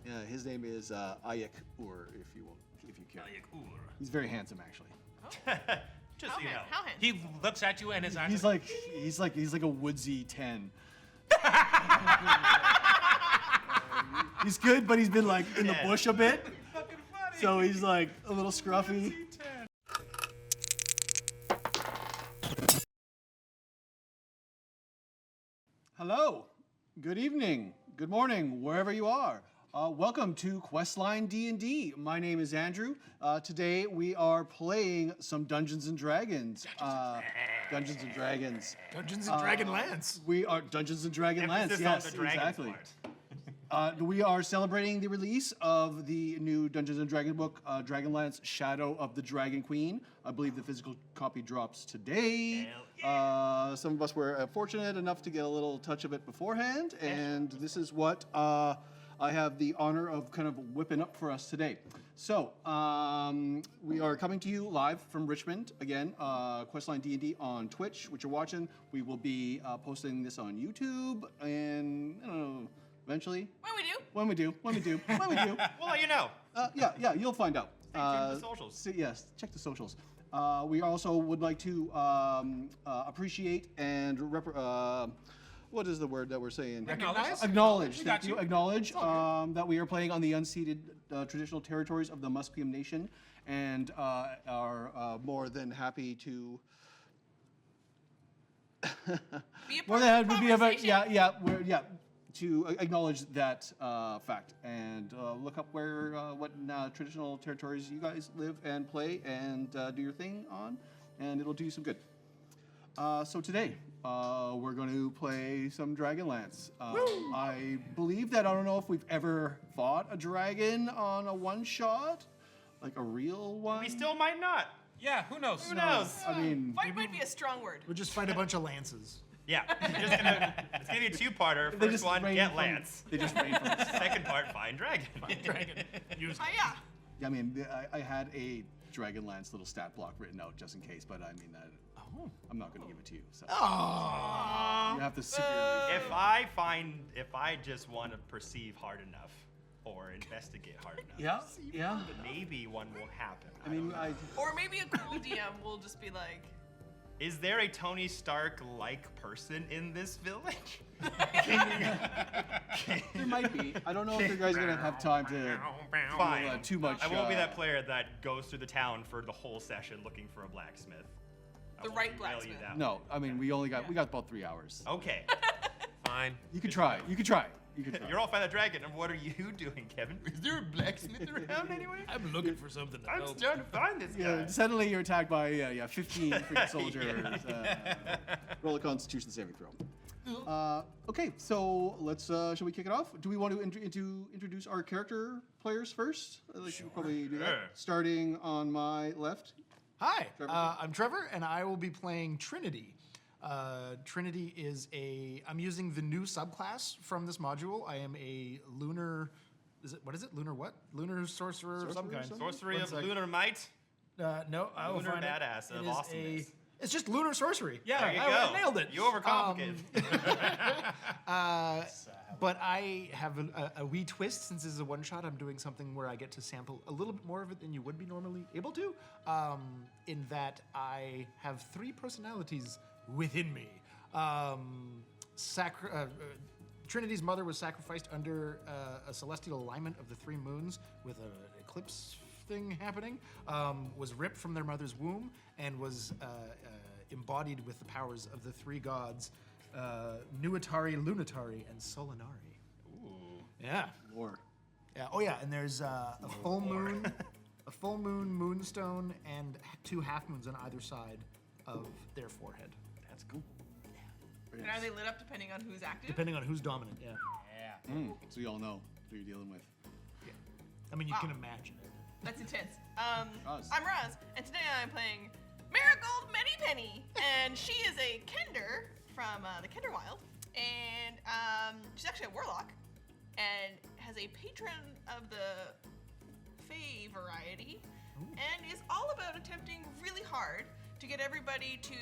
Yeah, his name is Ayek Ur, if you care. Ayek Ur. He's very handsome, actually. Just How so you know. how handsome? He looks at you and his eyes. He's like a woodsy 10. He's good, but he's been like in the bush a bit, fucking funny. so he's like a little scruffy. Hello, good evening, good morning, wherever you are. Welcome to Questline D&D. My name is Andrew. Today we are playing some Dungeons and Dragons. Dungeons and Dragons. Dungeons and Dragonlance. We are Dungeons and Dragonlance. Emphasis Yes, on the dragons exactly. part. We are celebrating the release of the new Dungeons and Dragons book, Dragonlance: Shadow of the Dragon Queen. I believe the physical copy drops today. Some of us were fortunate enough to get a little touch of it beforehand, and this is what I have the honor of kind of whipping up for us today. So, we are coming to you live from Richmond, again, Questline D&D on Twitch, which you're watching. We will be posting this on YouTube, and, I don't know, eventually. When we do. When we do. We'll let you know. Yeah, you'll find out. Stay tuned to the socials. Yes, check the socials. We also would like to appreciate and what is the word that we're saying? Recognize? Acknowledge. We Thank got you. you. Acknowledge that we are playing on the unceded traditional territories of the Musqueam Nation, and are more than happy to. Be a More part than of the happy to be conversation. to acknowledge that fact and look up what traditional territories you guys live and play and do your thing on, and it'll do you some good. So today, we're going to play some Dragonlance. I believe that I don't know if we've ever fought a dragon on a one-shot, like a real one. We still might not. Yeah, who knows? Who knows? I mean, Fight might be a strong word. We'll just fight a bunch of lances. Yeah, it's gonna be a two-parter. They First just one, rain get from- Lance. they just rain from the sky. Second part, find Dragon. Dragon. Use Oh yeah. Yeah, I mean, I had a Dragonlance little stat block written out just in case, but I mean, I'm not going to give it to you. So you have to severely. If I just want to perceive hard enough or investigate hard enough, Yeah. maybe one will happen. I mean, Or maybe a cool DM will just be like, Is there a Tony Stark-like person in this village? there might be. I don't know if you guys are going to have time to. Fine. Too much. I won't be that player that goes through the town for the whole session looking for a blacksmith. The right blacksmith. No, I mean, we got about 3 hours. Okay. Fine. You could try. You're all find the dragon, and what are you doing, Kevin? Is there a blacksmith around anyway? I'm looking for something to I'm help. trying to find this guy. Yeah, suddenly you're attacked by 15 freaking soldiers. Roll a Constitution saving throw. Okay, so let's. Shall we kick it off? Do we want to introduce our character players first? Sure. Probably do that. Sure. Starting on my left. Hi, Trevor? I'm Trevor, and I will be playing Trinity. Trinity is I'm using the new subclass from this module. I am a lunar. What is it? Lunar what? Lunar sorcerer of some kind. Sorcery One of sec. No, lunar I will Lunar find it. badass of It is awesomeness. It's just lunar sorcery. Yeah, There you I go. nailed it. You overcomplicated. But I have a wee twist. Since this is a one-shot, I'm doing something where I get to sample a little bit more of it than you would be normally able to, in that I have 3 personalities within me. Trinity's mother was sacrificed under a celestial alignment of the 3 moons with an eclipse thing happening, was ripped from their mother's womb, and was embodied with the powers of the 3 gods, Nuatari, Lunatari, and Solinari. Ooh. Yeah. Lore. Yeah. Oh yeah, and there's a full moon, a full moon, moonstone, and 2 half moons on either side of their forehead. That's cool. and are they lit up depending on who's active? Depending on who's dominant, yeah. So you all know who you're dealing with. I mean, you Wow. can imagine it. That's intense. Roz. I'm Roz, and today I'm playing Marigold Manypenny, and she is a Kender from the Kender Wild, and she's actually a warlock, and has a patron of the Fae variety, and is all about attempting really hard to get everybody to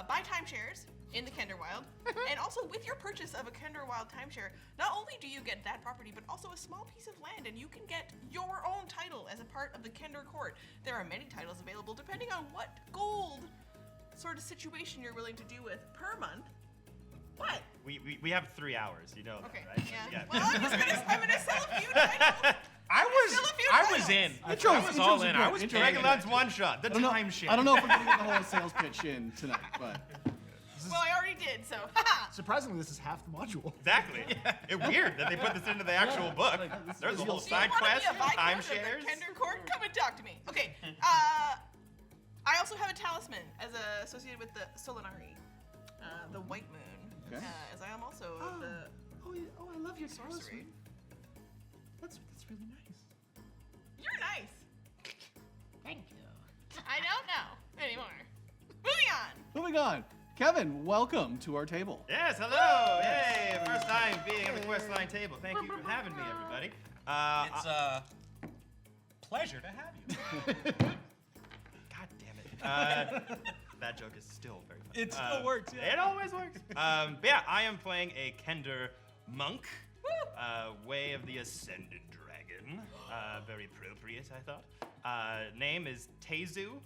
buy timeshares in the Kenderwild. And also, with your purchase of a Kenderwild timeshare, not only do you get that property, but also a small piece of land, and you can get your own title as a part of the Kender Court. There are many titles available depending on what gold sort of situation you're willing to do with per month. What? We have 3 hours, you know Okay, that, right? yeah. Well, I'm gonna sell a few titles. I was titles. in. I Intros, was intros all are in. good, I was intros. dragging Dragonlance one shot, the timeshare. I don't know if we're gonna get the whole sales pitch in tonight, but Well, I already did, so haha. Surprisingly, this is half the module. Exactly. It's weird that they put this into the actual book. There's a whole Do you side want quest, to be a Viscount of timeshares. the Kender Court? Come and talk to me. Okay. I also have a talisman associated with the Solinari, the White Moon, Okay. as I am also the Oh, I love your sorcery. That's really nice. You're nice. Thank you. I don't know anymore. Moving on. moving on. Kevin, welcome to our table. Yes, hello! Yay! First time being at the Questline table. Thank you for having me, everybody. It's a pleasure to have you. God damn it. That joke is still very funny. It still works, yeah. It always works. But yeah, I am playing a Kender monk, Way of the Ascended Dragon. Very appropriate, I thought. Name is Tezu.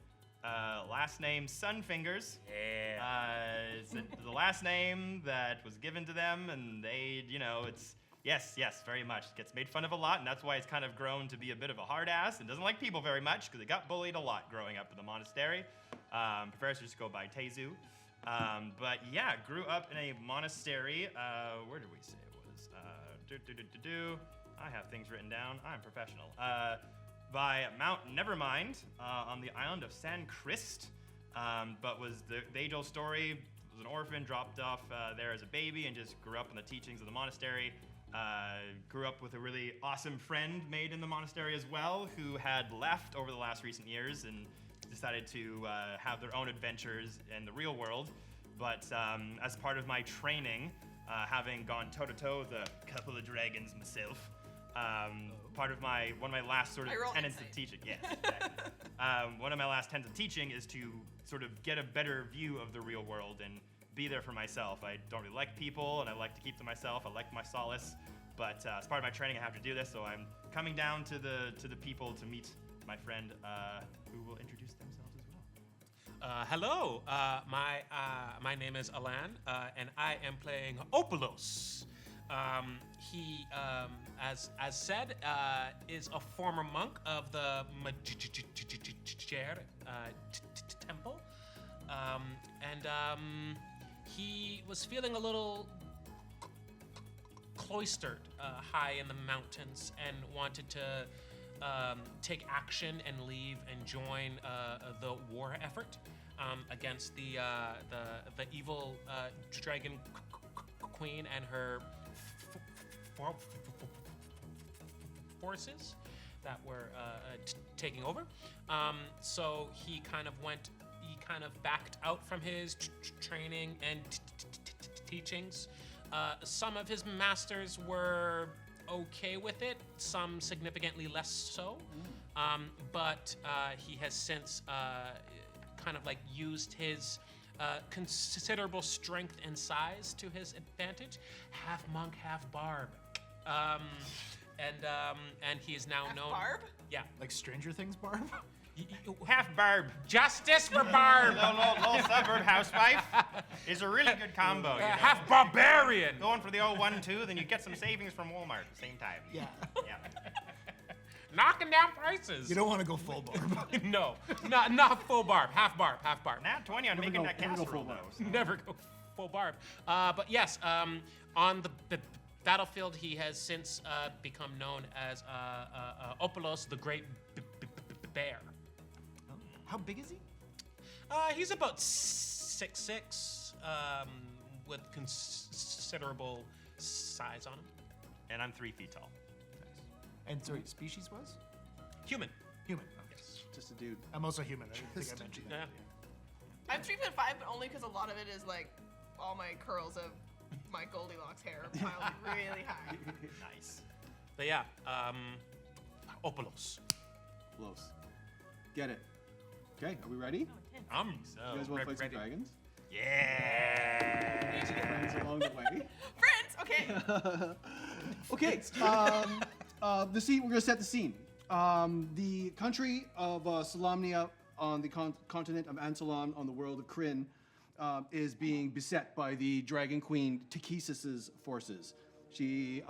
Last name Sunfingers. Yeah. It's the last name that was given to them, and they, it's yes, very much. Gets made fun of a lot, and that's why it's kind of grown to be a bit of a hard ass and doesn't like people very much because it got bullied a lot growing up in the monastery. Prefers to just go by Tezu. But yeah, grew up in a monastery. Where did we say it was? I have things written down. I'm professional. By Mount Nevermind on the island of San Crist. But was the age-old story. Was an orphan, dropped off there as a baby, and just grew up in the teachings of the monastery. Grew up with a really awesome friend made in the monastery as well, who had left over the last recent years and decided to have their own adventures in the real world. But as part of my training, having gone toe-to-toe with a couple of dragons myself, one of my last sort of I roll tenets of insight. teaching. Yes, exactly. One of my last tenets of teaching is to sort of get a better view of the real world and be there for myself. I don't really like people, and I like to keep to myself. I like my solace, but as part of my training, I have to do this. So I'm coming down to the people to meet my friend, who will introduce themselves as well. Hello. My name is Alan, and I am playing Opolos. He, as said, is a former monk of the Majer temple, and he was feeling a little cloistered high in the mountains and wanted to take action and leave and join the war effort against the evil dragon queen and her forces that were taking over. So he kind of backed out from his training and teachings. Some of his masters were okay with it, some significantly less so. But he has since kind of like used his considerable strength and size to his advantage. Half monk, half barb. And he is now Half known. barb? Yeah. Like Stranger Things, Barb? Half barb. Justice for barb. Little suburb housewife is a really good combo. You know? Half barbarian. Going for the old 1-2, then you get some savings from Walmart at the same time. Yeah. Yeah. Knocking down prices. You don't want to go full Barb. No, not full barb. Half barb. Nat 20 on making that never go casserole, full though. Never go full barb. But yes, on the battlefield, he has since become known as Opolos, the Great Bear. How big is he? He's about 6'6", with considerable size on him. And I'm 3 feet tall. And sorry, species was? Human. Human. Yes. Just a dude. I'm also human. I didn't think I mentioned that. Yeah. I'm 3'5", but only because a lot of it is like all my curls of my Goldilocks hair piled really high. Nice. But yeah, Opolos. Close. Get it. Okay, are we ready? I'm So, You guys want to fight some ready. dragons? yeah. Friends along the way. Friends, okay. Okay. The scene. We're gonna set the scene. The country of Solamnia on the continent of Ansalon on the world of Krynn is being beset by the Dragon Queen Takisis's forces. She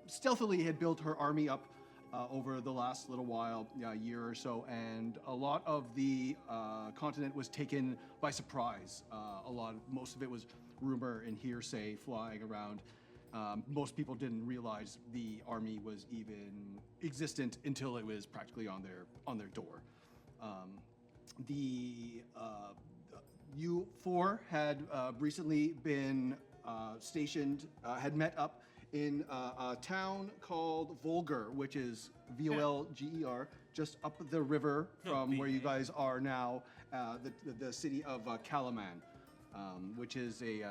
stealthily had built her army up over the last little while, year or so, and a lot of the continent was taken by surprise. Most of it was rumor and hearsay flying around. Most people didn't realize the army was even existent until it was practically on their door. You four had recently been stationed, had met up in a town called Volger, which is Volger, just up the river from where you guys are now, the city of Kalaman, which is a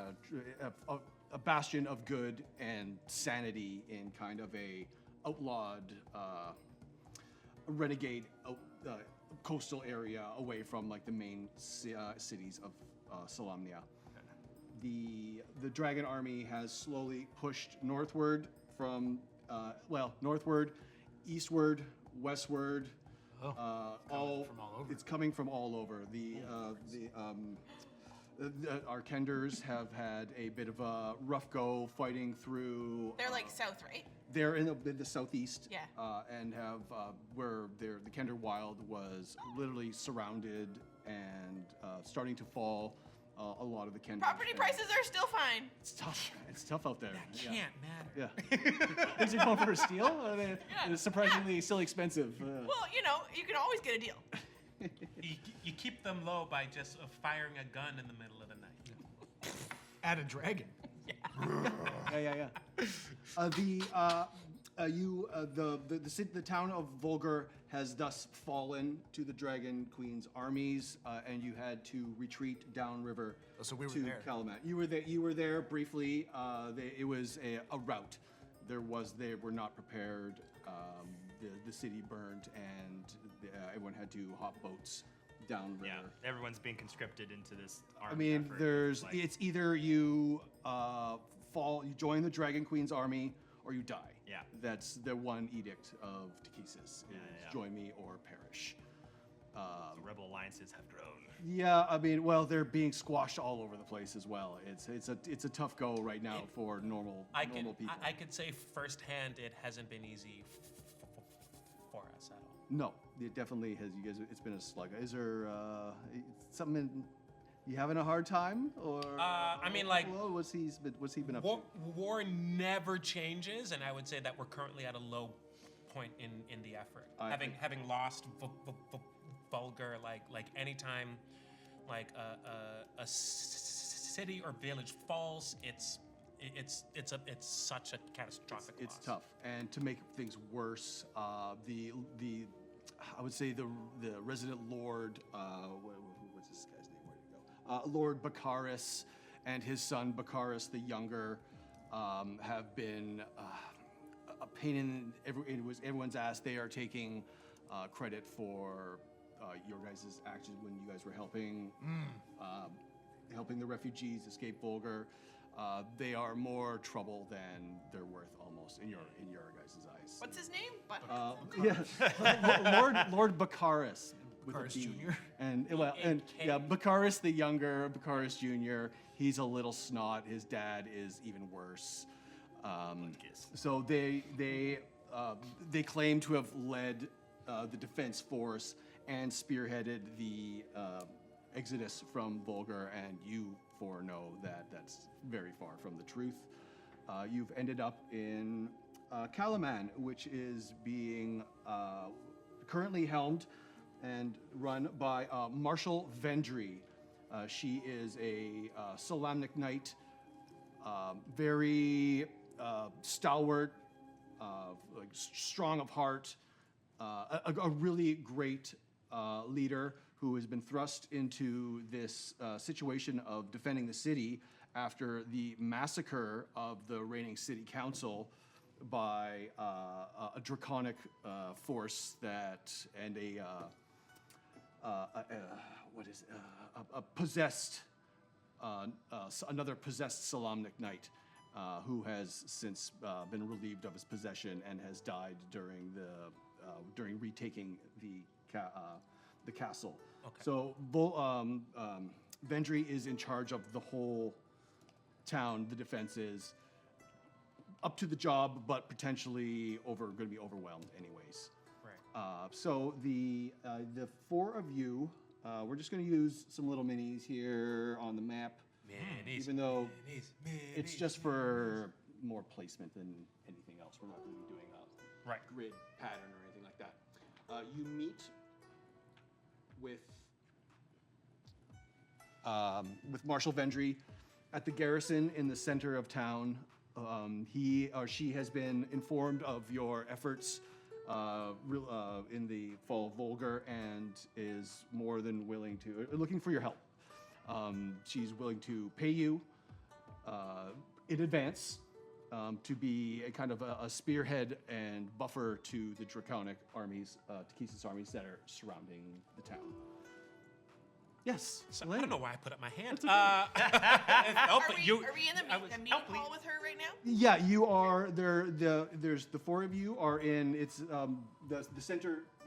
bastion of good and sanity in kind of a outlawed, renegade coastal area away from like the main cities of Solamnia. The dragon army has slowly pushed northward from northward, eastward, westward. Oh, All from all over. It's coming from all over. Our Kenders have had a bit of a rough go fighting through. They're like south, right? They're in the southeast. Yeah. And have where the Kender Wild was literally surrounded and starting to fall. A lot of the Kenders. Property prices are still fine. It's tough. It's tough out there. That Yeah. can't matter. Yeah. Is it going for a steal? It's surprisingly still expensive. Well, you can always get a deal. You keep them low by just firing a gun in the middle of the night. At a dragon. Yeah. The town of Volger has thus fallen to the Dragon Queen's armies, and you had to retreat downriver Oh, so we were to there. Kalaman. You were there briefly. It was a rout. They were not prepared. The city burned, and everyone had to hop boats downriver. Yeah, everyone's being conscripted into this army. I mean, effort. Like, it's either you you join the Dragon Queen's army, or you die. Yeah. That's the one edict of Takesis, is yeah. join me or perish. the rebel alliances have grown. Yeah, I mean, well, they're being squashed all over the place as well. It's a tough go right now for normal people. I could say firsthand it hasn't been easy for us at all. No, it definitely has. You guys, it's been a slug. Is there something you having a hard time, or? I mean, like, well, what's he been up to? War never changes, and I would say that we're currently at a low point in the effort. Having lost Vulgar, like anytime, like a city or village falls, it's such a catastrophic It's loss. tough, and to make things worse, the I would say the resident lord, what's this guy's name? Where did he go? Lord Baccharis and his son Baccharis the Younger have been a pain in everyone's ass. They are taking credit for your guys' actions when you guys were helping the refugees escape Volgar. They are more trouble than they're worth, almost in your guys' eyes. What's his name? Lord Baccharis with Baccharis a B. Jr.? And Baccharis the Younger, Baccharis Jr. He's a little snot. His dad is even worse. So they claim to have led the defense force and spearheaded the exodus from Volgar, and you four know that that's very far from the truth. You've ended up in Kalaman, which is being currently helmed and run by Marshal Vendry. She is a Solamnic knight, very stalwart, like strong of heart, a really great leader who has been thrust into this situation of defending the city after the massacre of the reigning city council by a draconic force that and what is a possessed, another possessed Solamnic knight who has since been relieved of his possession and has died during retaking the castle. Okay. So Vendry is in charge of the whole town, the defenses, up to the job, but potentially going to be overwhelmed anyways. Right. So the four of you, we're just going to use some little minis here on the map, even though it's just for more placement than anything else. We're not going to be doing a Right. grid pattern or anything like that. You meet with Marshal Vendry at the garrison in the center of town. He or she has been informed of your efforts in the Fall of Volgar and is more than willing to, looking for your help. She's willing to pay you in advance to be a kind of a spearhead and buffer to the Draconic armies, Takesis armies that are surrounding the town. Yes. So I Elaine. don't know why I put up my hand. Are we in the meeting hall with her right now? Yeah, you are there. There's the four of you are in. It's the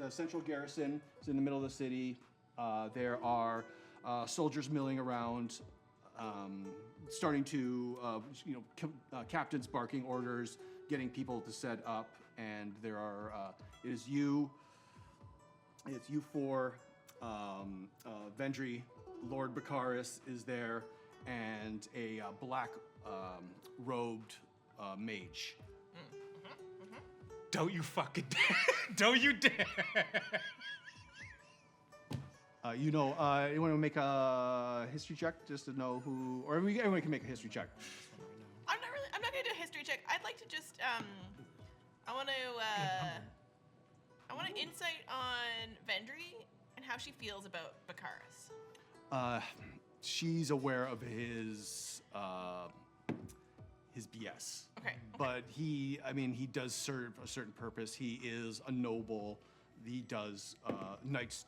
central garrison is in the middle of the city. There are soldiers milling around, starting to captains barking orders, getting people to set up, and there are it's you four. Vendry, Lord Baccharis is there, and a black robed mage. Don't you fucking dare! Don't you dare! You want to make a history check just to know who, or everyone can make a history check. I'm not gonna do a history check. I'd like to just I want to insight on Vendry and how she feels about Baccharis. She's aware of his BS. Okay. But he does serve a certain purpose. He is a noble. He does, knights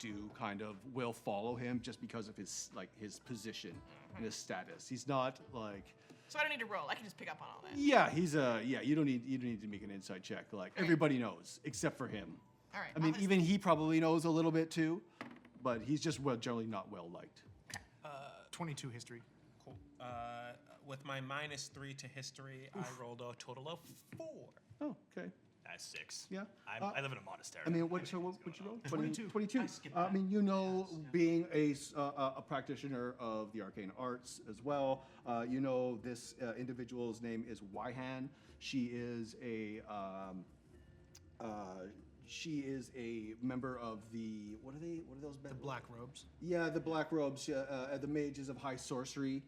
will follow him just because of his position and his status. He's not like. So I don't need to roll. I can just pick up on all that. Yeah, you don't need to make an insight check. Everybody knows except for him. All right. I mean, even he probably knows a little bit too, but he's just generally not well liked. 22 history. Cool. With my -3 to history, I rolled a total of 4. Oh, okay. That's 6. Yeah. I live in a monastery. I mean, what you roll? 22. 22. I mean, being a practitioner of the arcane arts as well, this individual's name is Wyhan. She is a member of the what are those? The black robes. Yeah, the black robes. The mages of high sorcery.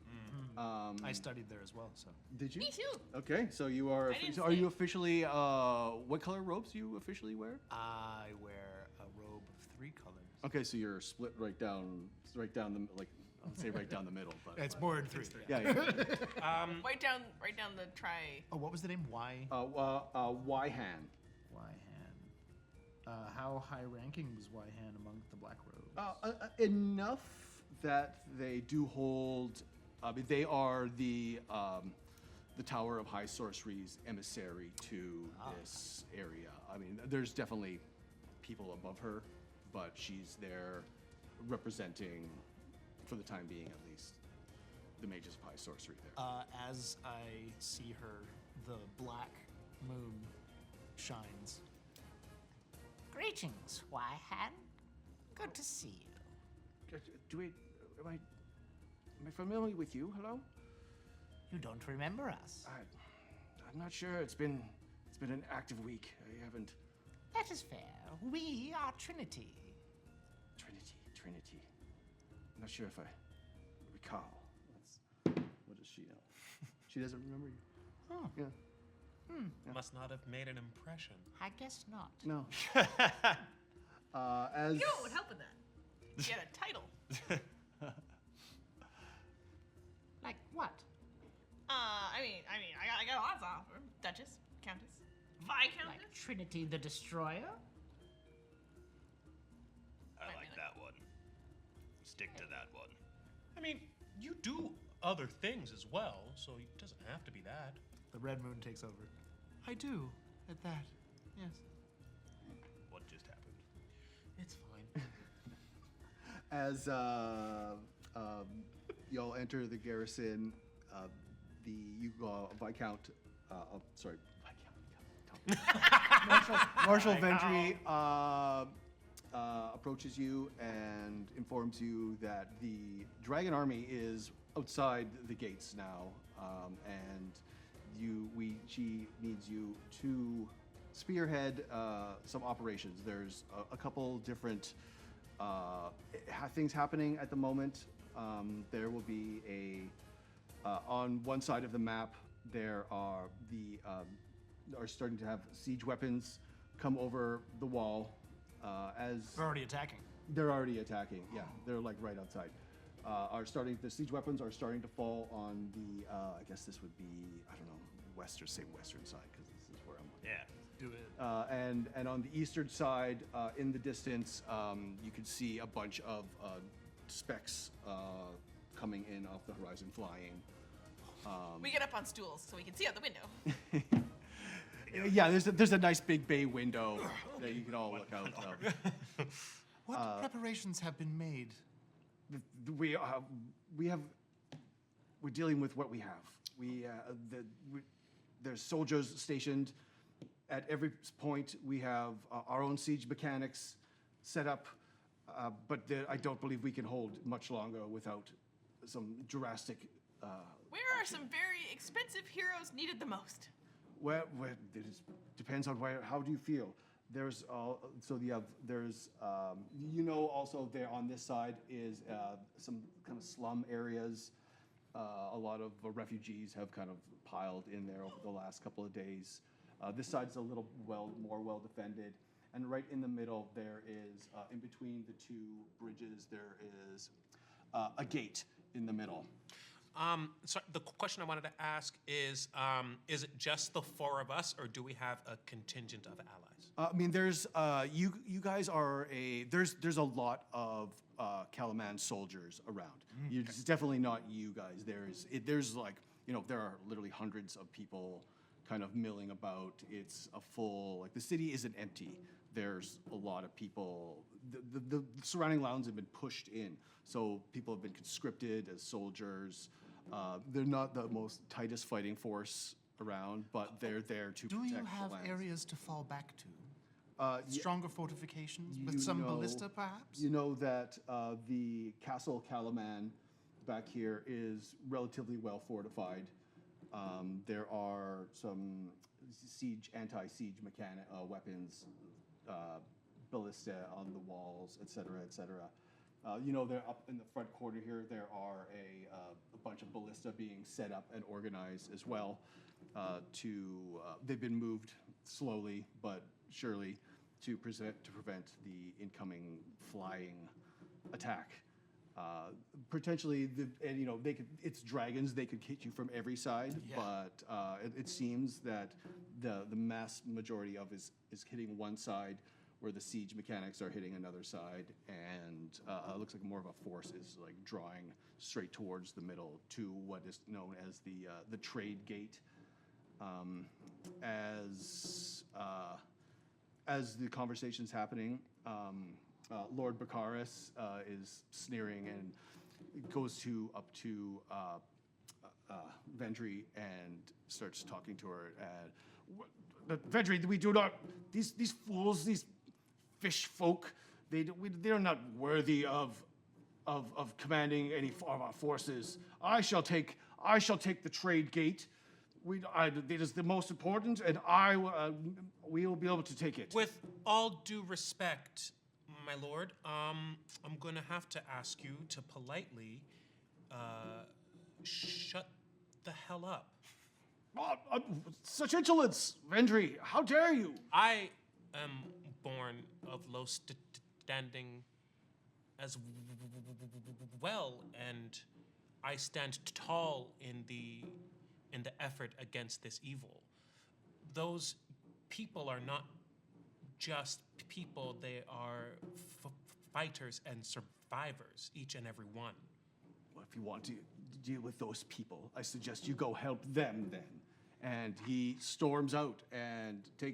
I studied there as well, so. Did you? Me too. Okay, so you are. I didn't So are say. you officially? What color robes do you officially wear? I wear a robe of 3 colors. Okay, so you're split right down the I'll say right down the middle, but It's more than 3. yeah. Write down the try. Oh, what was the name? Wyhan. Wyhan. How high ranking was Wyhan among the black robes? Enough that they do hold. They are the Tower of High Sorcery's emissary to this area. I mean, there's definitely people above her, but she's there representing, for the time being at least, the mages of high sorcery there. As I see her, the black moon shines. Greetings, Wyhan. Good to see you. Am I familiar with you? Hello? You don't remember us. I'm not sure. It's been an active week. I haven't. That is fair. We are Trinity. Trinity. I'm not sure if I recall. What does she know? She doesn't remember you. Oh, Yeah. Must not have made an impression. I guess not. No. As You know what would help with that? Get a title. Like what? I got lots of offer. Duchess, Countess, Viscountess. Like Trinity the Destroyer? I like that one. stick to that one. I mean, you do other things as well, so it doesn't have to be that. The red moon takes over. I do, at that, yes. What just happened? It's fine. As y'all enter the garrison, Viscount, sorry, Marshal Ventry approaches you and informs you that the dragon army is outside the gates now, and she needs you to spearhead some operations. There's a couple different things happening at the moment. There will be on one side of the map, there are are starting to have siege weapons come over the wall. They're already attacking. They're already attacking. Yeah, they're like right outside. The siege weapons are starting to fall on the. I guess this would be, I don't know, western side, because this is where I'm. Yeah. Do it. And on the eastern side, in the distance, you can see a bunch of specks coming in off the horizon, flying. We get up on stools so we can see out the window. Yeah, there's a nice big bay window that you can all look out of. What preparations have been made? We're dealing with what we have. There's soldiers stationed at every point. We have our own siege mechanics set up, but I don't believe we can hold much longer without some drastic. Where are some very expensive heroes needed the most? Well, it depends on how do you feel. There's also there on this side is some kind of slum areas. A lot of refugees have kind of piled in there over the last couple of days. This side's a little more well defended, and right in the middle there is, in between the two bridges, there is a gate in the middle. So the question I wanted to ask is it just the four of us, or do we have a contingent of allies? I mean, there's you guys are there's a lot of Kalaman soldiers around. It's definitely not you guys. There's like, there are literally hundreds of people kind of milling about. It's a full, like, the city isn't empty. There's a lot of people. The surrounding lands have been pushed in, so people have been conscripted as soldiers. They're not the most tightest fighting force around, but they're there to Do protect you the have lands. areas to fall back to? Yeah, Stronger fortifications you with some know- ballista, perhaps? You know that the Castle Kalaman back here is relatively well fortified. There are some anti-siege mechanic weapons, ballista on the walls, et cetera, et cetera. They're up in the front corner here. There are a bunch of ballista being set up and organized as well. They've been moved slowly but surely to prevent the incoming flying attack. Potentially, it's dragons. They could hit you from every side, Yeah. but it seems that the mass majority of is hitting one side, where the siege mechanics are hitting another side, and it looks like more of a force is like drawing straight towards the middle to what is known as the trade gate. As the conversation's happening, Lord Baccharis is sneering and goes up to Vendry and starts talking to her. Vendry, we do not. These fools, these fish folk, they're not worthy of commanding any of our forces. I shall take the trade gate. It is the most important, and we will be able to take it. With all due respect, my lord, I'm going to have to ask you to politely shut the hell up. Such insolence, Vendry! How dare you? I am born of low standing as well, and I stand tall in the effort against this evil. Those people are not just people; they are fighters and survivors, each and every one. Well, if you want to deal with those people, I suggest you go help them then. And he storms out and he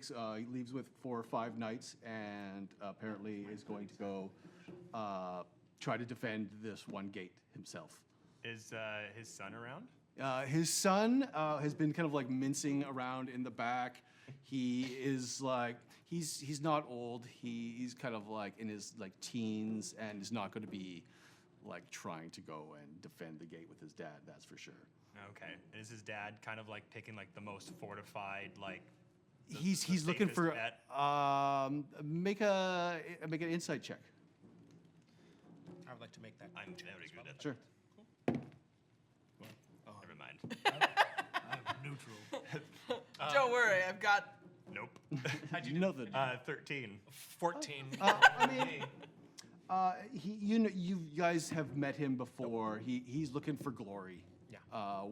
leaves with 4 or 5 knights, and apparently is going to go try to defend this one gate himself. Is his son around? His son has been kind of like mincing around in the back. He is like, he's not old. He's kind of like in his like teens, and is not going to be like trying to go and defend the gate with his dad. That's for sure. Okay. And is his dad kind of like picking like the most fortified like? He's looking safest for bet? make an insight check. I would like to make that. I'm very good at that. Sure. Never mind. I'm neutral. Don't worry, I've got. Nope. How'd you know that? 13. 14. I mean, you guys have met him before. He's looking for glory. Yeah.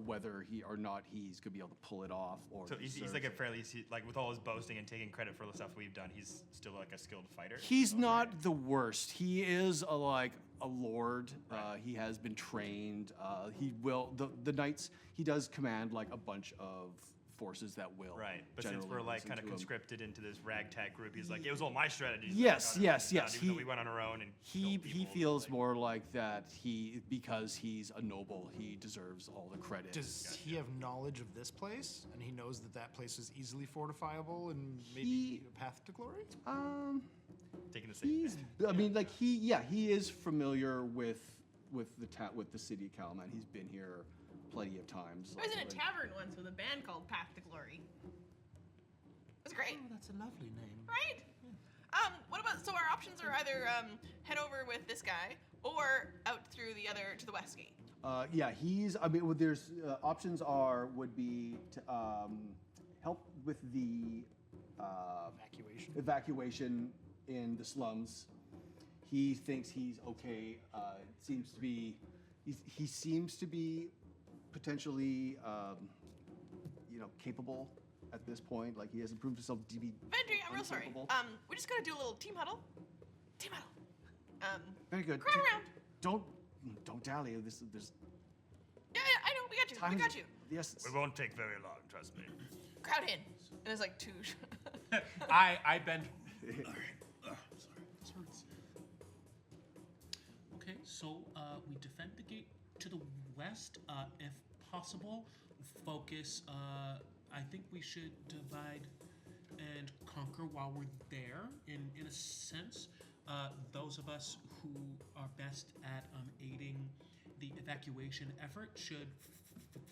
Whether he or not he's gonna be able to pull it off, or So he's like a fairly like with all his boasting and taking credit for the stuff we've done, he's still like a skilled fighter. He's not the worst. He is a lord. He has been trained. He will the knights. He does command like a bunch of forces that will. Right, but since generally we're like listen kind of to him. conscripted into this ragtag group, he's like, it was all my strategies. Yes, that got yes, us done, yes. Even though we went on our own and He killed people, feels like- more like that. Because he's a noble, he deserves all the credit. Does he have knowledge of this place, and he knows that that place is easily fortifiable and maybe He- a path to glory? taking the same. He's. I mean, like he is familiar with the city of Kalaman. He's been here plenty of times. I was in a like- tavern once with a band called Path to Glory. It was great, Oh, that's a lovely name. right? What about, so our options are either head over with this guy or out through to the west gate. Yeah, he's. I mean, there's options would be to help with the Evacuation. evacuation in the slums. He thinks he's okay. Seems to be. He seems to be potentially, capable at this point. Like he hasn't proved himself to be. Vendry, I'm real sorry. uncapable. We just gotta do a little team huddle. Team huddle. Very good. Crowd around. Don't dally. There's Yeah, I know. We got you. time. We got you. Yes. It won't take very long, trust me. Crowd in. And there's like 2. I bend. Okay, so we defend the gate to the west. If possible, focus. I think we should divide and conquer while we're there. In a sense, those of us who are best at aiding the evacuation effort should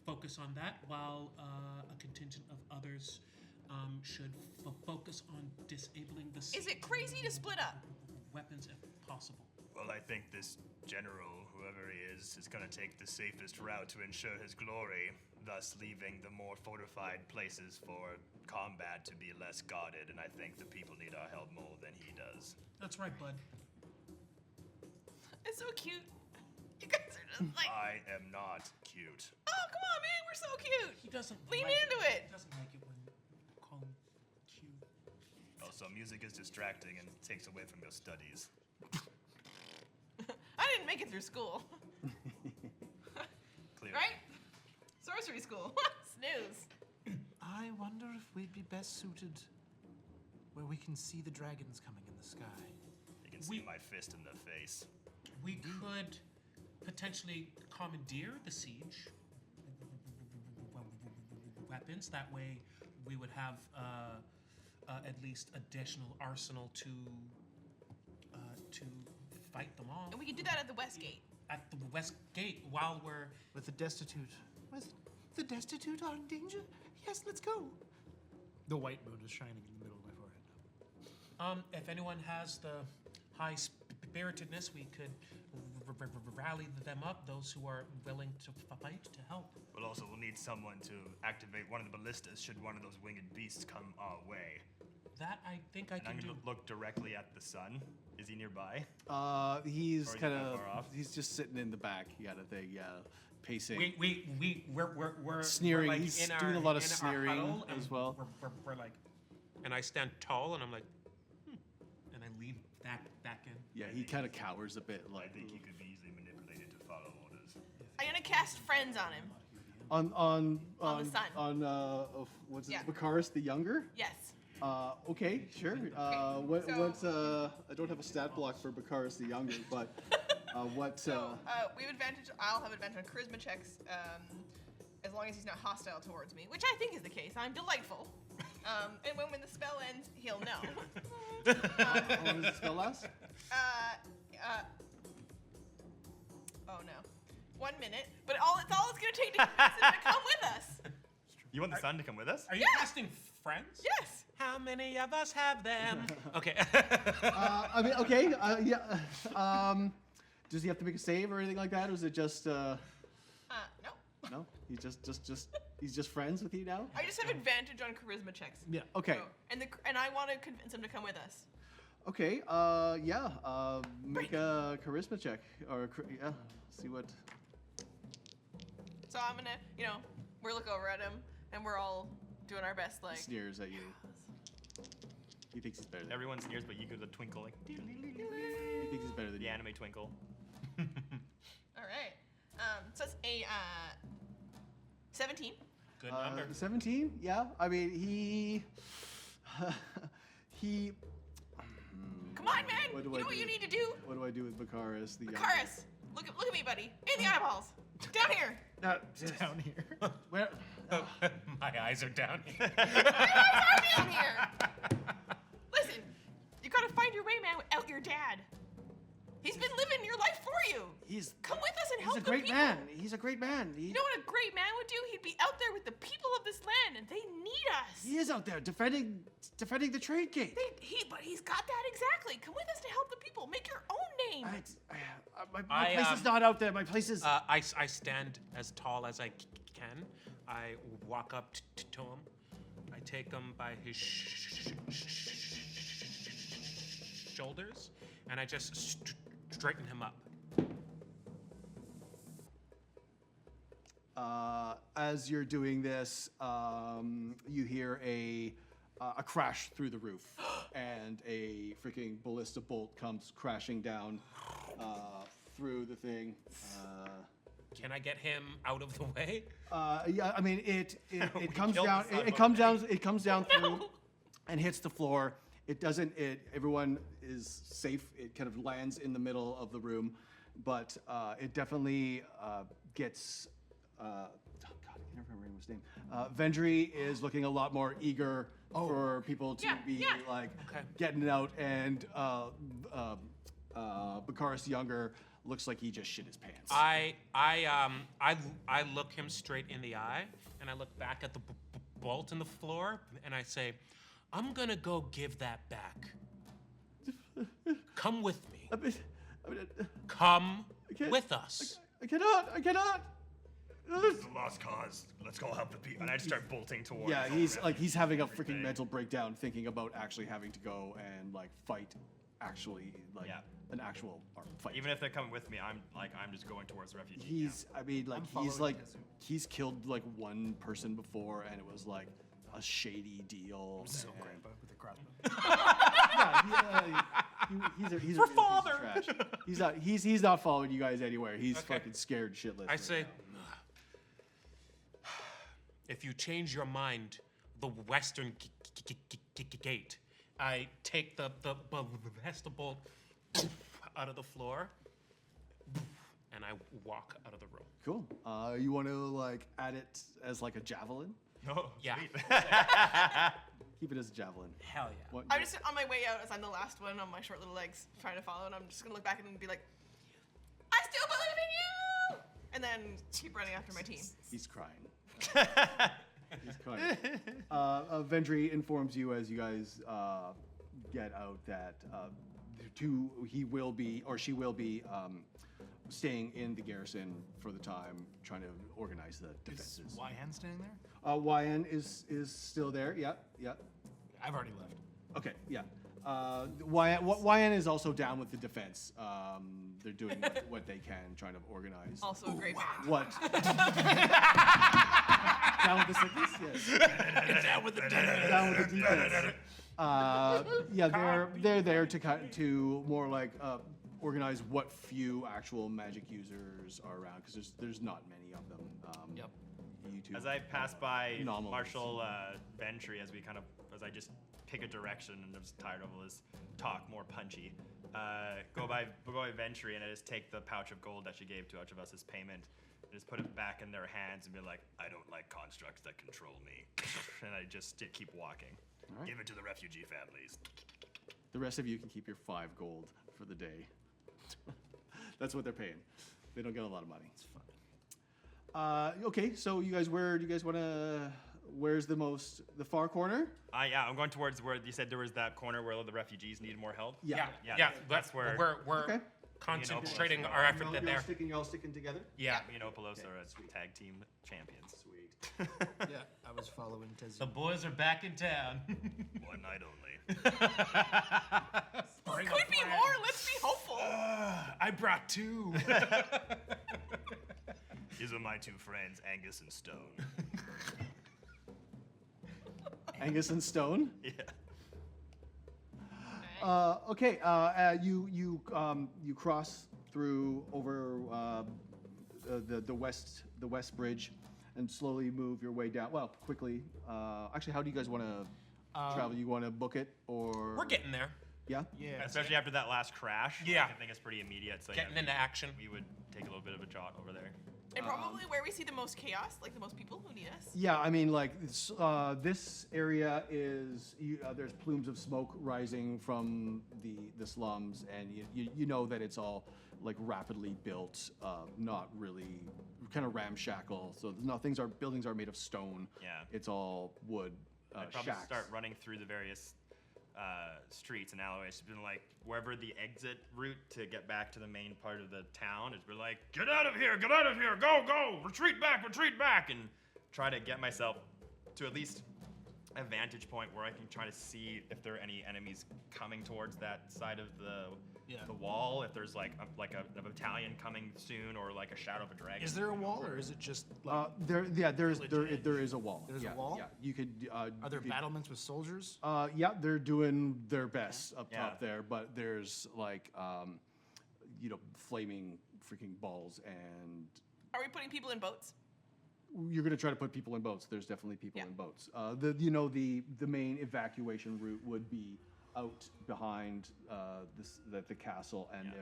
focus on that, while a contingent of others should focus on disabling the. Is it crazy to split up? Weapons if possible. Well, I think this general, whoever he is going to take the safest route to ensure his glory, thus leaving the more fortified places for combat to be less guarded, and I think the people need our help more than he does. That's right, bud. It's so cute. You guys are just like, I am not cute. oh, come on, man. We're so cute. He doesn't Lean like into it. He doesn't like it when you call him cute. Also, music is distracting and takes away from your studies. I didn't make it through school. Clear. Right? Sorcery school. Snooze. I wonder if we'd be best suited where we can see the dragons coming in the sky. You can see my fist in the face. We could potentially commandeer the siege weapons. That way, we would have at least additional arsenal to fight them off. And we can do that at the west gate. At the west gate while we're. With the destitute. The destitute are in danger? Yes, let's go. The white moon is shining in the middle of my forehead. If anyone has the high spiritedness, we could rally them up. Those who are willing to fight to help. We'll also need someone to activate one of the ballistas should one of those winged beasts come our way. That I think I And I'm can do. gonna look directly at the sun. Is he nearby? He's Or is he kind that of. far off? He's just sitting in the back. You got to think. Yeah, pacing. We're Sneering. like He's in doing our- a lot of in our sneering huddle, and as well. We're like, and I stand tall and I'm like, and I lean back in. Yeah, he kind of cowers a bit, I like think he could be easily manipulated to follow orders. I'm gonna cast friends on him. on the sun. What's Yeah. it? Bakaris the Younger. Yes. Okay, sure. I don't have a stat block for Bakaris the Younger, but what? We have advantage. I'll have advantage on charisma checks, as long as he's not hostile towards me, which I think is the case. I'm delightful. And when the spell ends, he'll know. How long does the spell last? Oh no, 1 minute. But it's all it's gonna take to convince him to come with us. You want the sun to come with us? Are you casting friends? Yes. How many of us have them? Okay. I mean, okay, yeah. Does he have to make a save or anything like that, or is it just? No. No, he's he's just friends with you now. I just have advantage on charisma checks. Yeah. Okay. So, and I want to convince him to come with us. Okay. Yeah. Make a charisma check or yeah. See what. So I'm gonna, we look over at him and we're all doing our best, like. Sneers at you. He thinks he's better than you. Everyone sneers, but you do the twinkle, like He thinks he's better than the you. anime twinkle. All right. So it's a 17. Good number. 17? Yeah. I mean, he. Come on, man. What do you I know what do? you need to do. What do I do with Bakaris the Younger? Karis, look at me, buddy. In the eyeballs. Down here. Down here. Where? My eyes are down here. Down here. Listen, you gotta find your way, man, without your dad. He's been living your life for you. He's. Come with us and He's help a the great people. man. He's a great man. You know what a great man would do? He'd be out there with the people of this land, and they need us. He is out there defending the trade gate. But he's got that exactly. Come with us to help the people. Make your own name. My I, place is not out there. My place is. I stand as tall as I can. I walk up to him. I take him by his shoulders, and I just straighten him up. As you're doing this, you hear a crash through the roof, and a freaking ballista bolt comes crashing down through the thing. Can I get him out of the way? Yeah, I mean it comes killed down. the son It comes down through, and hits the floor. It doesn't. Everyone is safe. It kind of lands in the middle of the room, but it definitely gets. Oh God, I can't remember his name. Vendry is looking a lot more eager for people to be like getting it out, and Bakaris the Younger looks like he just shit his pants. I look him straight in the eye, and I look back at the bolt in the floor, and I say, "I'm gonna go give that back. Come with me. Come with us." I cannot. It's a lost cause. Let's go help the people. And I just start bolting towards. Yeah, he's having a freaking mental breakdown thinking about actually having to go and like fight, actually like an actual fight. Even if they're coming with me, I'm just going towards the refugee camp. He's killed like one person before, and it was like a shady deal. So and- grandpa with the crossbow. he's a For real piece of father! trash. He's not following you guys anywhere. He's fucking scared shitless. I right say, now. if you change your mind, the western gate. I take the ballista bolt out of the floor, and I walk out of the room. Cool. You want to like add it as like a javelin? Oh, Yeah. sweet. Keep it as a javelin. Hell yeah. What, I'm just on my way out as I'm the last one on my short little legs trying to follow, and I'm just gonna look back and be like, I still believe in you! And then keep running after my team. He's crying. He's crying. Vendry informs you as you guys get out that he will be, or she will be, staying in the garrison for the time, trying to organize the Is defenses. Wyhan standing there? YN is still there. Yeah. I've already left. Okay. Yeah. YN is also down with the defense. They're doing what they can, trying to organize. Also a great man. What? Down with the sickness? Yes. Down with the Down with the defense. Yeah, they're there to more like organize what few actual magic users are around because there's not many of them. Yep. You two. As I pass by Anomalies. Marshall Ventry, as I just pick a direction and I'm just tired of all this talk, more punchy. Go by Ventry and I just take the pouch of gold that she gave to each of us as payment. And just put it back in their hands and be like, I don't like constructs that control me. And I just keep walking. All right. Give it to the refugee families. The rest of you can keep your 5 gold for the day. That's what they're paying. They don't get a lot of money. It's fine. Okay, so you guys, where do you guys want to? Where's the far corner? Yeah, I'm going towards where you said there was that corner where the refugees need more help. Yeah. That's where we're Okay. concentrating our effort there. You're all sticking together. Yeah. me and Opolos are tag team champions. Sweet. Yeah, I was following Tezu. The boys are back in town. One night only. Could be more. Let's be hopeful. I brought 2. These are my 2 friends, Angus and Stone. Angus and Stone. Yeah. Okay. You cross through over the west bridge, and slowly move your way down. Well, quickly. Actually, how do you guys want to travel? You want to book it or? We're getting there. Yeah. Yeah. Especially after that last crash. Yeah. I think it's pretty immediate. So Getting yeah, into action. we would take a little bit of a jaunt over there. And probably where we see the most chaos, like the most people who need us. Yeah, I mean, like this area is there's plumes of smoke rising from the slums, and you know that it's all like rapidly built, not really kind of ramshackle. So buildings are made of stone. Yeah. It's all wood I'd probably shacks. start running through the various streets and alleyways. It's been like wherever the exit route to get back to the main part of the town is. We're like, get out of here, go, retreat back, and try to get myself to at least a vantage point where I can try to see if there are any enemies coming towards that side of the wall. If there's like a battalion coming soon, or like a shadow of a dragon. Is there a wall, or is it just like, There is a wall. There's a Yeah, wall? Yeah, you could. are there you could- battlements with soldiers? Yeah, they're doing their best up Yeah. top there, but there's like, flaming freaking balls, and Are we putting people in boats? you're gonna try to put people in boats. There's definitely people Yeah. in boats. The main evacuation route would be out behind the castle, and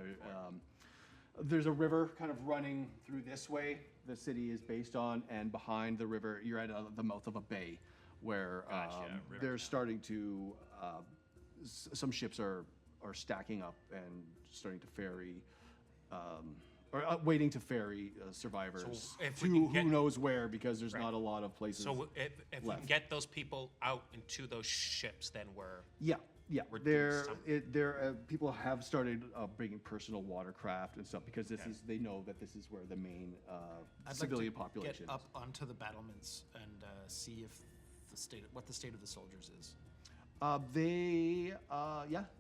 there's a river kind of running through this way. The city is based on, and behind the river, you're at the mouth of a bay, where Gotcha, river they're canal. starting to. Some ships are stacking up and starting to ferry. Or waiting to ferry survivors So if to we can who get- knows where, because there's Right. not a lot of places. So if we left. can get those people out into those ships, then we're Yeah. We're doing There, something. people have started bringing personal watercraft and stuff because they know that this is where the main civilian I'd like to population get up onto the battlements and see if what the state of the soldiers is.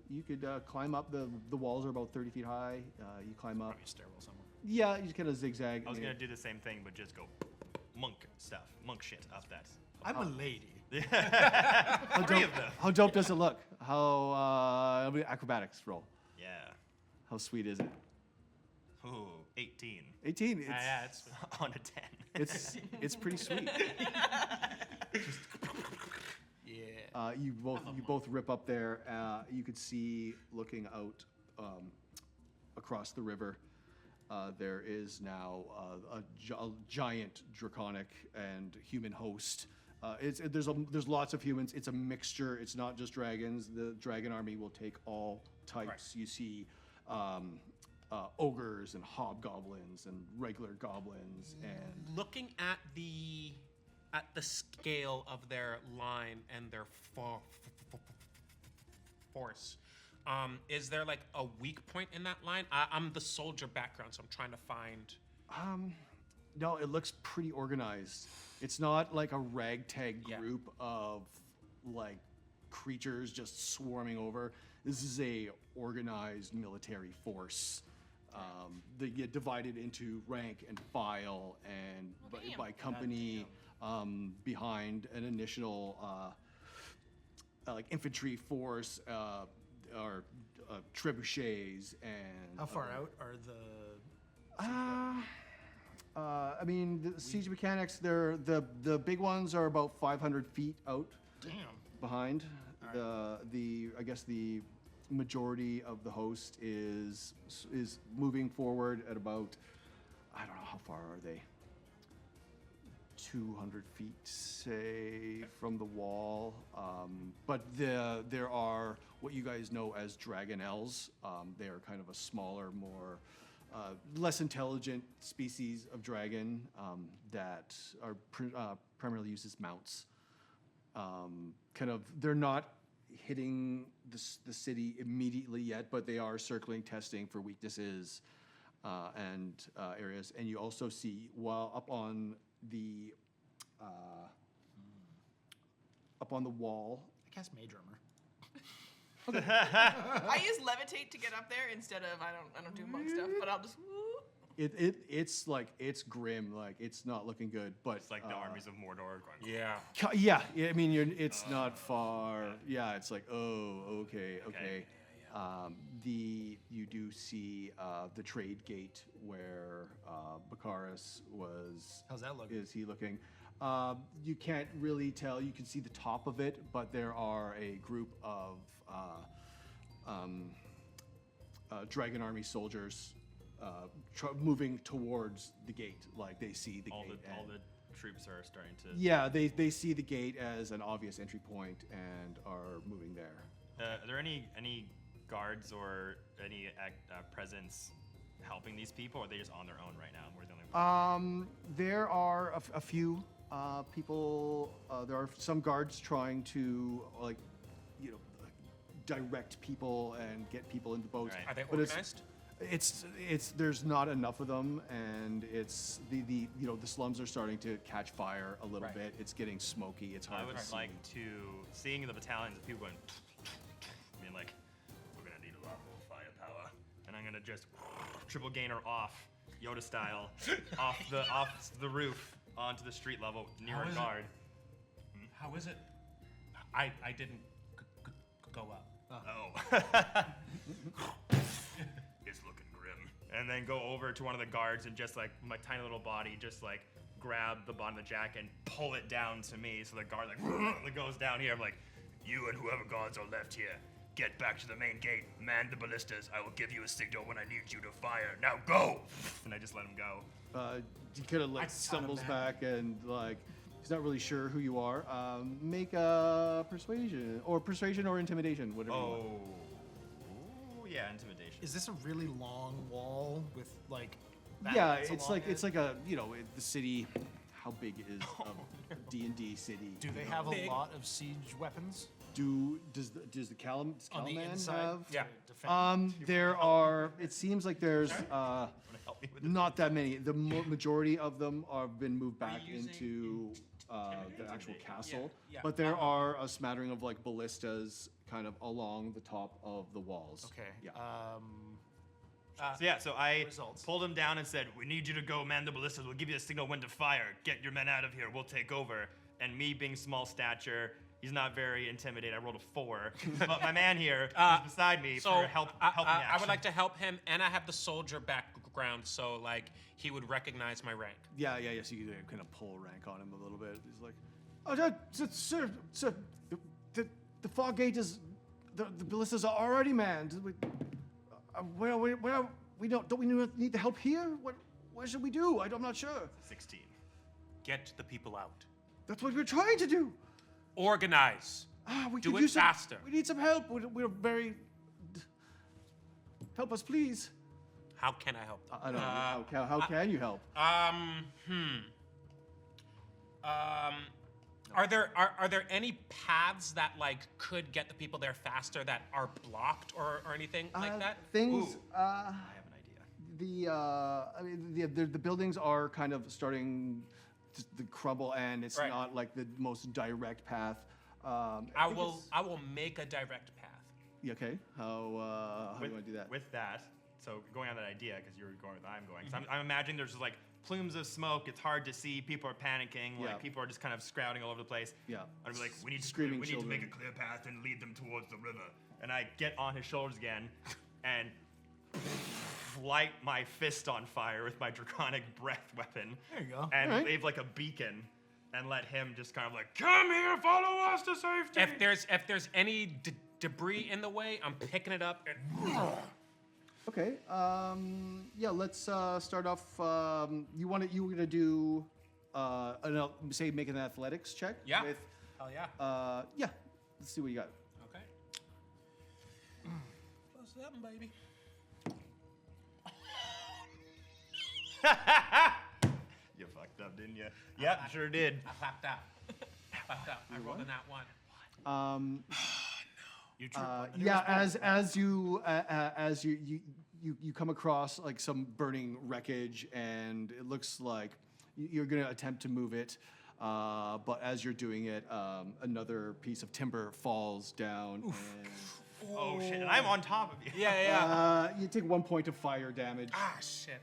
You could climb up. The walls are about 30 feet high. You climb up. Probably a stairwell somewhere. Yeah, you just kind of zigzag. I was gonna do the same thing, but just go monk shit up that. I'm a lady. Three of them. How dope does it look? How acrobatics roll? Yeah. How sweet is it? Ooh, 18. 18. It's, yeah, it's On a 10. it's pretty sweet. Yeah. You both rip up there. You could see, looking out across the river, there is now a giant draconic and human host. There's lots of humans. It's a mixture. It's not just dragons. The dragon army will take all types. Right. You see ogres and hobgoblins and regular goblins and looking at the scale of their line and their force. Is there like a weak point in that line? I'm the soldier background, so I'm trying to find. No, it looks pretty organized. It's not like a ragtag Yeah. group of like creatures just swarming over. This is a organized military force. They get divided into rank and file and by company behind an initial like infantry force, or trebuchets, and How far out are the? I mean, the siege mechanics. They're the big ones are about 500 feet out Damn. behind. I guess the majority of the host is moving forward at about, I don't know how far are they. 200 feet, say, from the wall. But there are what you guys know as Dragonels. They are kind of a smaller, more less intelligent species of dragon that are primarily used as mounts. They're not hitting the city immediately yet, but they are circling, testing for weaknesses and areas. And you also see, while up on the wall. I cast Mage Armor. I use levitate to get up there instead of I don't do monk stuff, but I'll just. It's grim, like it's not looking good, but It's like the armies of Mordor going. Yeah. I mean, it's not far. Yeah, it's like, oh, okay. You do see the trade gate where Baccharis was. How's that look? Is he looking? You can't really tell. You can see the top of it, but there are a group of Dragon Army soldiers moving towards the gate. Like they see the gate. All the troops are starting to. Yeah, they see the gate as an obvious entry point and are moving there. Are there any guards or any presence helping these people, or are they just on their own right now? We're the only ones. There are a few people. There are some guards trying to direct people and get people into boats. Right. Are they But organized? It's there's not enough of them, and it's the slums are starting to catch fire a little Right. bit. It's getting smoky. It's hard I would to see. like to seeing the battalions of people going, being like, we're gonna need a lot more firepower, and I'm gonna just triple gainer off Yoda style off the roof onto the street level near How a is it? guard. How is it? I didn't go up. Oh. It's looking grim. And then go over to one of the guards and just like my tiny little body just like grab the bottom of the jacket and pull it down to me. So the guard like goes down here. I'm like, you and whoever guards are left here, get back to the main gate, man the ballistas. I will give you a signal when I need you to fire. Now go! And I just let him go. He kind of like I thought of stumbles that. back and like he's not really sure who you are. Make a persuasion or intimidation, whatever. You want. Ooh, yeah, intimidation. Is this a really long wall with like? Yeah, battlements it's along like it? it's like the city. How big is D&D city? Do they you have know? a lot of siege weapons Does the on the Kalaman inside? have? to Yeah. defend? There are. It seems like there's Wanna help me with this? not that many. The majority of them have been moved back using into the actual castle, Yeah, yeah. but there are a smattering of like ballistas kind of along the top of the walls. Okay. Yeah. So I Results. pulled him down and said, we need you to go man the ballistas. We'll give you a signal when to fire. Get your men out of here. We'll take over. And me being small stature, he's not very intimidated. I rolled a 4. But my man here is beside me So for help I in would action. like to help him, and I have the soldier background, so like he would recognize my rank. Yeah. So you kind of pull rank on him a little bit. He's like, sir, the fog gate is, the ballistas are already manned. Where we don't we need the help here? What should we do? I'm not sure. 16. Get the people out. That's what we're trying to do. Organize. We Do could it use faster. We need some help. We're very. Help us, please. How can I help them? I don't know. How can you help? Are there any paths that like could get the people there faster that are blocked or anything like that? Things. Ooh. I have an idea. The buildings are kind of starting to crumble, and it's Right. not like the most direct path. I think will it's- make a direct path. You okay? How do you want to do that? With that, so going on that idea, because you're going with I'm going, so I'm imagining there's just like plumes of smoke. It's hard to see. People are panicking. Yeah. Like people are just kind of scrouting all over the place. Yeah. I'd be like, we need Screaming to children. make a clear path and lead them towards the river. And I get on his shoulders again, and light my fist on fire with my draconic breath weapon. There you go. And Alright. leave like a beacon, and let him just kind of like, come here, follow us to safety. If there's any debris in the way, I'm picking it up and. Okay. Yeah. Let's start off. You were gonna do, say, make an athletics check. Yeah. With, Hell yeah. yeah. Let's see what you got. Okay. +7, baby. You fucked up, didn't you? Yep, sure did. I popped out. I rolled a nat 1. You trip on the Yeah. nearest As you come across like some burning wreckage, and it looks like you're gonna attempt to move it, but as you're doing it, another piece of timber falls down. And, Oh shit, and I'm on top of you. Yeah. you take 1 point of fire damage. Ah, shit.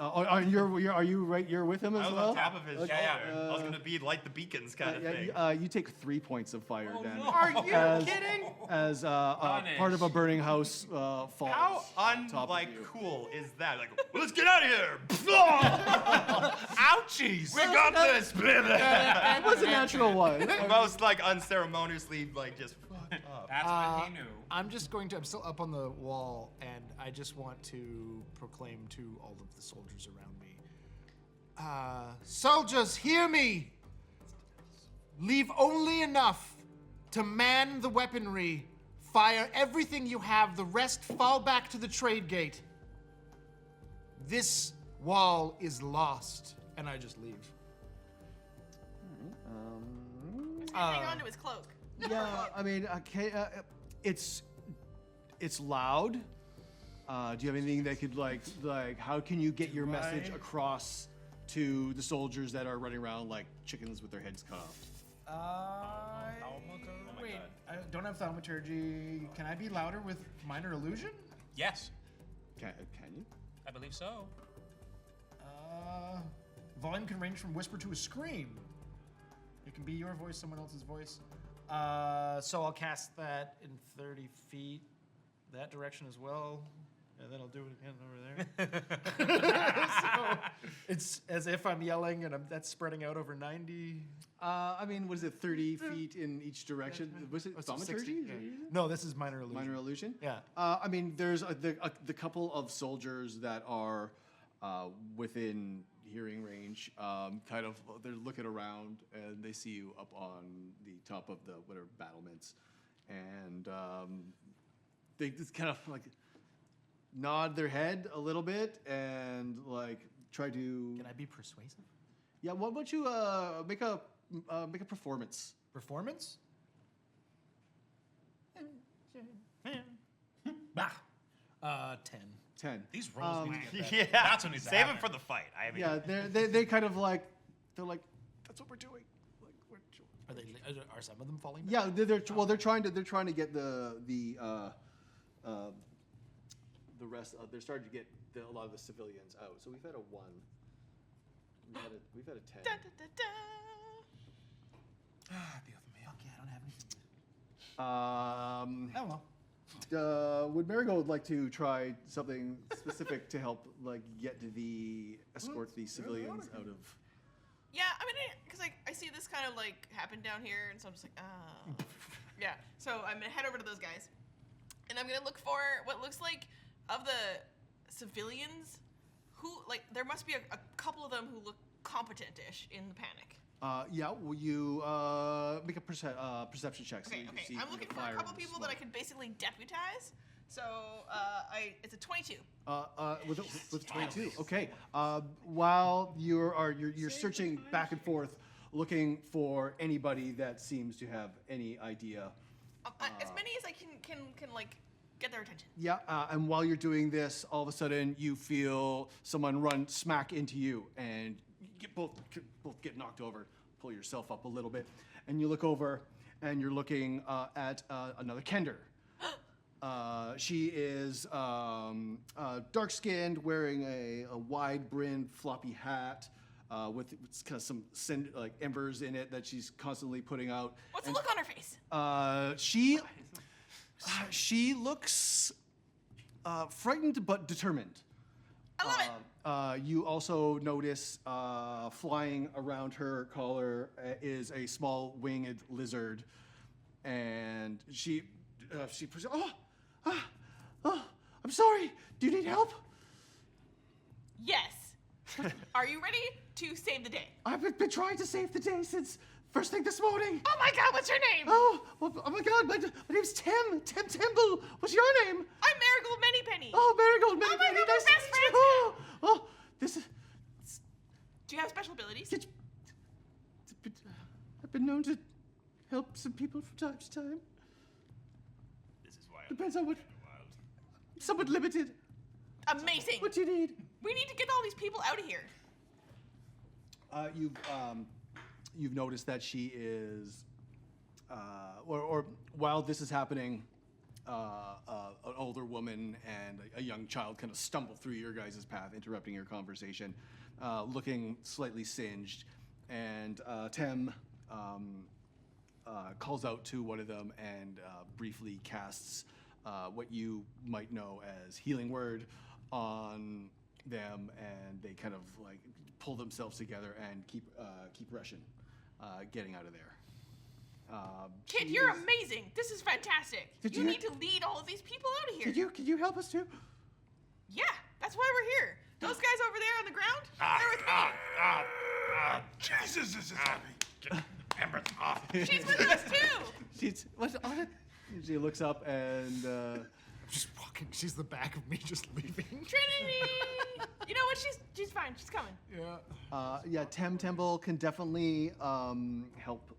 Are you right? You're with him as I was well. on top of his shoulder. Yeah. I was gonna be like the beacons kind of thing. You take 3 points of fire damage. no. Are you As- kidding? As part of a burning house falls. How on top of you. uncool is that? Like, well, let's get out of here! Ouchies! We got this! It was a natural one. Most like unceremoniously, like just fuck up. That's what he knew. I'm still up on the wall, and I just want to proclaim to all of the soldiers around me. Soldiers, hear me! Leave only enough to man the weaponry. Fire everything you have. The rest fall back to the trade gate. This wall is lost. And I just leave. He's gonna hang on to his cloak. Yeah, I mean, okay, it's loud. Do you have anything that could like how can you get your message across to the soldiers that are running around like chickens with their heads cut off? Wait, I don't have thaumaturgy. Can I be louder with minor illusion? Yes, Can you? I believe so. Volume can range from whisper to a scream. It can be your voice, someone else's voice. So I'll cast that in 30 feet that direction as well. And then I'll do it again over there. So it's as if I'm yelling, and that's spreading out over 90. I mean, what is it? 30 feet in each direction. Was it So 60, thaumaturgy? yeah. No, this is minor illusion. Minor illusion. Yeah. I mean, there's the couple of soldiers that are within hearing range. Kind of, they're looking around and they see you up on the top of the whatever battlements, and they just kind of like nod their head a little bit and like try to. Can I be persuasive? Yeah. What about you make a performance? Performance? Bah. 10. 10. These rolls need to get better. Yeah, That's what needs to save him happen. for the fight. I mean, Yeah, they kind of like they're like that's what we're doing. Like Are some of them falling? Back? yeah, they're trying to get the rest. They're starting to get a lot of the civilians out. So we've had a 1. We've had a 10. Da, da, da, da. Be with me. Okay, I don't have anything. Oh well. Would Marigold like to try something specific to help like get the escort the civilians out of? Yeah, I mean, because I see this kind of like happen down here, and so I'm just like, oh. Yeah, so I'm gonna head over to those guys, and I'm gonna look for what looks like of the civilians who like there must be a couple of them who look competent-ish in the panic. Yeah, will you make a perception check? So Okay, you can okay. see I'm through looking the for a fire couple and the people that I smoke. could basically deputize. So it's a 22. With 22. Okay. While you're searching back and forth, looking for anybody that seems to have any idea. As many as I can like get their attention. Yeah. And while you're doing this, all of a sudden you feel someone run smack into you, and you both get knocked over. Pull yourself up a little bit, and you look over, and you're looking at another Kender. She is dark-skinned, wearing a wide-brimmed floppy hat with kind of some embers in it that she's constantly putting out. What's the look on her face? She looks frightened but determined. I love it. You also notice flying around her collar is a small winged lizard, and she I'm sorry. Do you need help? Yes. Are you ready to save the day? I've been trying to save the day since first thing this morning. Oh my God, what's your name? Oh my God, my name's Tim Temple. What's your name? I'm Marigold Manypenny. Oh, Marigold, my Manypenny, God, nice we're to best meet you. friends Oh, this is. Do you have special abilities? I've been known to help some people from time to time. This is wild. Depends on what. Wild. Somewhat limited. Amazing. What do you need? We need to get all these people out of here. You've noticed that she is, or while this is happening, an older woman and a young child kind of stumble through your guys' path, interrupting your conversation, looking slightly singed, and Tem calls out to one of them and briefly casts what you might know as healing word on them, and they kind of like pull themselves together and keep rushing, getting out of there. Kid, you're amazing. This is fantastic. Did You you- need to lead all of these people out of here. Could you help us too? Yeah, that's why we're here. Those guys over there on the ground, they're with me. Jesus, this is heavy. Get embers off. She's with us too. She's what? She looks up and Just walking. She's the back of me, just leaving. Trinity. You know what? She's fine. She's coming. yeah, Tem Temple can definitely help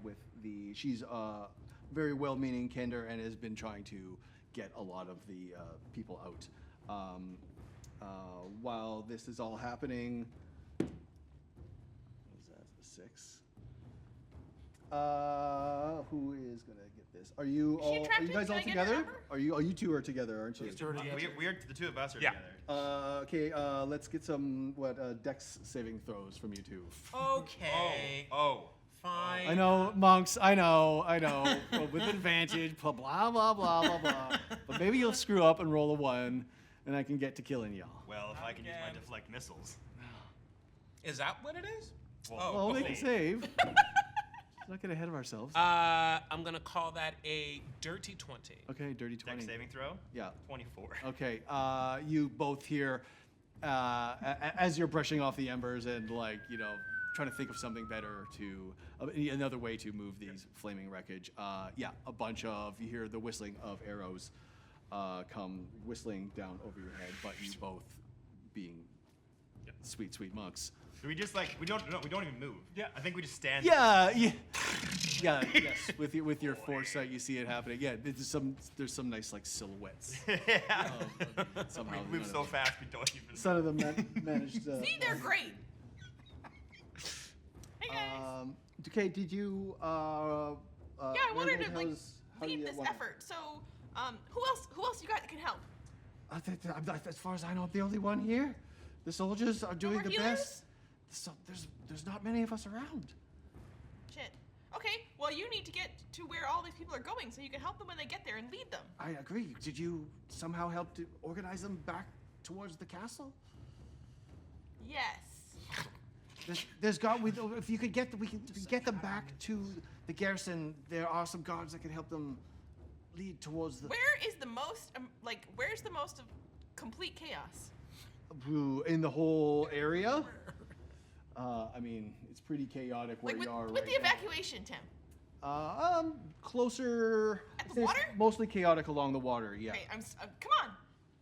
with the. She's a very well-meaning Kender and has been trying to get a lot of the people out. While this is all happening, what was that? The 6. Who is gonna get this? Are you Is she all? Are attractive? you guys Can all I get her together? number? Are you two are together, aren't you? We're the two of us are Yeah. together. Okay, let's get some Dex saving throws from you two. Okay. Oh. Fine. I know, monks. I know. Well, with advantage. Blah blah blah blah blah blah. But maybe you'll screw up and roll a 1, and I can get to killing y'all. Well, if I can use my Again. deflect missiles. Is that what it is? Well, make a okay. save. Let's not get ahead of ourselves. I'm gonna call that a dirty 20. Okay, dirty 20. Dex saving throw. Yeah. 24. Okay. You both hear as you're brushing off the embers and trying to think of something better to another way to move these flaming wreckage. A bunch of you hear the whistling of arrows come whistling down over your head, but you both being sweet monks. Do we just we don't even move? Yeah. I think we just stand. Yes. With your foresight, you see it happening. Yeah, there's some nice silhouettes. Yeah. Somehow We move so fast we don't even. Some of them managed to. See, they're great. Hey guys. Okay, did you? Yeah, I wanted to Marigold, how do lead you this want it? effort. So, who else you got that can help? As far as I know, I'm the only one here. The soldiers are doing more the healers? best. So there's not many of us around. Shit. Okay, well you need to get to where all these people are going so you can help them when they get there and lead them. I agree. Did you somehow help to organize them back towards the castle? Yes. If you could we can get them back to the garrison. There are some guards that can help them lead towards the. Where's the most of complete chaos? In the whole area? I mean, it's pretty chaotic where Like you are with right the now. evacuation, Tim. Closer. At the it's water? Mostly chaotic along the water. Yeah. Okay, come on.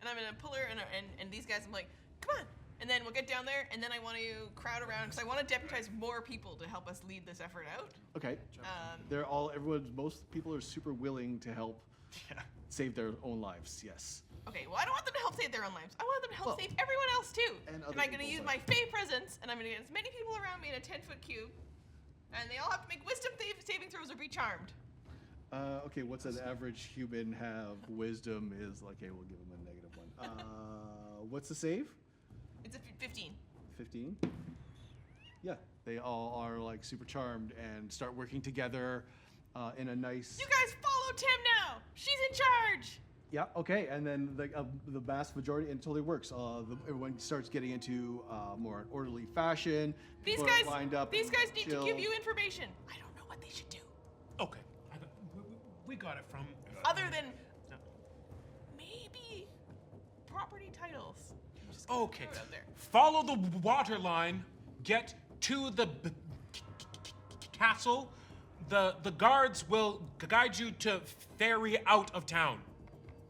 And I'm gonna pull her and these guys. I'm like, come on. And then we'll get down there, and then I want to crowd around because I want to deputize more people to help us lead this effort out. Okay. Most people are super willing to help save their own lives. Yes. Okay, well, I don't want them to help save their own lives. I want them to help Well, save everyone else too. and And other I'm going to people's use my lives. Fey presence, and I'm going to get as many people around me in a 10-foot cube, and they all have to make wisdom saving throws or be charmed. Okay, what's an average human have? Wisdom is like, okay, we'll give him a -1. What's the save? It's a 15. 15. Yeah, they all are like super charmed and start working together in a nice. You guys follow Tim now. She's in charge. Yeah. Okay, and then the vast majority, and it totally works. Everyone starts getting into more orderly fashion. These People are guys, lined up. these guys need chill. to give you information. I don't know what they should do. Okay. We got it from. Other than maybe property titles. I'm just gonna Okay. throw it out there. Follow the water line. Get to the castle. The guards will guide you to ferry out of town.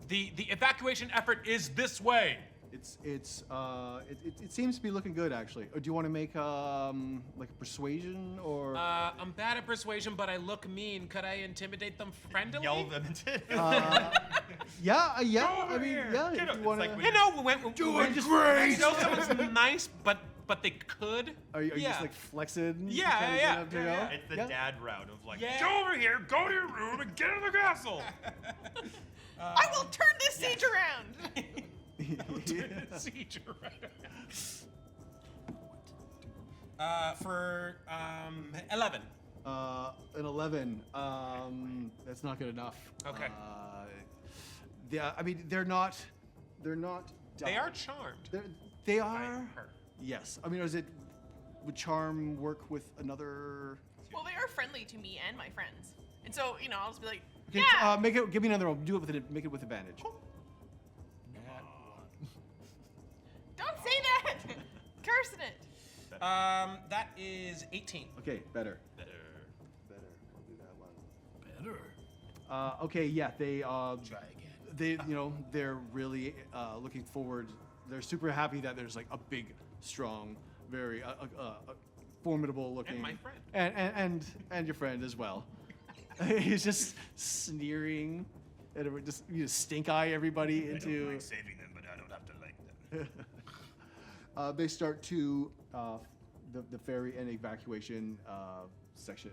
The evacuation effort is this way. It seems to be looking good actually. Or do you want to make like a persuasion or? I'm bad at persuasion, but I look mean. Could I intimidate them friendly? Yell them into. Yeah. I mean, here. yeah. Get If up. you It's want like to. when You know, when Just I know someone's nice, but they could. Are you yeah. just like flexing? Yeah, kinda yeah, get up to yeah, go? yeah. It's the Yeah. dad route of like, Yeah. go over here, go to your room, and get in the castle. I will turn this siege around. Siege for 11. An 11. That's not good enough. Okay. Yeah, I mean they're not. They dumb. are charmed. They by are. her. Yes. I mean, would charm work with another? Well, they are friendly to me and my friends, and so I'll just be like, Okay, yeah. make it. Give me another roll. Do it with it. Make it with advantage. Don't say that. Cursing it. That is 18. Okay, better. Better. We'll do that one. Better. Okay, yeah, they Try again. they're really looking forward. They're super happy that there's like a big, strong, very formidable looking. And my friend. And your friend as well. He's just sneering at just stink eye everybody I don't into. like saving them, but I don't have to like them. They start to the ferry and evacuation section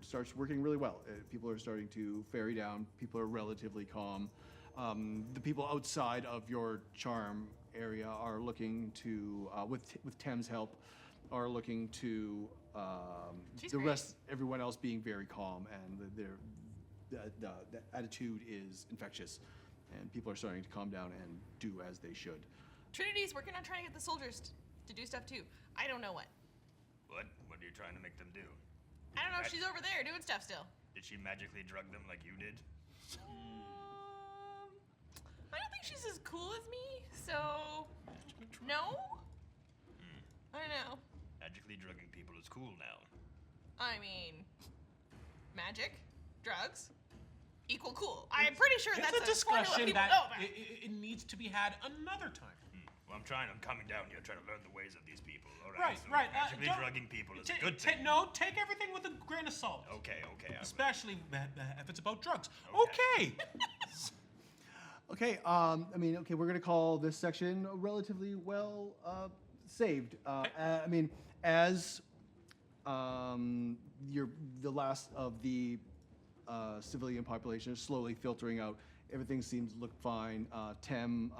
starts working really well. People are starting to ferry down. People are relatively calm. The people outside of your charm area are looking to, with Tem's help, are looking to She's the great. rest, everyone else being very calm, and the attitude is infectious, and people are starting to calm down and do as they should. Trinity's working on trying to get the soldiers to do stuff too. I don't know what. What? What are you trying to make them do? I don't know. She's over there doing stuff still. Did she magically drug them like you did? I don't think she's as cool as me, so no. I don't know. Magically drugging people is cool now. I mean, magic, drugs, equal cool. I'm pretty sure that's It's a formula discussion people that know about. it needs to be had another time. Well, I'm coming down here trying to learn the ways of these people. All Right, right. So right. Magically Don't- drugging people is a good thing. No, take everything with a grain of salt. Okay. Especially if it's about drugs. Okay. Okay. Okay, okay, we're gonna call this section relatively well saved. I mean, as the last of the civilian population is slowly filtering out, everything seems to look fine. Tem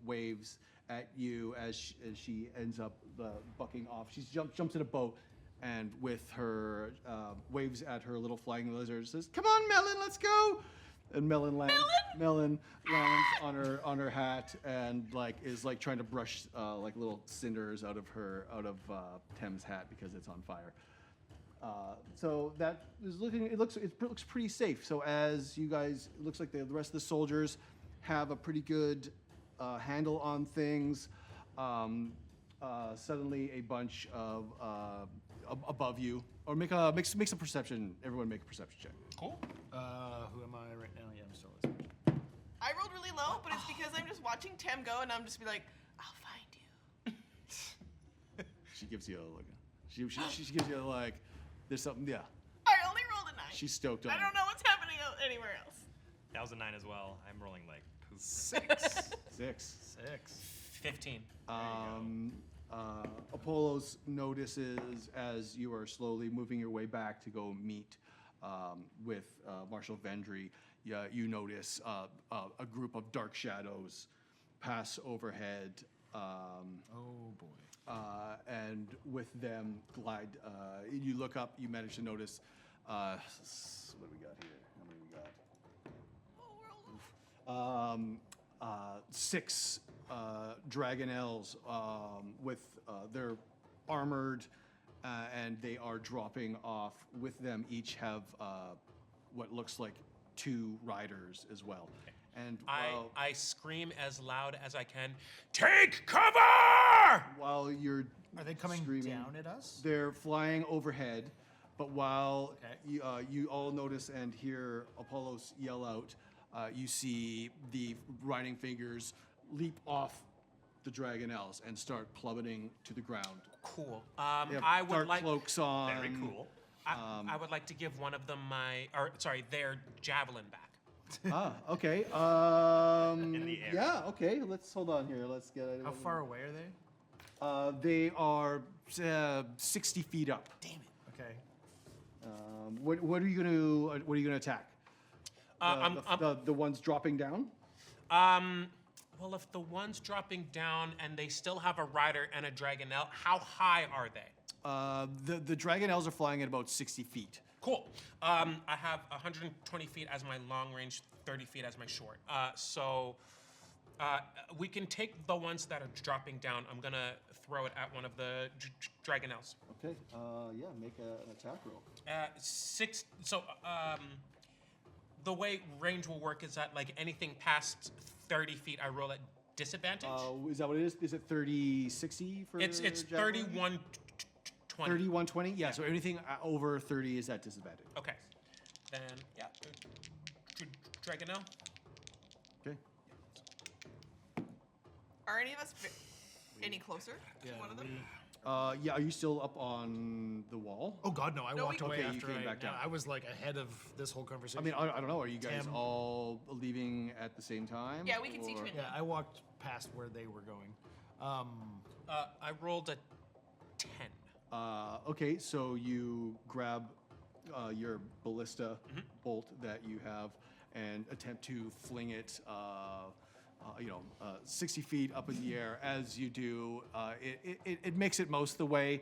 waves at you as she ends up bucking off. She jumps in a boat and with her waves at her little flying lizard, says, "Come on, Melon, let's go." And Melon lands on her hat and is trying to brush like little cinders out of Tem's hat because it's on fire. So that is it looks pretty safe. So as you guys, it looks like the rest of the soldiers have a pretty good handle on things. Suddenly a bunch of above you, or make a perception. Everyone make a perception check. Cool. Who am I right now? Yeah, I'm still listening. I rolled really low, but it's because I'm just watching Tem go, and I'm just be like, I'll find you. She gives you a look. She gives you there's something. Yeah, I only rolled a 9. she's stoked on I don't know what's happening anywhere else. That was a 9 as well. I'm rolling like poop. 6. 15. Apollos notices as you are slowly moving your way back to go meet with Marshal Vendry, you notice a group of dark shadows pass overhead. Oh boy. And with them glide. You look up. You manage to notice. What do we got here? How many we got? Six Dragonels with they're armored and they are dropping off. With them, each have what looks like 2 riders as well. And I scream as loud as I can. Take cover! while you're Are they coming screaming, down at us? they're flying overhead. But while Okay. you all notice and hear Apollos yell out, you see the riding figures leap off the Dragonels and start plummeting to the ground. Cool. They have I would dark like. cloaks on. Very cool. I would like to give one of them their javelin back. Okay. In the air. Yeah, okay. Let's hold on here. Let's get How far away are they? They are 60 feet up. Damn it. Okay. What are you gonna attack? The ones dropping down? Well, if the one's dropping down and they still have a rider and a dragonel, how high are they? The Dragonels are flying at about 60 feet. Cool. I have 120 feet as my long range, 30 feet as my short. So we can take the ones that are dropping down. I'm gonna throw it at one of the dragonels. Okay. Yeah. Make an attack roll. 6. So the way range will work is that like anything past 30 feet, I roll at disadvantage. Is that what it is? Is it 30-60 for It's javelin? 31 20. 31-20? Yeah, so anything over 30 is at disadvantage. Okay. Then yeah, dragonel. Okay. Are any of us any closer to one of them? Yeah, are you still up on the wall? Oh God, no! I walked away Okay, you after came back down. I was like ahead of this whole conversation. I mean, I don't know. Are you guys Tim. all leaving at the same time? Yeah, we can see or- Twin. yeah, I walked past where they were going. I rolled a 10. Okay, so you grab your ballista bolt that you have and attempt to fling it, 60 feet up in the air. As you do, it makes it most of the way.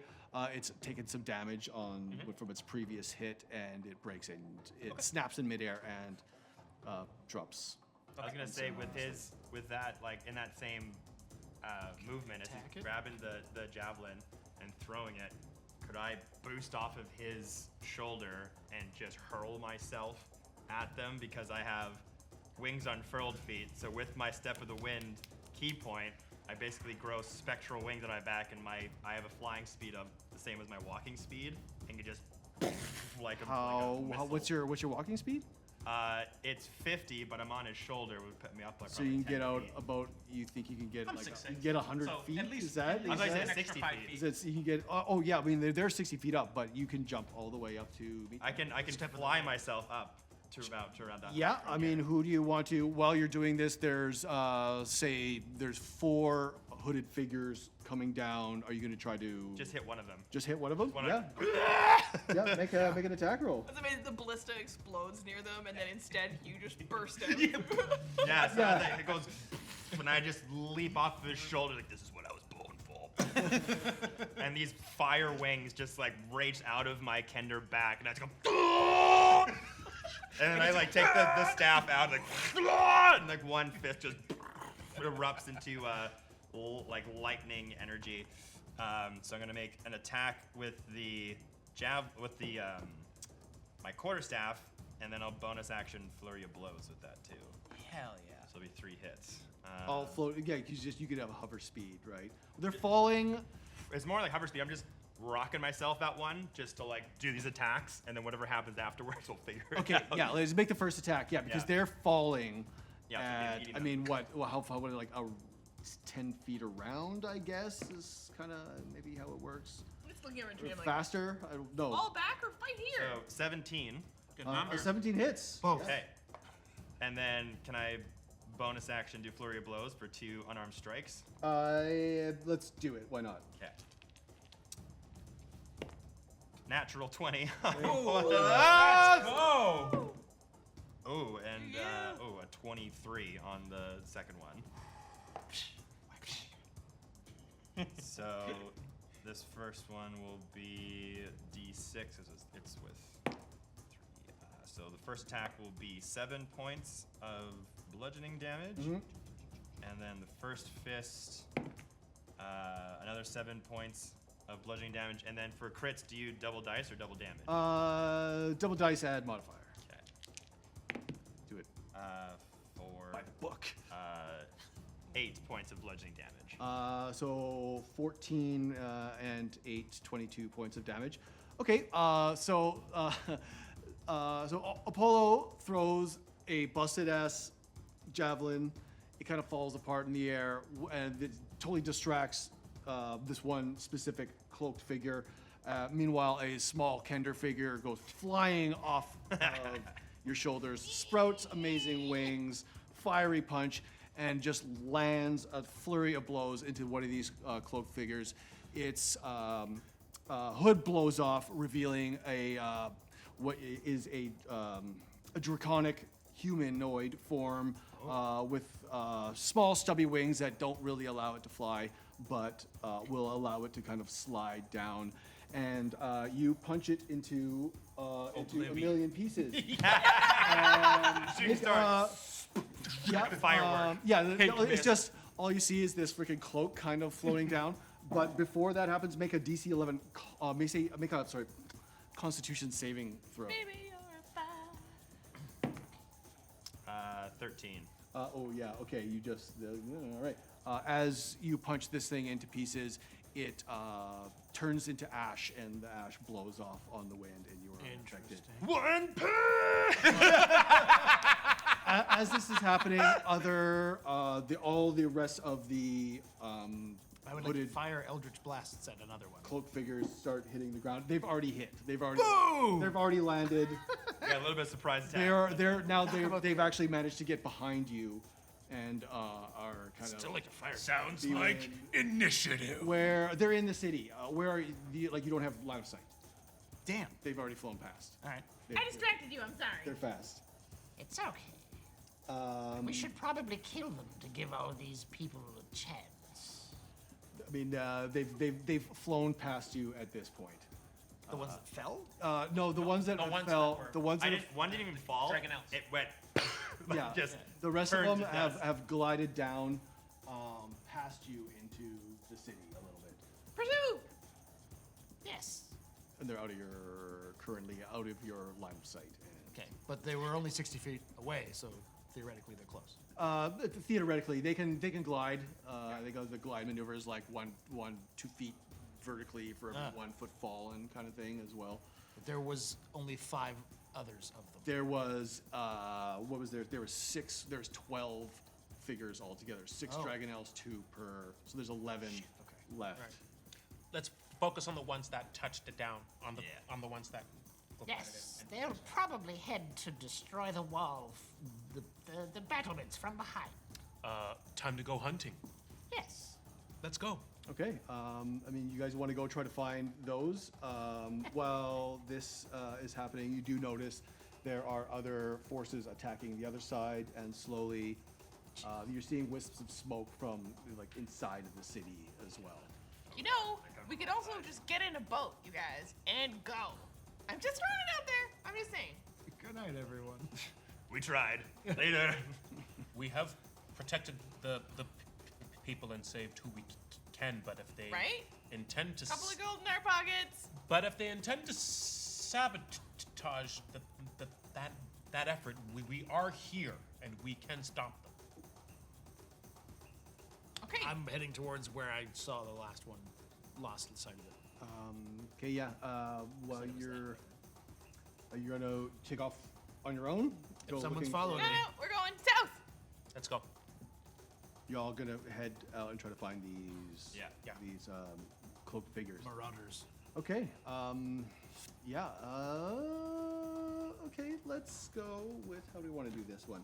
It's taken some damage from its previous hit, and it breaks and it snaps in midair and drops. I was gonna say with that like in that same movement as Attack he's it? grabbing the javelin and throwing it, could I boost off of his shoulder and just hurl myself at them because I have wings unfurled feet. So with my step of the wind key point, I basically grow spectral wings on my back, and I have a flying speed of the same as my walking speed, and can just like a missile. What's your walking speed? It's 50, but I'm on his shoulder. Would put me up like. So you can probably get 10 out feet. about. You think you can get I'm like 6'6". you get 100 So feet? at least- Is that? at least is an that- extra 60 5 feet. feet. Is it, you can get. Oh yeah, I mean they're 60 feet up, but you can jump all the way up to. Meet I can fly myself up to around that. Yeah, I mean, who do you want to? While you're doing this, there's there's 4 hooded figures coming down. Are you going to try to Just hit one of them. just hit one of them? One Yeah. of Yeah. Make an attack roll. That's amazing. The ballista explodes near them, and then instead you just burst out. Yeah, so it goes, and I just leap off of his shoulder like, this is what I was born for. And these fire wings just like race out of my Kender back, and I just go, and then I like take the staff out, like, and like one fist just erupts into like lightning energy. So I'm gonna make an attack with the my quarterstaff, and then I'll bonus action flurry of blows with that too. Hell yeah. So it'll be 3 hits. All float. Yeah, you could have a hover speed, right? They're falling. It's more like hover speed. I'm just rocking myself at one just to like do these attacks, and then whatever happens afterwards, we'll figure it Okay, out. yeah. Let's make the first attack. Yeah, because Yeah. they're falling. Yeah, so at, eating I them. mean, what? How far? What? Like 10 feet around? I guess is kind of maybe how it works. I'm just looking at Richard. I'm like, Faster? I don't know. fall back or fight here. So 17. Good number. 17 hits. Both. Okay. And then can I bonus action do flurry of blows for 2 unarmed strikes? Let's do it. Why not? Okay. Natural 20. Oh! Oh, and a 23 on the second one. So this first one will be D6. It's with 3. So the first attack will be 7 points of bludgeoning damage, and then the first fist, another 7 points of bludgeoning damage, and then for crits, do you double dice or double damage? Double dice add modifier. Okay. Do it. For By book. 8 points of bludgeoning damage. So 14 and 8, 22 points of damage. Okay, so Apollo throws a busted ass javelin. It kind of falls apart in the air, and it totally distracts this one specific cloaked figure. Meanwhile, a small Kender figure goes flying off of your shoulders, sprouts amazing wings, fiery punch, and just lands a flurry of blows into one of these cloaked figures. Its hood blows off, revealing what is a draconic humanoid form with small stubby wings that don't really allow it to fly, but will allow it to kind of slide down. And you punch it into a million pieces. Shooting stars. Yeah, Firework. It's just all you see is this freaking cloak kind of floating down. But before that happens, make a DC 11. Make a Constitution saving throw. Baby, you're a 13. Oh yeah, okay. You just all right. As you punch this thing into pieces, it turns into ash, and the ash blows off on the wind, and you are unaffected. One As this is happening, all the rest of the I would like to hooded fire Eldritch Blasts at another one. cloak figures start hitting the ground. They've already hit. They've already landed. Got a little bit of surprise attack. They've actually managed to get behind you, and are kind of Still like to fire. Sounds like initiative. where they're in the city. Where are you, you don't have line of sight. Damn. They've already flown past. All right. I distracted you. I'm sorry. They're fast. It's okay. We should probably kill them to give all these people a chance. I mean, they've flown past you at this point. The ones that fell? No, the ones that the ones fell. that were- The ones that One didn't even fall. Dragonlance. It went. yeah. Just The rest of turned them to dust. have glided down past you into the city a little bit, Pursue. Yes. and they're currently out of your line of sight. Okay. But they were only 60 feet away, so theoretically they're close. Theoretically, they can glide. The glide maneuver is like 2 feet vertically for every 1 foot fall and kind of thing as well. But there was only 5 others of them. There was what was there? There was 6. There's 12 figures altogether. 6 Oh. Dragonlance, 2 per. So there's 11 left. Right. Let's focus on the ones that touched it down, on the Yeah. on the ones that. Yes. They'll probably head to destroy the wall, the battlements from behind. Time to go hunting. Yes. Let's go. Okay. I mean, you guys want to go try to find those. While this is happening, you do notice there are other forces attacking the other side, and slowly you're seeing wisps of smoke from like inside of the city as well. You know, we could also just get in a boat, you guys, and go. I'm just throwing it out there. I'm just saying. Good night, everyone. We tried. Later. We have protected the people and saved who we can, but if they Right? intend to Couple of gold in our pockets. but if they intend to sabotage that effort, we are here and we can stop them. Okay. I'm heading towards where I saw the last one lost sight of it. Okay, yeah. Well, you're gonna take off on your own. Go someone's looking following No, for- no, we're going south. Let's go. Y'all gonna head out and try to find these. Yeah. These cloaked figures. Marauders. Okay. Yeah. Okay. Let's go with how do we want to do this one?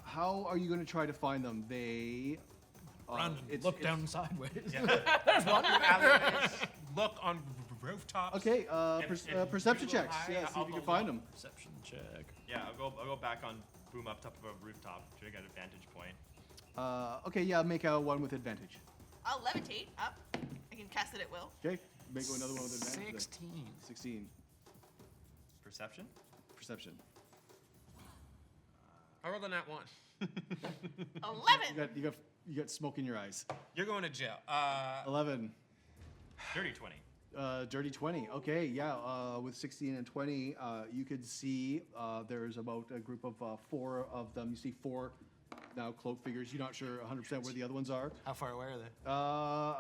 How are you going to try to find them? They Run and look down sideways. Look on rooftops. Okay, If perception you go checks. high, Yeah, see I'll if you go can find low. them. Perception check. Yeah, I'll go back on boom up top of a rooftop to get a vantage point. Okay, yeah, make a one with advantage. I'll levitate up. I can cast it at will. Okay, make another one with advantage. then. 16. 16. Perception? Perception. I rolled on that one. 11. You got smoke in your eyes. You're going to jail. 11. Dirty 20. Dirty 20. Okay, yeah. With 16 and 20, you could see there's about a group of 4 of them. You see 4 now cloaked figures. You're not sure 100% where the other ones are. How far away are they?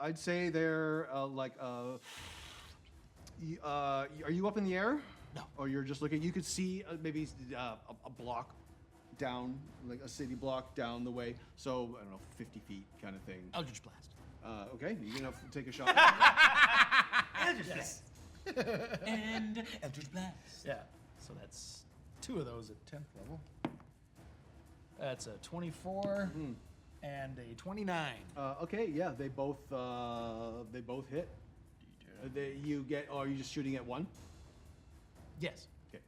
I'd say they're are you up in the air? No. Or you're just looking? You could see maybe a block down, like a city block down the way. So I don't know, 50 feet kind of thing. Eldritch Blast. Okay, you gonna take a shot? And Eldritch Blast. Yeah. So that's 2 of those at 10th level. That's a 24 and a 29. Okay, yeah, they both hit. You get, or are you just shooting at one? Yes. Okay.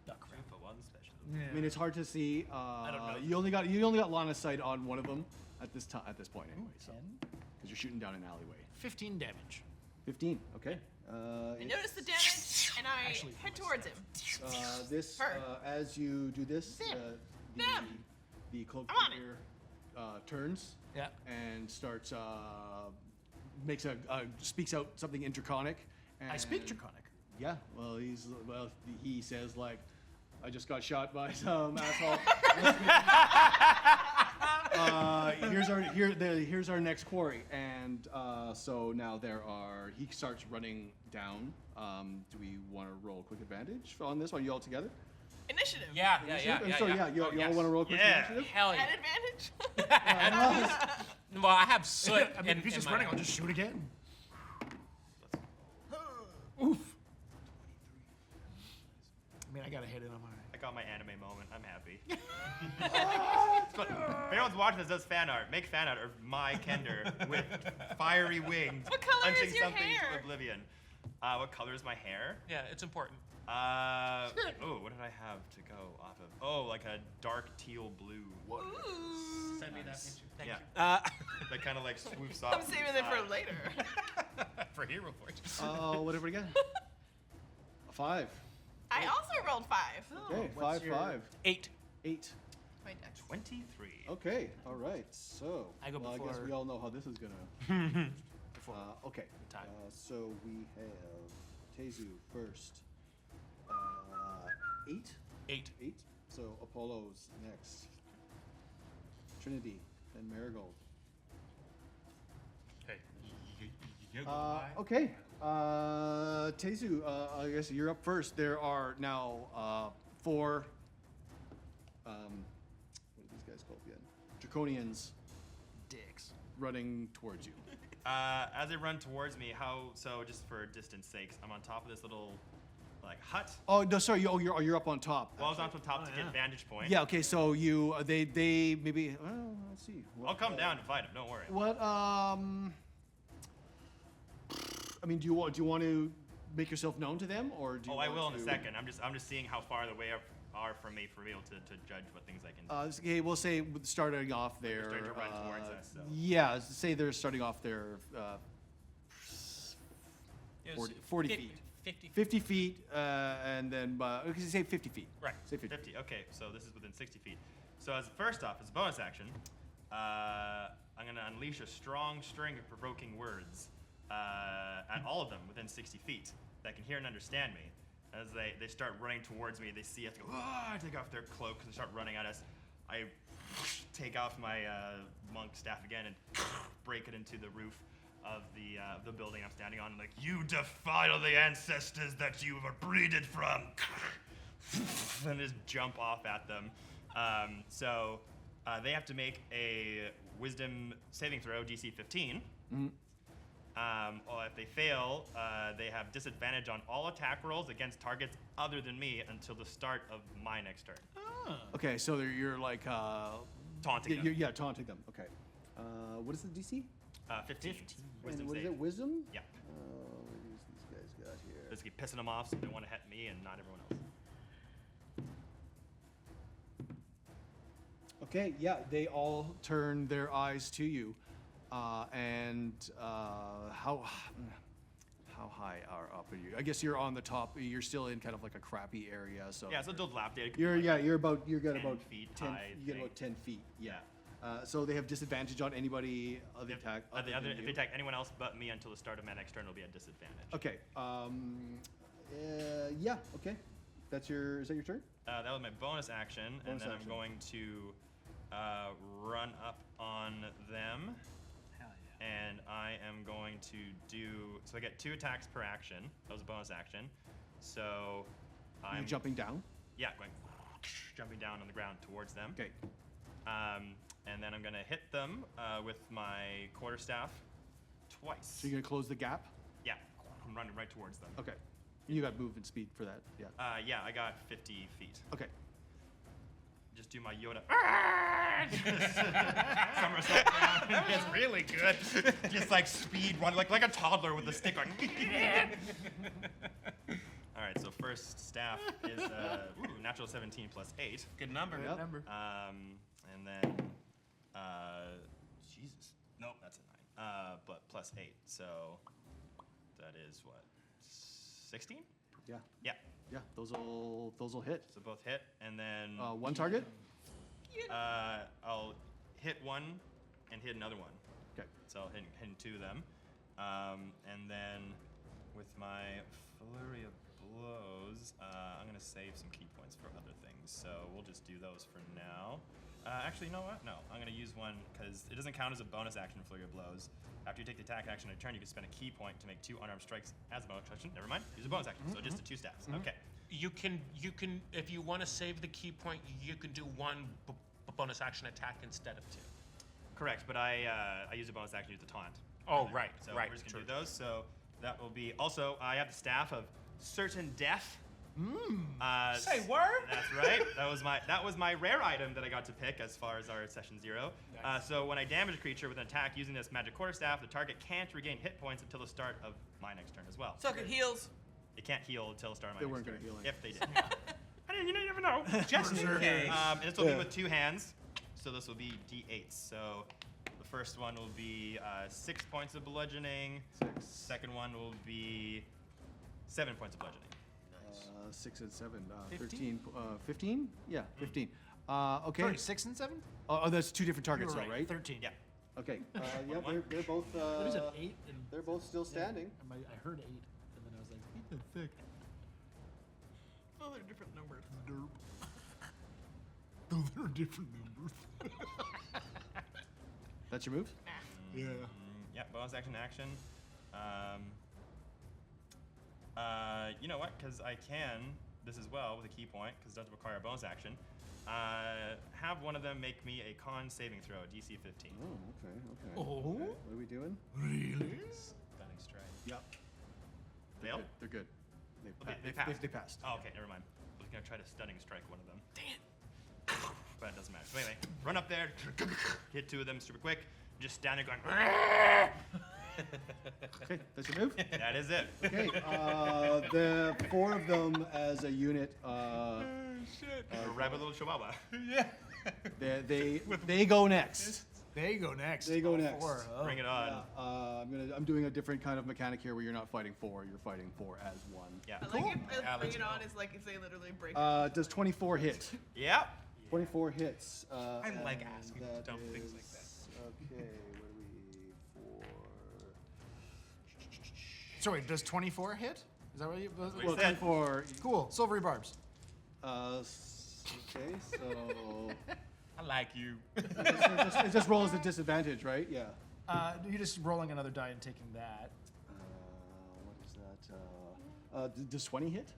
Duck crap. For one special. Yeah. I mean, it's hard to see. I don't know. You only got line of sight on one of them at this point anyway. So 10, because you're shooting down an alleyway. 15 damage. 15. Okay. I notice the damage, and I Actually, head towards him. This Her. as you do this, Them. the cloak I'm on it. figure turns Yeah. and starts speaks out something in Draconic. And I speak Draconic. Yeah, he says like, I just got shot by some asshole. Here's our next quarry, and so now he starts running down. Do we want to roll quick advantage on this? Are you all together? Initiative. Yeah. And so you Oh, all yes. want to roll quick Yeah. initiative? Hell At yeah. advantage. Well, I have soot. I mean, if he's just running, I'll just shoot again. Oof. I mean, I got a hit in on mine. I got my anime moment. I'm happy. If anyone's watching this, does fan art. Make fan art of my Kender with fiery wings, What color is punching your something hair? to oblivion. What color is my hair? Yeah, it's important. Oh, what did I have to go off of? Oh, like a dark teal blue. Ooh. Send me that picture. Thank Yeah. you. That kind of like swoops off. I'm saving it for later. For Hero Forge. What did we get? A 5. I also rolled 5. Okay, what's 5, your- 5. 8. 8. My dex. 23. Okay, all right. So, I go I guess before- we all know how this is gonna. Okay. time. So we have Tezu first. 8. 8. 8. So Apollo's next. Trinity and Marigold. Hey, you go high. Okay. Tezu, I guess you're up first. There are now 4. What are these guys called again? Draconians Dicks. running towards you. As they run towards me, just for distance sakes, I'm on top of this little like hut. Oh no, sorry. You're up on top. Well, I was on top to yeah. get vantage point. Yeah. Okay. So they maybe. Well, let's see. I'll come down and fight him. Don't worry. What I mean, do you want to make yourself known to them, or do you? Oh, I want will in a to- second. I'm just seeing how far the way are from me for me to judge what things I can do. Okay, we'll say starting off there. starting to run towards us, so. Yeah, say they're starting off there. It was 40 fif- feet. 50. 50 feet, and then okay, say 50 feet. Right. Say 50. 50. Okay, so this is within 60 feet. So as first off, as a bonus action, I'm gonna unleash a strong string of provoking words at all of them within 60 feet that can hear and understand me. As they start running towards me, they see us go, "Ah," take off their cloak and start running at us. I take off my monk staff again and break it into the roof of the building I'm standing on. And like, "You defile the ancestors that you were breeded from," and just jump off at them. So they have to make a Wisdom saving throw, DC 15. Or if they fail, they have disadvantage on all attack rolls against targets other than me until the start of my next turn. Okay, so you're like Taunting them. Yeah, taunting them. Okay. What is the DC? 15. Wisdom and what is save. it? Wisdom? Yeah. Where is these guys that here? Basically pissing them off so they want to hit me and not everyone else. Okay, yeah, they all turn their eyes to you. How high are up are you? I guess you're on the top. You're still in kind of like a crappy area, so Yeah, it's a dilapidated. you're like, you're about 10 feet ten, high you get thing. about 10 feet. Yeah. So they have disadvantage on anybody of the If, attack. if other than they you. attack anyone else but me until the start of my next turn, it'll be at disadvantage. Okay. Yeah. Okay. Is that your turn? That was my bonus action, and Bonus then action. I'm going to run up on them. Hell yeah. And I am going to do. So I get 2 attacks per action. That was a bonus action. So Are I'm you jumping down? Yeah, going jumping down on the ground towards them. Okay. And then I'm gonna hit them with my quarterstaff twice. So you're gonna close the gap? Yeah, I'm running right towards them. Okay. You got movement speed for that. Yeah. Yeah, I got 50 feet. Okay. Just do my Yoda. Somersault down. It's really good. Just like speed run, like a toddler with a stick on. All right, so first staff is natural 17 plus 8. Good number. Yep. Number. And then, Jesus, nope, that's a 9. But plus 8, so that is what, 16? Yeah. Yeah, Yeah. Those will hit. so both hit, and then One target. I'll hit one and hit another one. Okay. So I'll hit 2 of them, and then with my flurry of blows, I'm gonna save some key points for other things. So we'll just do those for now. Actually, you know what? No, I'm gonna use one because it doesn't count as a bonus action. Flurry of blows. After you take the attack action in a turn, you can spend a key point to make 2 unarmed strikes as a bonus action. Never mind. Use a bonus action. So just the 2 staffs. Okay. You can, if you want to save the key point, you can do 1 bonus action attack instead of 2. Correct, but I use a bonus action to use the taunt. Oh, right, So right, we're just gonna true. do those. So that will be also. I have the staff of certain death. Say word? That's right. That was my rare item that I got to pick as far as our session 0. So when I damage a creature with an attack using this magic quarterstaff, the target can't regain hit points until the start of my next turn as well. Suck it heals. It can't heal until the start of my They next weren't turn. gonna heal If they did. You never know. Just in case. And this will be Yeah. with 2 hands, so this will be d8s. So the first one will be 6 points of bludgeoning. 6. Second one will be 7 points of bludgeoning. 6 and 7. 15? 15? Yeah, 15. Okay. Sorry, 6 and 7? Oh, that's 2 different You targets, were though, right? 13. Yeah. Okay. Yeah, One. they're both. What is it? 8 and. They're both still standing. I heard 8, and then I was like, what the fuck? Oh, they're different numbers. Derp. Those are different numbers. That's your move? Yeah. Yeah, bonus action. You know what? Because I can this as well with a key point, because it doesn't require a bonus action. Have one of them make me a con saving throw, DC 15. Oh, okay. Oh? Okay. What are we doing? Really? Stunning strike. Yep. Fail? They're good. Okay, they passed. They passed. Oh, okay, never mind. I was gonna try to stunning strike one of them. But it doesn't matter. So anyway, run up there, hit 2 of them super quick, just stand there going. Okay, that's your move? That is it. Okay, the 4 of them as a unit, Shit. A rabbit little chihuahua. Yeah. they go next. They go next. They go All next. 4. Oh. Bring it on. I'm doing a different kind of mechanic here where you're not fighting 4, you're fighting 4 as 1. Yeah. I like if Yeah, bring let's it on go. is like if they literally break. Does 24 hit? Yep. 24 hits. I like and asking that dumb things like is- Okay, what are we? 4. Sorry, does 24 hit? Is that what you? Well, Well, said- 24. Cool. Silvery barbs. Okay, so I like you. it just rolls a disadvantage, right? Yeah. You're just rolling another die and taking that. What is that? Does 20 hit?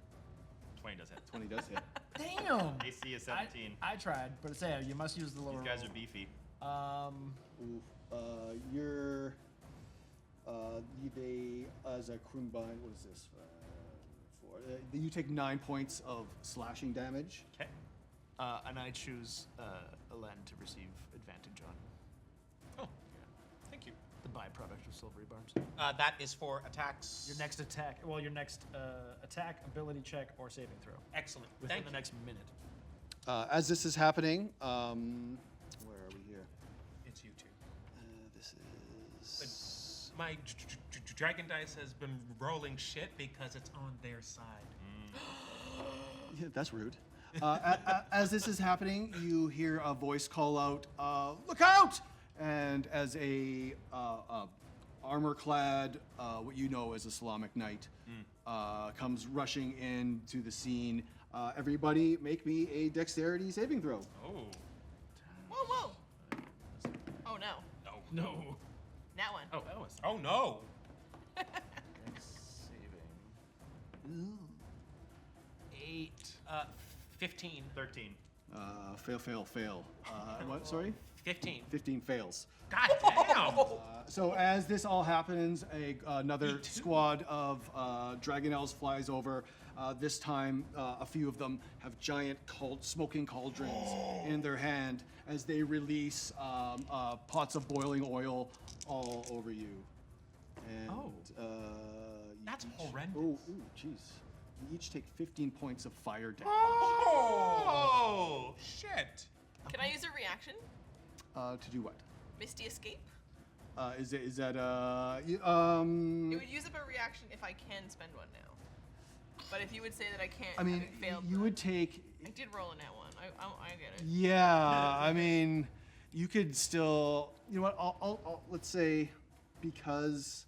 20 does hit. 20 does hit. Damn. AC is 17. I tried, but say you must use the lower. These guys roll. are beefy. Oof. You're. They as a Krynn, what is this? 4. You take 9 points of slashing damage. Okay. And I choose Elen to receive advantage on. Oh, thank you. the byproduct of silvery barbs. That is for attacks. Your next attack. Well, your next attack, ability check, or saving throw. Excellent. Within Thank the you. next minute. As this is happening, where are we here? It's you two. This is. My dragon dice has been rolling shit because it's on their side. Yeah, that's rude. As this is happening, you hear a voice call out, "Look out!" And as a armor-clad, what you know as a Islamic knight, comes rushing into the scene, everybody make me a dexterity saving throw. Oh. Whoa, whoa. Oh no. No. That one. Oh, that was Oh no! saving. 8. 15. 13. Fail. What? Sorry? 15. 15 fails. God damn! So as this all happens, another squad of dragon elves flies over. This time, a few of them have giant smoking cauldrons in their hand as they release pots of boiling oil all over you. And, That's each- horrendous. Oh, jeez. You each take 15 points of fire damage. Oh! Shit! Can I use a reaction? To do what? Misty Escape? Is that It would use up a reaction if I can spend one now. But if you would say that I can't, I mean, having failed you the- would take. I did roll in that one. I get it. Yeah, I mean, you could still. You know what? I'll let's say, because.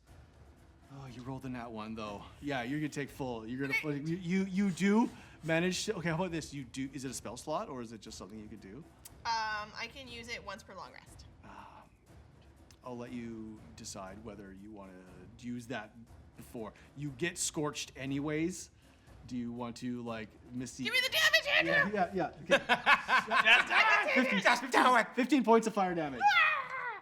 Oh, you rolled in that one though. Yeah, you're gonna take full. You're gonna put. You do manage to. Okay, how about this? You do. Is it a spell slot or is it just something you could do? I can use it once per long rest. I'll let you decide whether you want to use that before you get scorched. Anyways, do you want to like Misty? Give me the damage, Andrew! Yeah. Okay. 15 points of fire damage.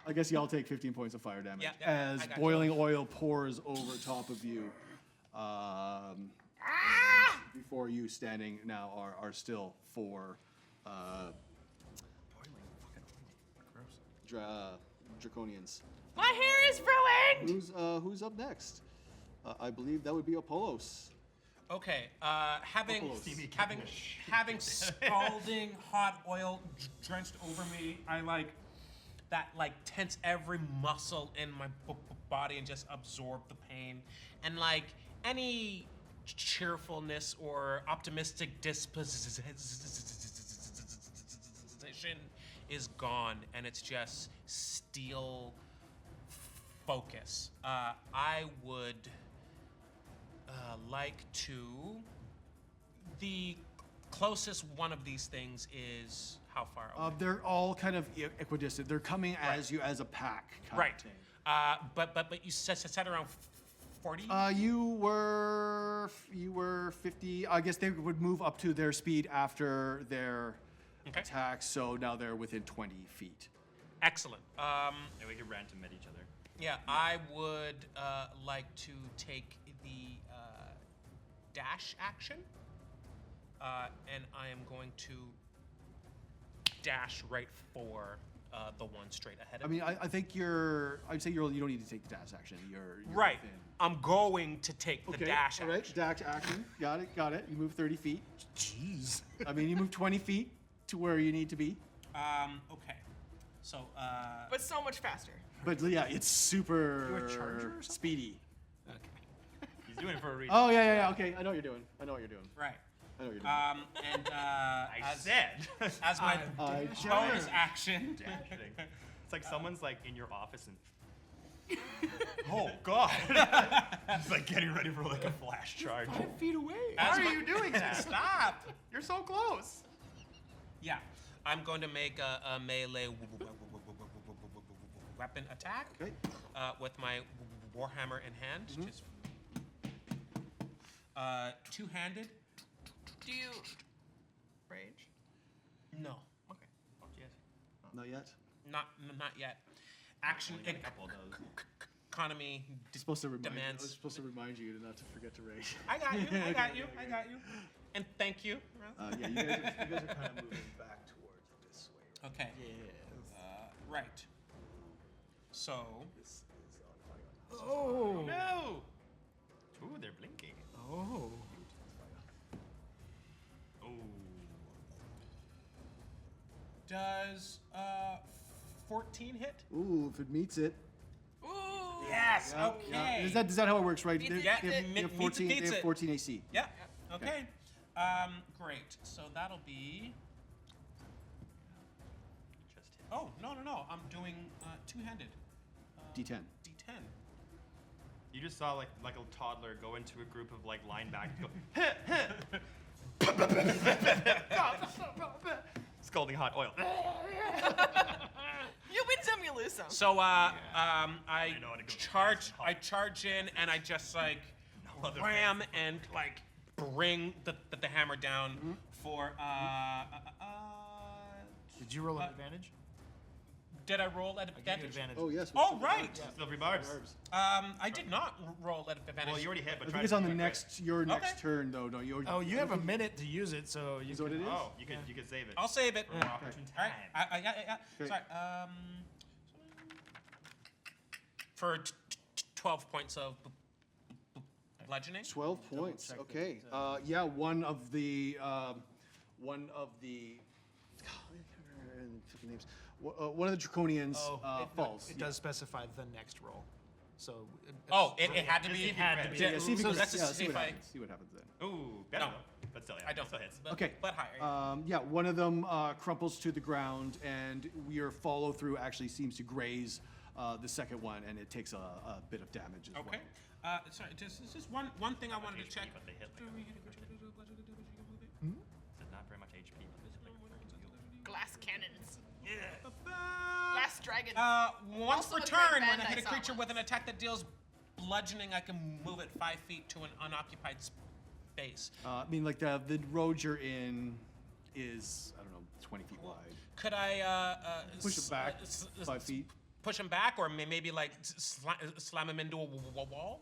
I guess y'all take 15 points of fire damage Yeah, as I got boiling oil pours over top of you. Before you standing now are still 4 draconians. My hair is ruined! Who's up next? I believe that would be Apollos. Okay, having Apollos. having scalding hot oil drenched over me, I like tense every muscle in my body and just absorb the pain, and like any cheerfulness or optimistic disposition is gone, and it's just steel focus. I would like to. The closest one of these things is how far away? They're all kind of equidistant. They're coming as you as a pack. Kind Right. Of thing. But you said around 40. You were 50. I guess they would move up to their speed after their Okay. attack. So now they're within 20 feet. Excellent. Yeah, we could rant and met each other. Yeah, I would like to take the dash action, and I am going to dash right for the one straight ahead I of me. mean, I think I'd say you don't need to take the dash action. You're Right. within. I'm going to take the dash all right. action. Dash action. Got it. You move 30 feet. Jeez. I mean, you move 20 feet to where you need to be. Okay. So, But so much faster. But yeah, it's super You a charger or something? speedy. Okay. He's doing it for a reason. Oh yeah. Okay, I know what you're doing. right. I know what you're doing. And I said. as my I bonus action, Dashing. It's like someone's like in your office and. Oh God! It's like getting ready for like a flash charge. 5 feet away. Why are you doing that? Stop! You're so close. yeah, I'm going to make a melee weapon attack Okay. with my warhammer in hand, just two-handed. Do you rage? No, Okay. Not yet. not yet. Action Only got a couple of those. economy It's supposed to remind demands. I was supposed to remind you not to forget to rage. I got you. I got you. I got you. And thank you. Yeah, you guys are kind of moving back towards this way. Okay. Yes. Right. So This is Oh. No! Ooh, they're blinking. Oh. Ooh. Does 14 hit? Ooh, if it meets it. Ooh. Yes. Yeah, Okay. yeah. Is that how it works, right? Meets They- it, they have- meets it. they have Meets it, 14, beats they have it. 14 AC. Yeah. Okay. Great. So that'll be. Just hit. Oh no! I'm doing two-handed. D10. D10. You just saw like a toddler go into a group of like linebackers go scalding hot oil. You win some, you lose some. So I know how to go charge. fast. I charge in and I just like other wham and like bring the hammer down Mm-hmm. for Did you roll an advantage? Did I roll at I gave you advantage? advantage. Oh, yes. Oh right. Silvery barbs. I did not roll at advantage. Well, you already hit, but I try think it's to on the do it next your next Okay. turn though, don't you? Oh, you have a minute to use it, so you Is that what it quick. is? Oh, you could save it. I'll save it. For opportune All right. time. Yeah. Okay. Sorry. For 12 points of bludgeoning. 12 points. check Okay. that, Yeah, one of the names. One of the Draconians falls. It does specify the next roll. So. Oh, it had to be. It had to be. Yeah, see if you So can, that's a yeah, see what if I- happens. See what happens then. Ooh, better No. though. But still, yeah. I don't. Still hits. But, Okay. But higher. Yeah, one of them crumples to the ground, and your follow through actually seems to graze the second one, and it takes a bit of damage as Okay. well. Sorry. Just one thing I wanted to HP, check. but they hit like Said not very much HP, but this is like Glass cannons. Yeah. Glass dragons. Once Also per a great turn, band when I hit a I saw creature with once. an attack that deals bludgeoning, I can move it 5 feet to an unoccupied space. I mean, like the road you're in is, I don't know, 20 feet wide. Could I Push it back 5 feet. Push him back, or maybe like slam him into a wall?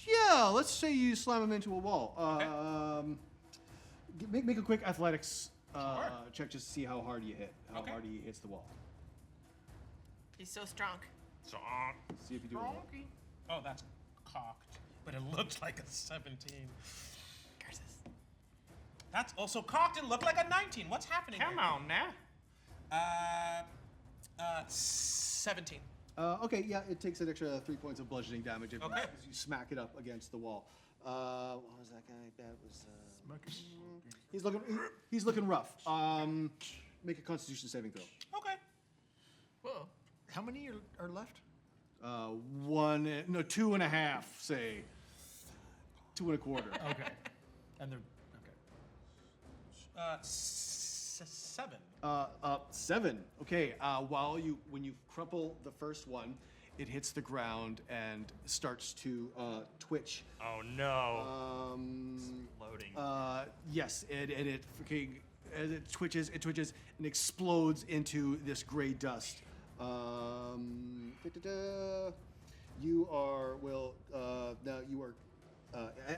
Yeah, let's say you slam him into a wall. Make a quick athletics Sure. check just to see how hard you hit, how Okay. hard he hits the wall. He's so strong. See if you do it. well. Oh, that's cocked, but it looks like a 17. Curses. That's also cocked and looked like a 19. What's happening? Come here? on now. 17. Okay, yeah, it takes an extra 3 points of bludgeoning damage if Okay. you smack it up against the wall. What was that guy? That was. He's looking rough. Make a Constitution saving throw. Okay. Whoa. How many are left? 2.5, say. 2 1/4. Okay. And they're okay. 7. 7. Okay. When you crumple the first one, it hits the ground and starts to twitch. Oh no. Loading. Yes, it twitches and explodes into this gray dust. You are now you are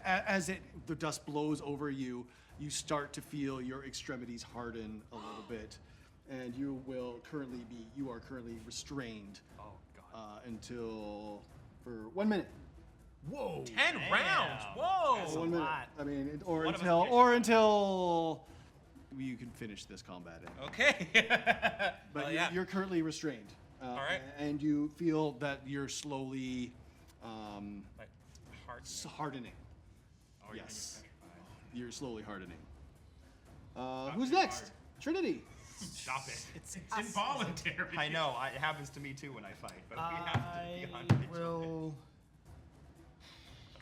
as the dust blows over you, you start to feel your extremities harden a little bit, and you are currently restrained Oh god. until for 1 minute. Whoa. 10 rounds. Whoa. 1 minute. lot. I mean, One of us until you can finish this combat. Okay. But Well, yeah. you're currently restrained. All right. And you feel that you're slowly Like heart. hardening. Oh, you're Yes. petrified. You're slowly hardening. Who's next? Trinity. Stop it. It's involuntary. I know. It happens to me too when I fight, but we have to be on I vigilant. will.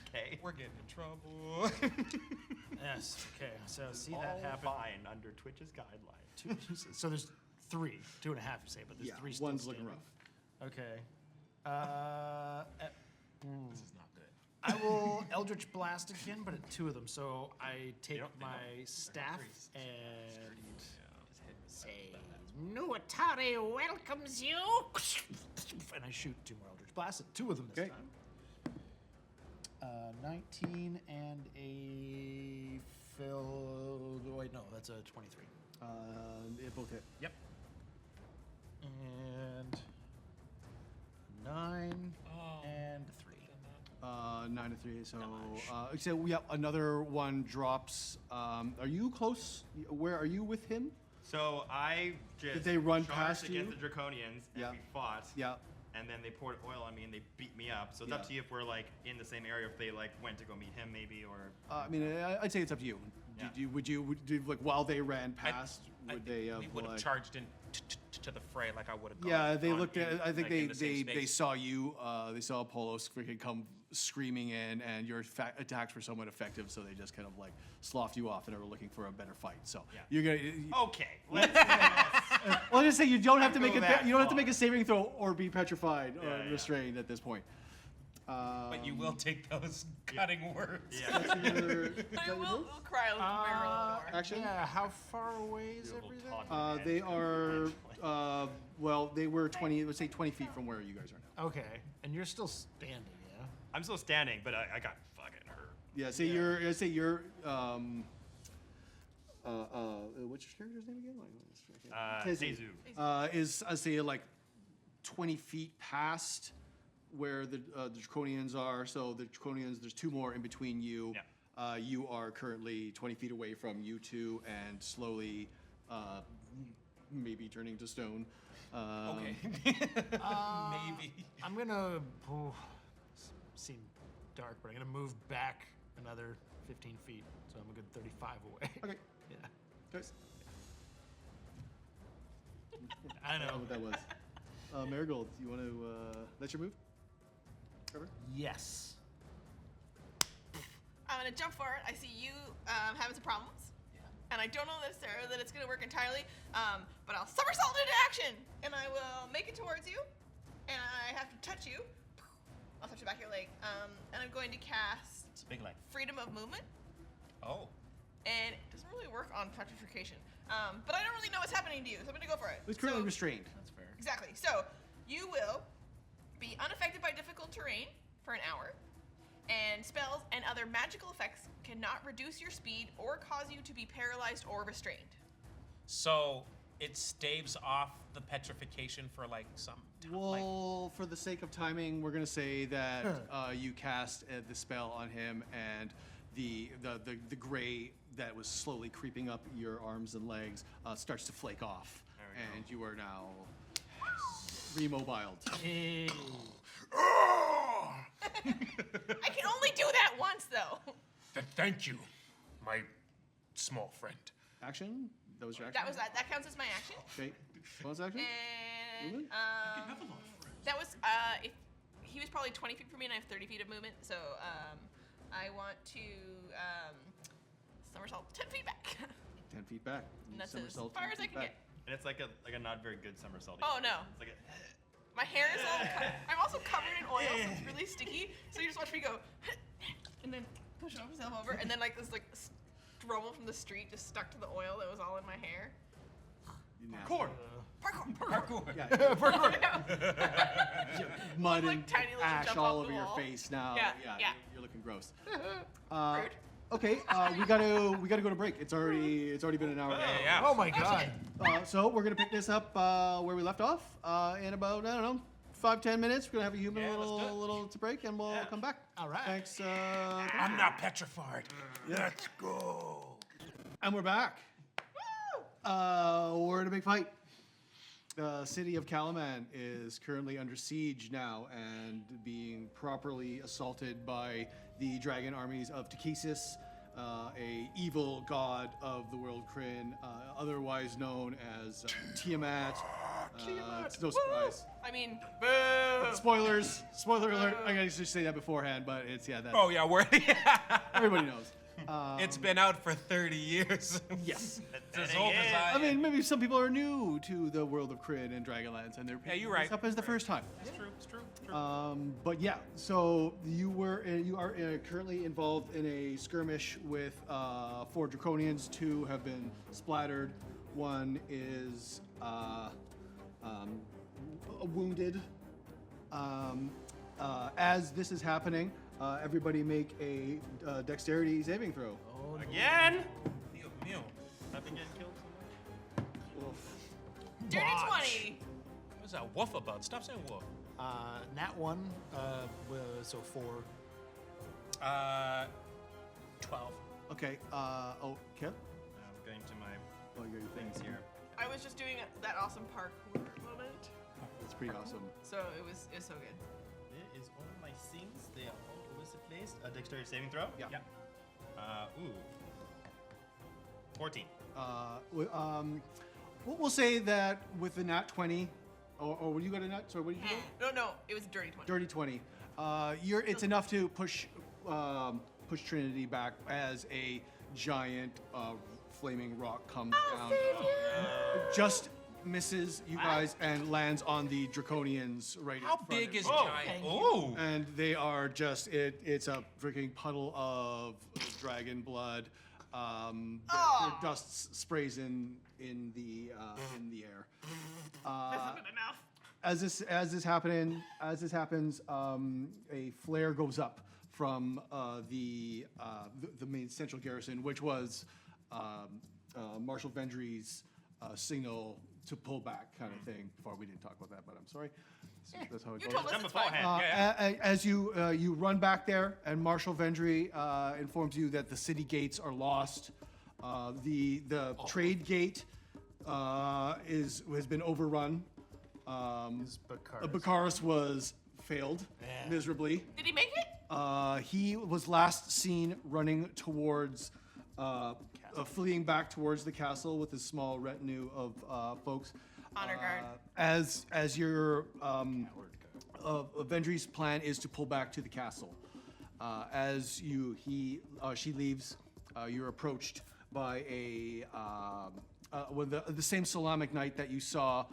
Okay. We're getting in trouble. Yes. Okay. So see All that happen. fine under Twitch's guidelines. So there's 3, 2.5, you say, but there's Yeah, 3 still one's looking standing. rough. Okay. This is not good. I will Eldritch Blast again, but at 2 of them. So I take my staff and Say, new Atari welcomes you. and I shoot 2 more Eldritch Blasts at 2 of them this Okay. time. 19 and a wait, no, that's a 23. It both hit. Yep. And of 3. So we have another one drops. Are you close? Where are you with him? So I just Did they run charged past you? against the Draconians, and Yeah. we fought. Yeah. And then they poured oil on me and they beat me up. So it's Yeah. up to you if we're like in the same area, if they like went to go meet him maybe, or. I mean, I'd say it's up to you. Yeah. Would you like while they ran past? I Would think they have we would have like, charged in to the fray like I would have. Yeah, they looked at. I think like, in the same they space. saw you. They saw Apollos freaking come screaming in, and your attacks were somewhat effective. So they just kind of like sloughed you off, and are looking for a better fight. So Yeah. you're gonna. Okay. Let's. Well, just say you don't have to make Go a that you don't have to far. make a saving throw or be petrified Yeah, or yeah. restrained at this point. But you will take those cutting words. Yeah. That's your- is that I your will move? we'll cry a little more. Action. Yeah, how far away is Little everything? toddler They man. are. Well, they were 20. Let's say 20 feet from where you guys are now. Okay, and you're still standing, yeah? I'm still standing, but I got fucking hurt. Yeah. Say you're. Say you're. What's your character's name again? Tezu. Is I say like 20 feet past where the Draconians are. So the Draconians, there's 2 more in between you. Yeah. You are currently 20 feet away from you 2 and slowly, maybe turning to stone. Okay. Maybe. I'm gonna seem dark, but I'm gonna move back another 15 feet, so I'm a good 35 away. Okay. Yeah. Guys. I I don't know know. what that was. Marigold, you want to? That's your move. Trevor. Yes. I'm gonna jump for it. I see you having some problems, and I don't know necessarily that it's gonna work entirely. But I'll somersault into action, and I will make it towards you, and I have to touch you. I'll touch the back of your leg, and I'm going to cast It's a big leg. Freedom of Movement, Oh. and it doesn't really work on petrification. But I don't really know what's happening to you, so I'm gonna go for it. It's currently So- restrained. That's fair. Exactly. So you will be unaffected by difficult terrain for an hour, and spells and other magical effects cannot reduce your speed or cause you to be paralyzed or restrained. So it staves off the petrification for like some time. Well, for the sake of timing, we're gonna say that you cast the spell on him, and the gray that was slowly creeping up your arms and legs starts to flake off, There we go. and you are now remobiled. Hey. I can only do that once, though. Thank you, my small friend. Action? That was your action? That counts as my action. Okay. Bonus action? And Movement? that was if he was probably 20 feet from me, and I have 30 feet of movement. So I want to somersault 10 feet back. 10 feet back. And that's as Somersault far 10 as I feet can back. get. And it's like a not very good somersault. Oh, no. It's like My hair is all. I'm also covered in oil, so it's really sticky. So you just watch me go, and then push myself over, and then like this rubble from the street just stuck to the oil that was all in my hair. You nasty. Parkour. Yeah, mud Like and tiny little ash jump all off over the your wall. face now. Yeah, yeah. You're looking gross. Rude. Okay, we gotta go to break. It's already been an hour. Yeah. Oh my god. So we're gonna pick this up where we left off in about 5-10 minutes. We're gonna have a human Yeah, let's do it. little to break, and we'll come back. All right. Thanks. I'm not petrified. Let's go. And we're back. We're in a big fight. The city of Kalaman is currently under siege now and being properly assaulted by the dragon armies of Takesis, a evil god of the world Krynn, otherwise known as Tiamat. It's no surprise. I mean, boo. Spoilers. Spoiler alert. I gotta just say that beforehand, but it's that Oh yeah, we're everybody knows. it's been out for 30 years. Yes. It's as old as I mean, maybe some people are new to the world of Krynn and Dragonlance, and they're Yeah, you're picking this right. up as the first time. It's true. It's true. But yeah, so you are currently involved in a skirmish with 4 Draconians. 2 have been splattered. 1 is wounded. As this is happening, everybody make a dexterity saving throw. again. Dios mío. I've been getting killed somewhere. Dirty Watch. 20. What's that woof about? Stop saying woof. Nat 1, so 4. 12. Okay. Okay. I'm going to my Oh, you got your things here. I was just doing that awesome parkour moment, That's pretty awesome. so it was so good. It is all my things. They are all illicit placed. A dexterity saving throw? Yeah. Ooh. 14. We'll say that with the nat 20, or when you got a nat, sorry, what did you get? No, it was a dirty 20. Dirty 20. It's enough to push Trinity back as a giant flaming rock comes down. Just misses you guys and lands on the Draconians right in How front big of is you. giant? Ooh. And they are just it's a freaking puddle of dragon blood. Their dust sprays in the air. This isn't enough. As this happens, a flare goes up from the main central garrison, which was Marshal Vendry's signal to pull back, kind of thing. Before we didn't talk about that, but I'm sorry. That's how it You goes. told us Done it's fine. beforehand. As you run back there, and Marshal Vendry informs you that the city gates are lost. The trade gate has been overrun. Bakaris was failed miserably. Did he make it? He was last seen running towards, fleeing back towards the castle with his small retinue of folks. Honor guard. As your Vendry's plan is to pull back to the castle. As she leaves, you're approached by the same Salamic Knight that you saw,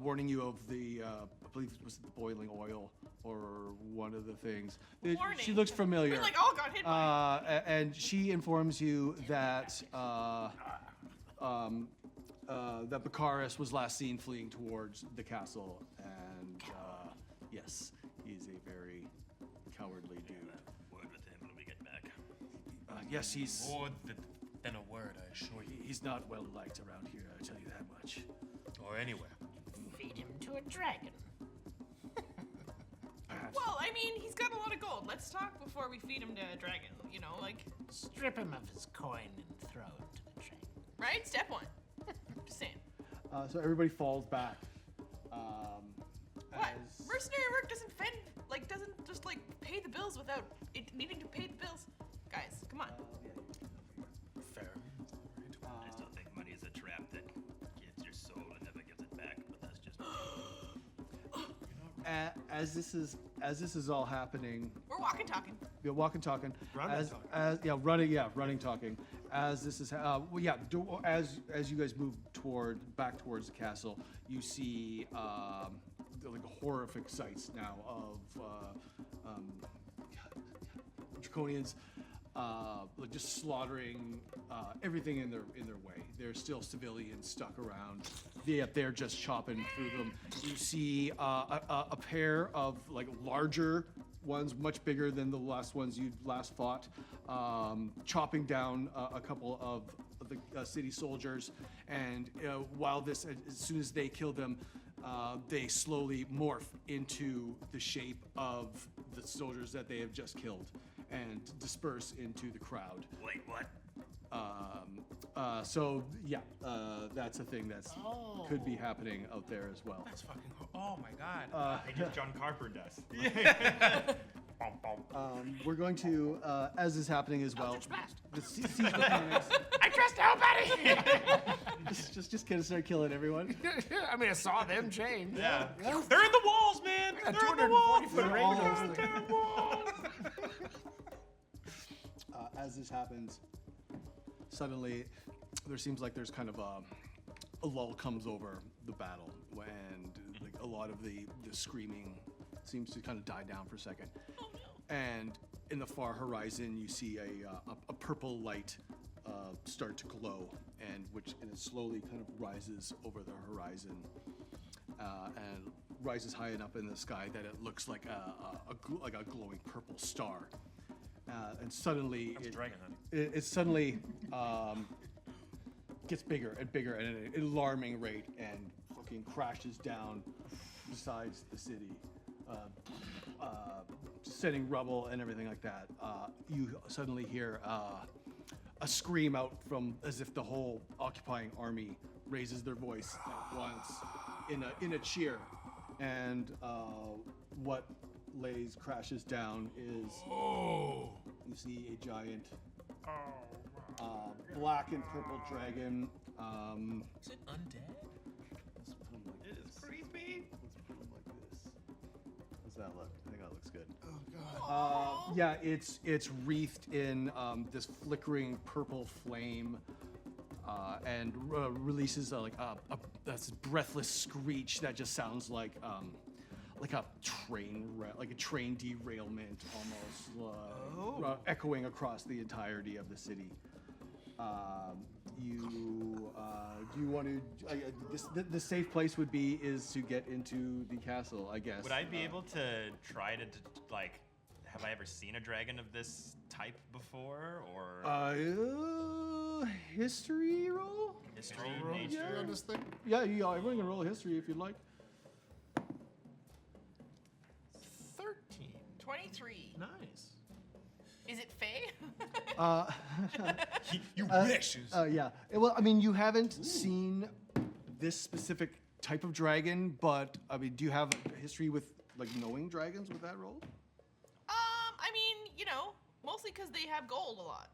warning you of the I believe it was the boiling oil or one of the things. She Warning. looks familiar. We all got hit by And she informs you that that Bakaris was last seen fleeing towards the castle, and yes, he's a very cowardly dude. Word with him when we get back. Yes, he's More than a word, I assure you. he's not well liked around here. I tell you that much. Or anywhere. Feed him to a dragon. Well, I mean, he's got a lot of gold. Let's talk before we feed him to a dragon. Strip him of his coin and throw him to the dragon. Right? Step one. Just saying. So everybody falls back. What? Mercenary work doesn't just pay the bills without it needing to pay the bills. Guys, come on. Fair. I still think money is a trap that gets your soul and never gives it back, but that's just As this is all happening, We're walking, talking. you're walking, talking. Running, talking. As this is, as you guys move back towards the castle, you see horrific sights now of Draconians just slaughtering everything in their way. There's still civilians stuck around. They're just chopping through them. You see a pair of larger ones, much bigger than the last ones you last fought, chopping down a couple of the city soldiers. And while as soon as they kill them, they slowly morph into the shape of the soldiers that they have just killed and disperse into the crowd. Wait, what? That's a thing that could be happening out there as well. That's fucking oh my god. They just John Carpenter'd us. We're going to, as is happening as well, the siege mechanics. I trust nobody! just gonna start killing everyone. I mean, I saw them change. Yeah. They're in the walls, man. A They're in the walls. 240-foot They're all range. over the walls. As this happens, suddenly there seems like there's kind of a lull comes over the battle, and a lot of the screaming seems to kind of die down for a second. And in the far horizon, you see a purple light start to glow, and it slowly kind of rises over the horizon, and rises high enough in the sky that it looks like a glowing purple star. And suddenly, it suddenly gets bigger and bigger at an alarming rate, and fucking crashes down besides the city. sending rubble and everything like that, you suddenly hear a scream out from as if the whole occupying army raises their voice at once in a cheer, and what crashes down is you see a giant black and purple dragon. Is it undead? Let's put 'em like It is this. creepy. Let's put 'em like this. How's that look? I think that looks good. Oh god. Yeah, it's wreathed in this flickering purple flame, and releases this breathless screech that just sounds like a train derailment, almost echoing across the entirety of the city. Do you want to? The safe place is to get into the castle, I guess. Would I be able to try to like? Have I ever seen a dragon of this type before, or History roll? history, Roll nature? history on this thing. Yeah, everyone can roll a history if you'd like. 13. 23. Nice. Is it Faye? You wish. Yeah. Well, I mean, you haven't seen this specific type of dragon, but I mean, do you have a history with like knowing dragons with that roll? I mean, mostly because they have gold a lot.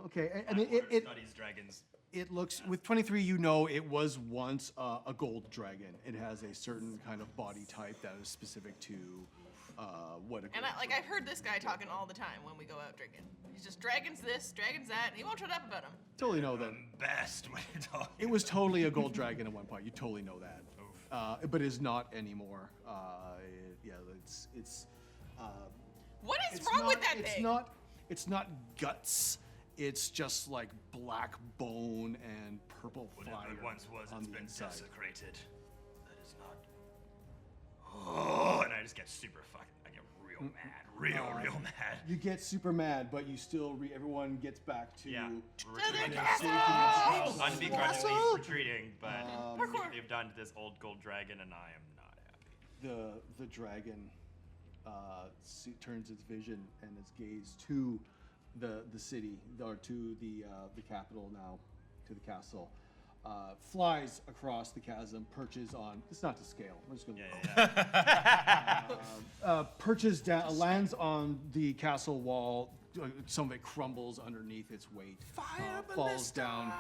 Okay. I mean, it studies dragons. it looks with 23. You know, it was once a gold dragon. It has a certain kind of body type that is specific to what a. And I've heard this guy talking all the time when we go out drinking. He's just dragons this, dragons that, and he won't shut up about them. Totally know that. Best when you're talking. It was totally a gold dragon at one point. You totally know that. But is not anymore. It's. What is It's wrong not- with that it's thing? It's not guts. It's just like black bone and purple fire Whatever it once was, on it's the been inside. desecrated. That is not. Oh, and I just get super fucking. I get real mad, real mad. You get super mad, but you still everyone gets back to Yeah. Retreating. Unbegrudgingly retreating, but Parkour. they've done to this old gold dragon, and I am not happy. the dragon turns its vision and its gaze to the city, or to the capital now, to the castle. Flies across the chasm, perches on. It's not to scale. We're just gonna. Perches down, lands on the castle wall. Some of it crumbles underneath its weight. Falls down.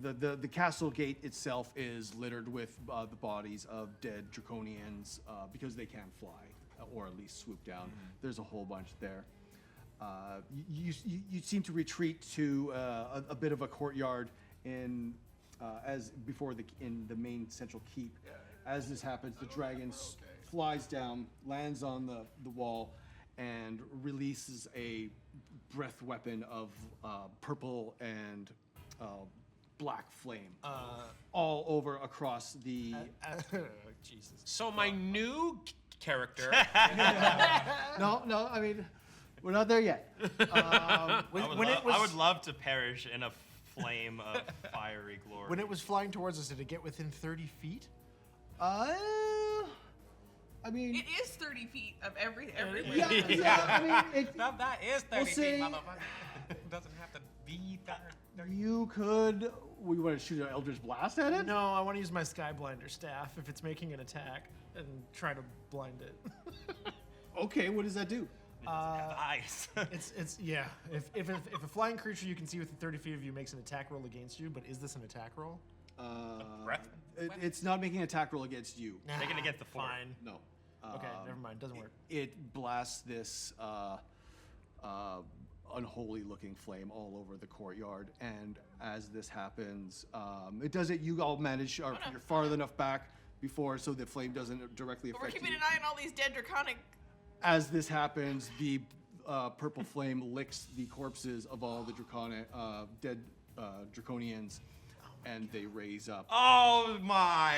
The castle gate itself is littered with the bodies of dead draconians because they can't fly, or at least swoop down. There's a whole bunch there. You seem to retreat to a bit of a courtyard in the main central keep. As this happens, the dragon flies down, lands on the wall, and releases a breath weapon of purple and black flame all over across the. Jesus. So my new character. No, I mean, we're not there yet. I would love to perish in a flame of fiery glory. When it was flying towards us, did it get within 30 feet? I mean, It is 30 feet of everywhere. yeah, I mean, that is 30 We'll feet, see. motherfucker. It doesn't have to be 30. you could. We want to shoot an Eldritch Blast at it? No, I want to use my Skyblinder staff if it's making an attack and try to blind it. Okay, what does that do? Eyes. It's yeah. If a flying creature you can see within 30 feet of you makes an attack roll against you, but is this an attack roll? Breath? It's not making an attack roll against you. Taken against the fort. Fine. No. Okay, never mind. Doesn't work. It blasts this unholy looking flame all over the courtyard, and as this happens, it does it. You all manage, or you're far enough back before, so the flame doesn't directly But we're affect keeping you. an eye on all these dead draconic. As this happens, the purple flame licks the corpses of all the dead draconians, and they raise up Oh my!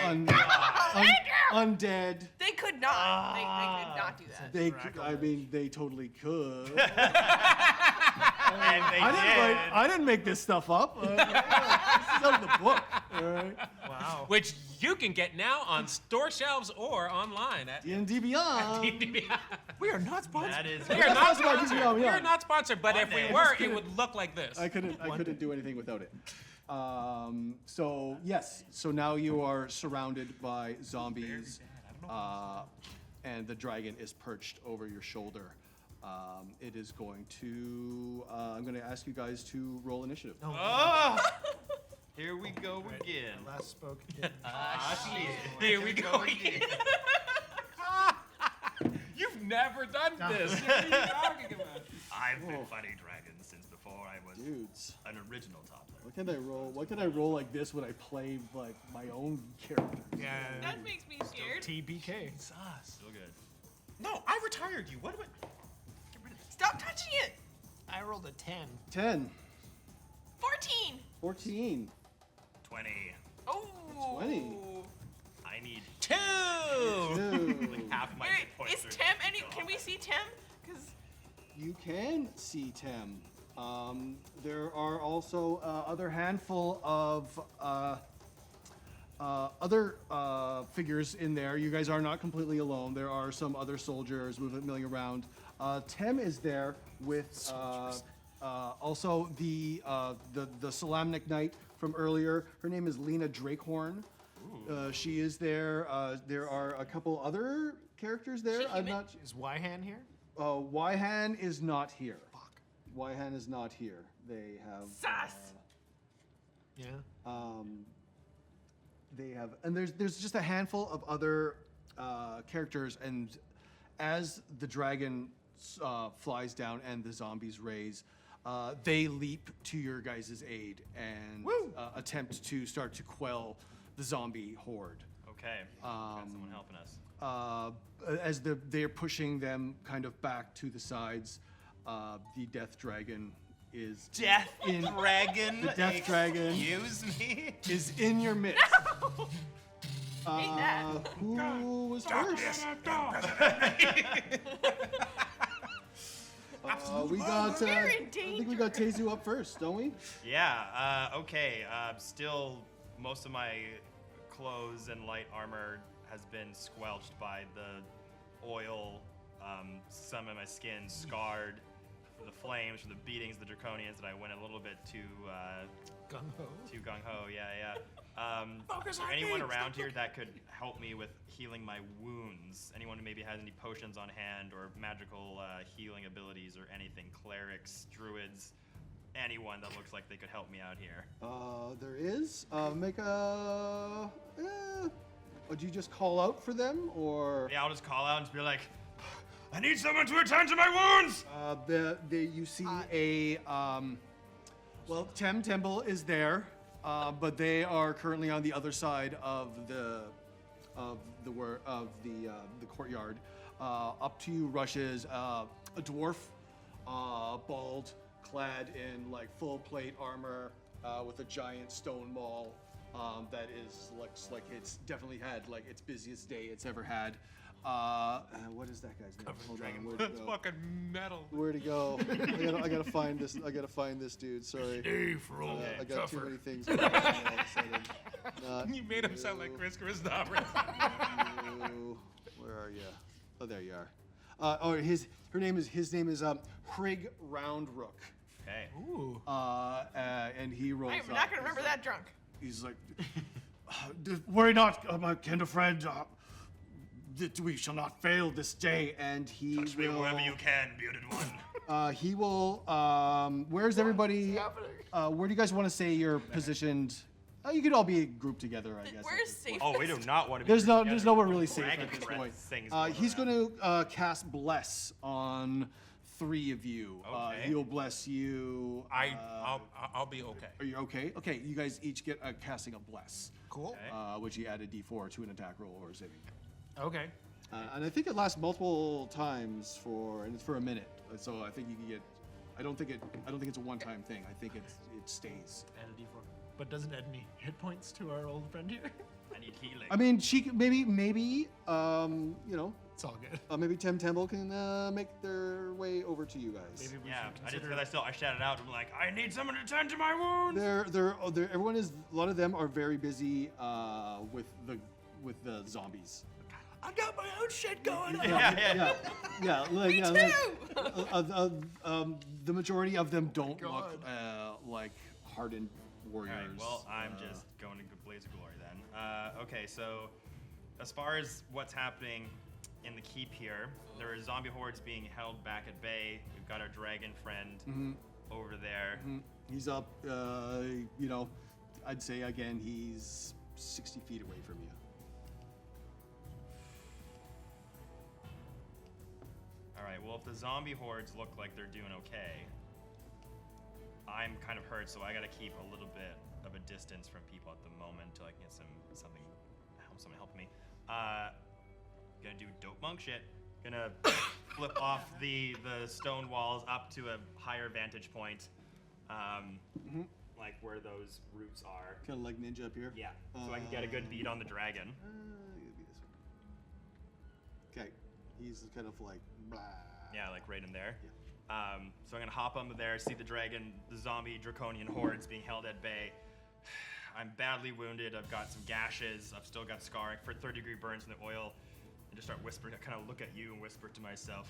undead. They could not. They could not do that. They totally could. And they did. I didn't make this stuff up. This is out of the book. All right. Wow. Which you can get now on store shelves or online at D&D Beyond. We are not sponsored. That is. We are not That's about sponsored. D&D We are Beyond. not sponsored, but if we day. were, it would look like this. I couldn't do anything without it. So yes, so now you are surrounded by zombies, and the dragon is perched over your shoulder. It is going to. I'm going to ask you guys to roll initiative. Oh, here we go again. Last spoke. Here we go again. You've never done this. What are you talking about? I've been fighting dragons since before I was Dudes, an original toddler. what can I roll? What can I roll like this when I play like my own character? Yeah. That makes me scared. TBK. Still good. No, I retired you. What do I? Stop touching it. I rolled a 10. 10, 14. 14, 20. Oh. 20. I need 2. 2. half my Wait, hit points. is are Tem any? gone. Can we see Tem? Because You can see Tem. There are also other handful of other figures in there. You guys are not completely alone. There are some other soldiers milling around. Tem is there with also the Salamnic Knight from earlier. Her name is Lena Drakehorn. She is there. There are a couple other characters there. She I'm human? not. Is Wyhan here? Wyhan is not here. Fuck. Wyhan is not here. They have. sus. Yeah. They have, and there's just a handful of other characters, and as the dragon flies down and the zombies raise, they leap to your guys' aid and attempt to start to quell the zombie horde. Okay. Got someone helping us. As they're pushing them kind of back to the sides, the death dragon is Death dragon. The death dragon. Excuse me. is in your midst. Hate that. Who was first? We got. We're I in think we got Tezu up first, don't we? Yeah. Okay. Still, most of my clothes and light armor has been squelched by the oil. Some of my skin scarred. The flames from the beatings, the draconians, that I went a little bit too Gung-ho. too gung ho. Yeah. Is there anyone around here that could help me with healing my wounds? Anyone who maybe has any potions on hand or magical healing abilities or anything? Clerics, druids, anyone that looks like they could help me out here. There is. Make a. Would you just call out for them, or? Yeah, I'll just call out and just be like, I need someone to attend to my wounds! You see a. Well, Temple is there, but they are currently on the other side of the courtyard. Up to you rushes a dwarf, bald, clad in like full plate armor, with a giant stone maul that looks like it's definitely had like its busiest day it's ever had. What is that guy's name? Hold on, where'd he go? Fucking metal. Where'd he go? I gotta find this. I gotta find this dude. Sorry. I got too many things. Going on all of a sudden. Not You made him sound like you. Chris Christopher. You. Where are you? Oh, there you are. His name is Hrig Roundrook. Okay. Ooh. And he rolls. I'm not gonna remember that drunk. He's like, worry not, my kind of friend. That we shall not fail this day, and he Touch me will. wherever you can, bearded one. He will. Where's everybody? Where do you guys want to say you're positioned? You could all be grouped together, I guess. Where's safe? Oh, we do not want to be. There's together. nowhere really safe Dragon at this breath point. things He's going going to cast Bless on 3 of you. Okay. He'll bless you. I'll be okay. Are you okay? Okay, you guys each get a casting of Bless, Cool. which you add a D4 to an attack roll or saving. Okay. And I think it lasts multiple times and it's for a minute. So I think you can get. I don't think it's a one-time thing. I think it stays. Add a D4. But doesn't add any hit points to our old friend here. I need healing. I mean, she maybe maybe It's all good. maybe Temple can make their way over to you guys. Maybe we Yeah, should I just consider. I shouted out. I'm like, I need someone to tend to my wounds. Everyone is. A lot of them are very busy with the zombies. I got my own shit going on. Yeah. The majority of them don't look like hardened warriors. All right, well, I'm just going to Blaze of Glory then. Okay, so as far as what's happening in the keep here, there are zombie hordes being held back at bay. We've got our dragon friend over there. He's up. I'd say again he's 60 feet away from you. All right, well, if the zombie hordes look like they're doing okay, I'm kind of hurt, so I gotta keep a little bit of a distance from people at the moment till I can get someone helping me. Gonna do dope monk shit. Gonna flip off the stone walls up to a higher vantage point, like where those roots are. Kind of like ninja up here. Yeah, so I can get a good beat on the dragon. Okay, he's kind of like blah. Yeah, like right in there. Yeah. So I'm gonna hop onto there, see the dragon, the zombie draconian hordes being held at bay. I'm badly wounded. I've got some gashes. I've still got scarring for 3rd-degree burns from the oil. And just start whispering. I kind of look at you and whisper to myself,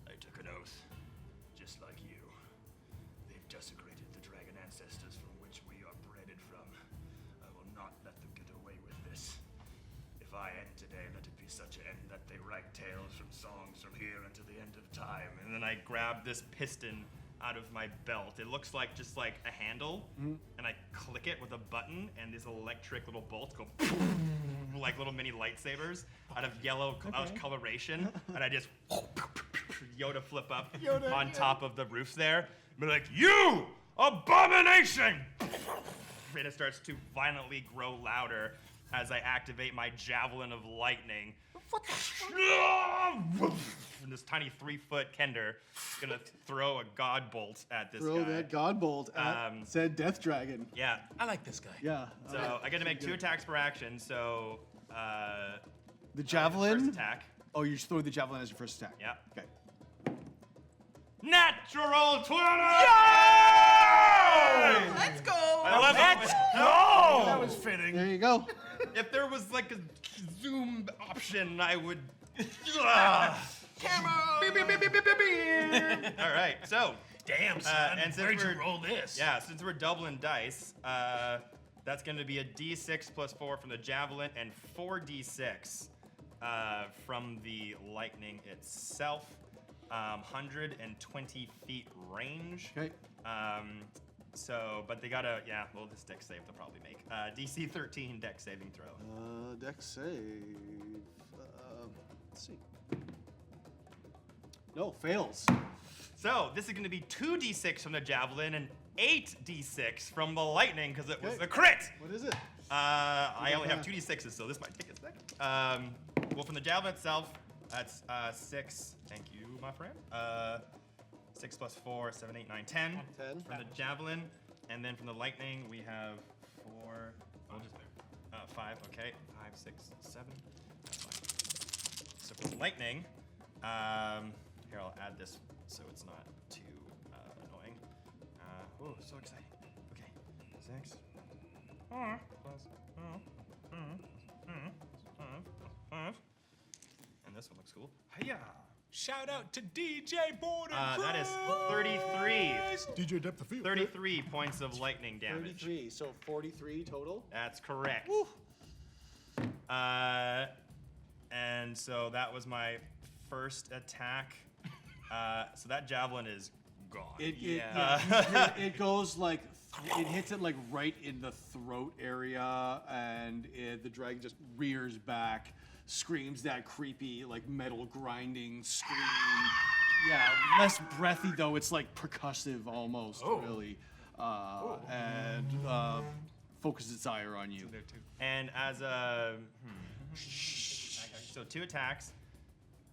I took an oath, just like you. They've desecrated the dragon ancestors from which we are bred from. I will not let them get away with this. If I end today, let it be such an end that they write tales from songs from here until the end of time. And then I grab this piston out of my belt. It looks like just like a handle, and I click it with a button, and these electric little bolts go like little mini lightsabers out of yellow coloration, and I just Yoda flip up on top of the roofs there, and be like, "You abomination!" And it starts to violently grow louder as I activate my javelin of lightning. And this tiny 3-foot Kender is gonna throw a god bolt at this Throw guy. that god bolt at said death dragon. Yeah. I like this guy. Yeah. So I get to make 2 attacks per action. So the javelin. first attack. Oh, you're just throwing the javelin as your first attack. Yeah. Okay. Natural 20. Let's go. Let's That go. was fitting. There you go. If there was like a zoom option, I would. Camera. All right. So. Damn, son. And since Where'd you we're- roll this? Yeah, since we're doubling dice, that's going to be a d6 plus 4 from the javelin and 4d6 from the lightning itself. 120 feet range. Okay. But they gotta, well, this dex save they'll probably make. DC 13 dex saving throw. Dex save. Let's see. No, fails. So this is gonna be 2d6 from the javelin and 8d6 from the lightning because it was Okay. a crit. What is it? I only have 2d6s, so this might take a second. Well, from the javelin itself, that's 6. Thank you, my friend. 6 plus 4, 7, 8, 9, 10. 10. From the javelin, and then from the lightning, we have 4. 5. Okay, 5, 6, 7. That's fine. So for the lightning, here I'll add this so it's not too annoying. Oh, so exciting. Okay, 6. And this one looks cool. Hiya! Shout out to DJ Border. That is 33. DJ depth of field. 33 points of lightning damage. 33. So 43 total. That's correct. And so that was my first attack. So that javelin is gone. It goes like it hits it like right in the throat area, and the dragon just rears back, screams that creepy like metal grinding scream. Yeah, less breathy though. It's like percussive almost, really, and focuses its ire on you. And as a so 2 attacks.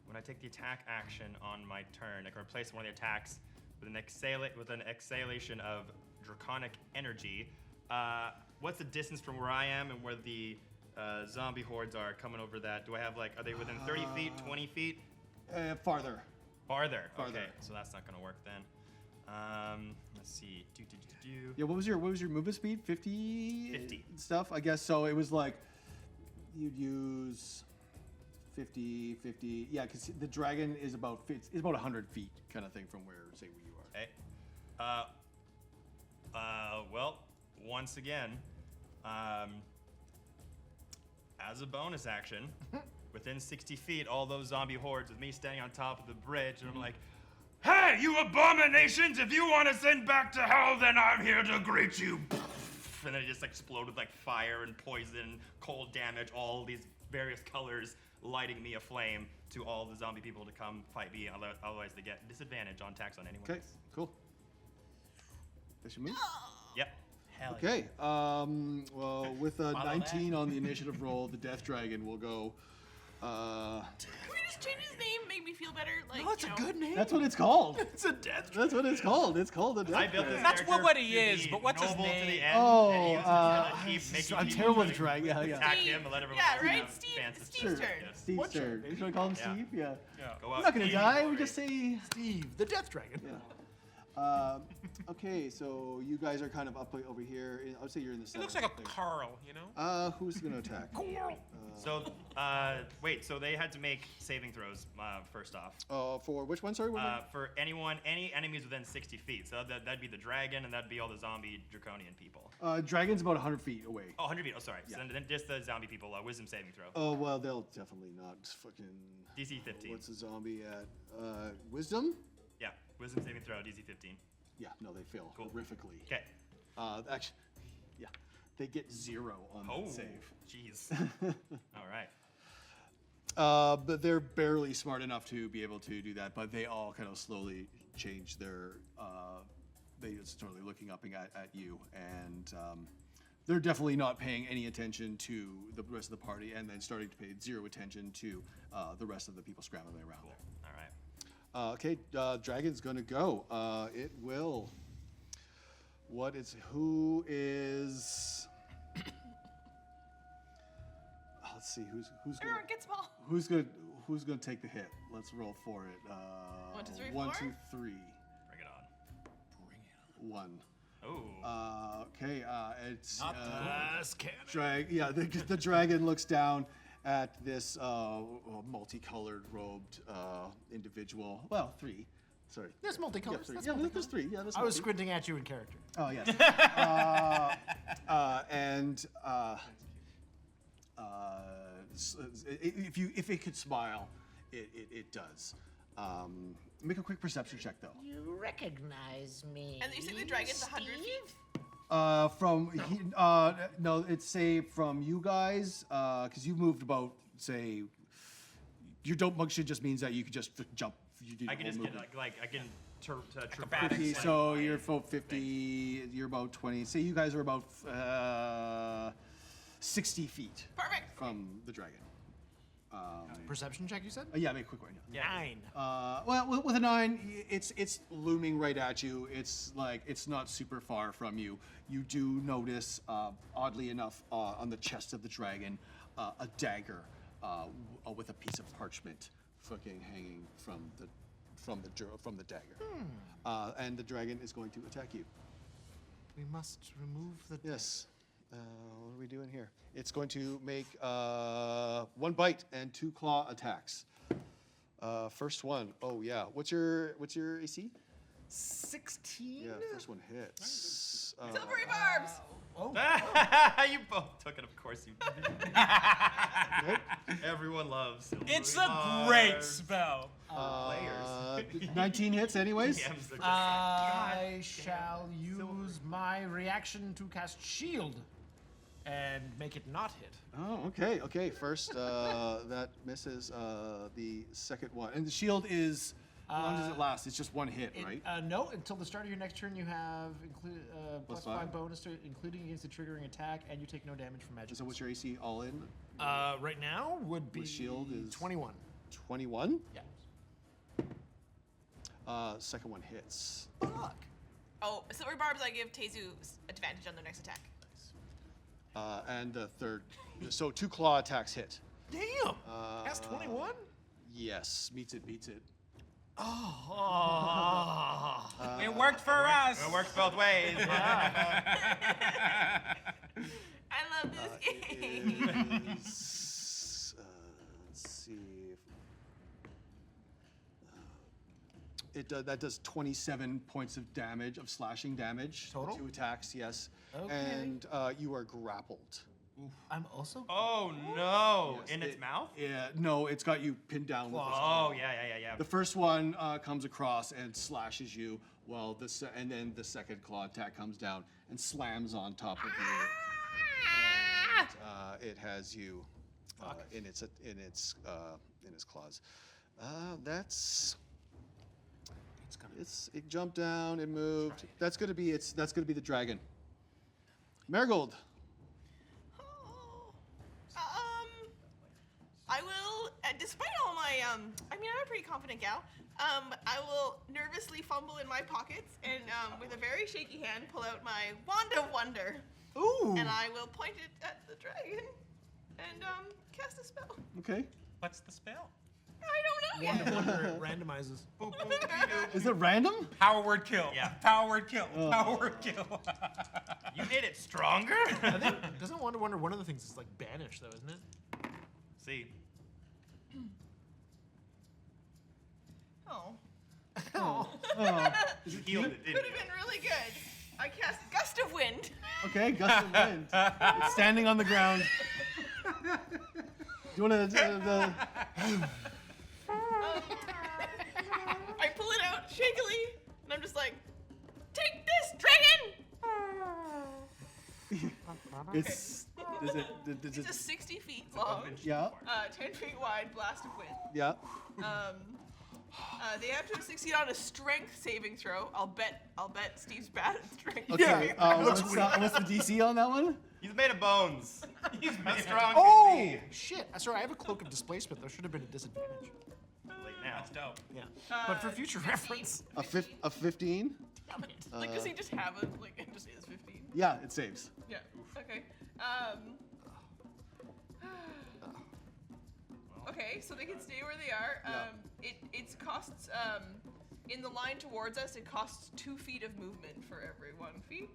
When I take the attack action on my turn, I can replace one of the attacks with an exhalation of draconic energy. What's the distance from where I am and where the zombie hordes are coming over that? Do I have are they within 30 feet, 20 feet? Farther. Farther. Farther. Okay, so that's not gonna work then. Let's see. Yeah, what was your movement speed? 50? 50. Stuff, I guess. So it was like you'd use 50, 50. Yeah, because the dragon is about 100 feet kind of thing from where, say, where you are. Okay. Well, once again, as a bonus action, within 60 feet, all those zombie hordes with me standing on top of the bridge, and I'm like, "Hey, you abominations! If you want to send back to hell, then I'm here to greet you." And then it just exploded like fire and poison, cold damage, all these various colors lighting me aflame to all the zombie people to come fight me. Otherwise, they get disadvantage on attacks on anyone Okay, else. cool. That's your move? Yep. Hell Okay. Well, with a Follow 19 on the initiative roll, the Death Dragon will go. Can we just change his name? Make me feel better. Like, That's a good name. That's what it's called. It's a death. That's what it's called. It's called the Death I built this Dragon. That's character what he to is, be but what's his noble to name? the end, Oh, and he was gonna keep making I'm people terrible with like drag. Yeah, yeah. attack him and let everyone Yeah, else right? have Steve- chances to- Steve's turn. Yes. Steve's What's your turn. name? Should I call him Yeah. Steve? Yeah. Go We're up. not gonna Steve, die. We great. just say. Steve, the Death Dragon. Yeah. Okay, so you guys are kind of up over here. I would say you're in the It center. looks like a I think. Carl, you know? Who's gonna attack? So, wait. So they had to make saving throws first off. For which one? Sorry. For any enemies within 60 feet. So that'd be the dragon, and that'd be all the zombie draconian people. Dragon's about 100 feet away. Oh, 100 feet. Oh, sorry. Yeah. So then just the zombie people. Wisdom saving throw. Oh well, they'll definitely not fucking. DC 15. What's the zombie at? Wisdom? Yeah. Wisdom saving throw. DC 15. Yeah, no, they fail Cool. horrifically. Okay. Actually, yeah, they get 0 on Oh. that save. Jeez. All right. But they're barely smart enough to be able to do that. But they all kind of slowly change their. They just totally looking up at you, and they're definitely not paying any attention to the rest of the party, and then starting to pay 0 attention to the rest of the people scrambling around there. All right. Okay, Dragon's gonna go. It will. Who is? Let's see who's Everyone gets ball. who's gonna take the hit. Let's roll for it. 1, 2, 3, 1, 4? 2, 3. Bring it on. 1. Oh. Okay. It's Not the cannon. Yeah, the dragon looks down at this multicolored robed individual. Well, 3. Sorry. There's Yeah, multicolors. 3. That's Yeah, multicolored. there's 3. Yeah, there's I was multi- squinting at you in character. Oh yes. If it could smile, it does. Make a quick perception check though. You recognize me. And you said the dragon's 100 feet? No, it's say from you guys, because you moved about, say, your dope function just means that you could just jump. You do I the can whole just get movement. like I can traverse. 50, so you're about 50. You're about 20. Say you guys are about 60 feet Perfect. from the dragon. Perception check, you said? Yeah, make a quick one. Yeah. 9. Well, with a 9, it's looming right at you. It's like it's not super far from you. You do notice, oddly enough, on the chest of the dragon, a dagger with a piece of parchment, fucking hanging from the dagger. And the dragon is going to attack you. We must remove the. Yes. What are we doing here? It's going to make 1 bite and 2 claw attacks. First one. Oh yeah. What's your AC? 16? Yeah. First one hits. Silvery barbs. You both took it, of course you did. Everyone loves silver It's a great bars. spell. Players. 19 hits anyways. DMs are just like, I shall use my reaction to cast Shield and make it not hit. Oh, okay. Okay. First, that misses. The second one. And the shield is, how long does it last? It's just 1 hit, right? No, until the start of your next turn, you have plus +5. 5 bonus to including against the triggering attack, and you take no damage from magic. So what's your AC all in? Right now would be With shield is 21. 21. Yeah. Second one hits. Fuck. Oh, silvery barbs, I give Tezu advantage on their next attack. And the third. So 2 claw attacks hit. Damn. That's 21. Yes, meets it, beats it. It worked for us. It works both ways. I love this game. Let's see. That does 27 points of damage, of slashing damage. Total? 2 attacks, yes. Okay. And you are grappled. I'm also. Oh no! Yes, In its mouth? Yeah, no, it's got you pinned down with this. Oh yeah. The first one comes across and slashes you, while and then the second claw attack comes down and slams on top of you. And, it has you in its claws. That's. It jumped down. It moved. That's gonna be the dragon. Marigold. I will, despite all my, I'm a pretty confident gal. I will nervously fumble in my pockets and, with a very shaky hand, pull out my Wand of Wonder. Ooh. And I will point it at the dragon and, cast a spell. Okay. What's the spell? I don't know Wand of yet. Wonder, it randomizes. Is it random? Power word kill. Yeah. Power word kill. Power word kill. You made it stronger? Doesn't Wand of Wonder, one of the things is like banish though, isn't it? See. Oh. You healed it, Could didn't have you? been really good. I cast Gust of Wind. Okay, gust of wind. It's standing on the ground. Do you want to? I pull it out shakily, and I'm just like, take this, dragon! It's. Is It's it? a 60 feet long, Yeah. 10 feet wide blast of wind. Yeah. They have to succeed on a strength saving throw. I'll bet Steve's bad at strength. Okay. What's the DC on that one? He's made of bones. He's made strong. Oh shit! Sorry, I have a cloak of displacement. There should have been a disadvantage. Like now. That's dope. Yeah. But for future 15. reference. A 15? Damn it. Like, does he just have it? Like, it just is 15? Yeah, it saves. Yeah. Okay. Okay, so they can stay where they are. It costs in the line towards us. It costs 2 feet of movement for every 1 feet.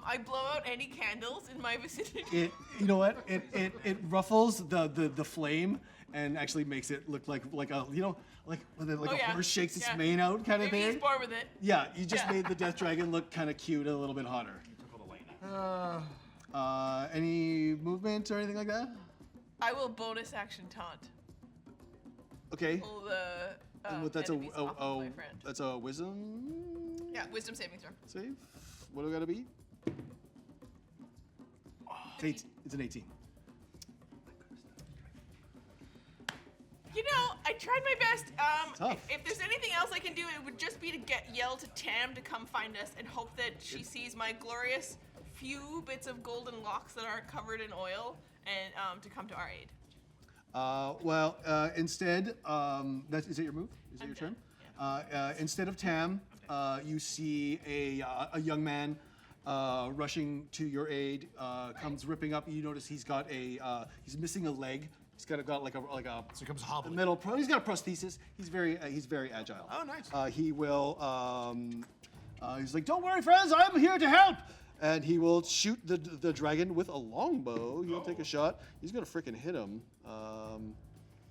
I blow out any candles in my vicinity. You know what? It ruffles the flame and actually makes it look like a horse shakes its mane out kind of Maybe thing. he's born with it. Yeah, you just made the death dragon look kind of cute and a little bit hotter. Any movement or anything like that? I will bonus action taunt. Okay. Pull the That's enemies off of my friend. that's a wisdom Yeah, wisdom saving throw. save. What do we gotta be? It's an 18. You know, I tried my best. Tough. If there's anything else I can do, it would just be to yell to Tam to come find us and hope that she sees my glorious few bits of golden locks that aren't covered in oil and to come to our aid. Instead, is it your move? Is it your turn? Yeah. Instead of Tam, you see a young man rushing to your aid. Comes ripping up. You notice he's he's missing a leg. He's got like a So he comes hobbling. he's got a prosthesis. He's very agile. Oh, nice. He will. He's like, "Don't worry, friends. I'm here to help." And he will shoot the dragon with a longbow. He'll take a shot. He's gonna freaking hit him.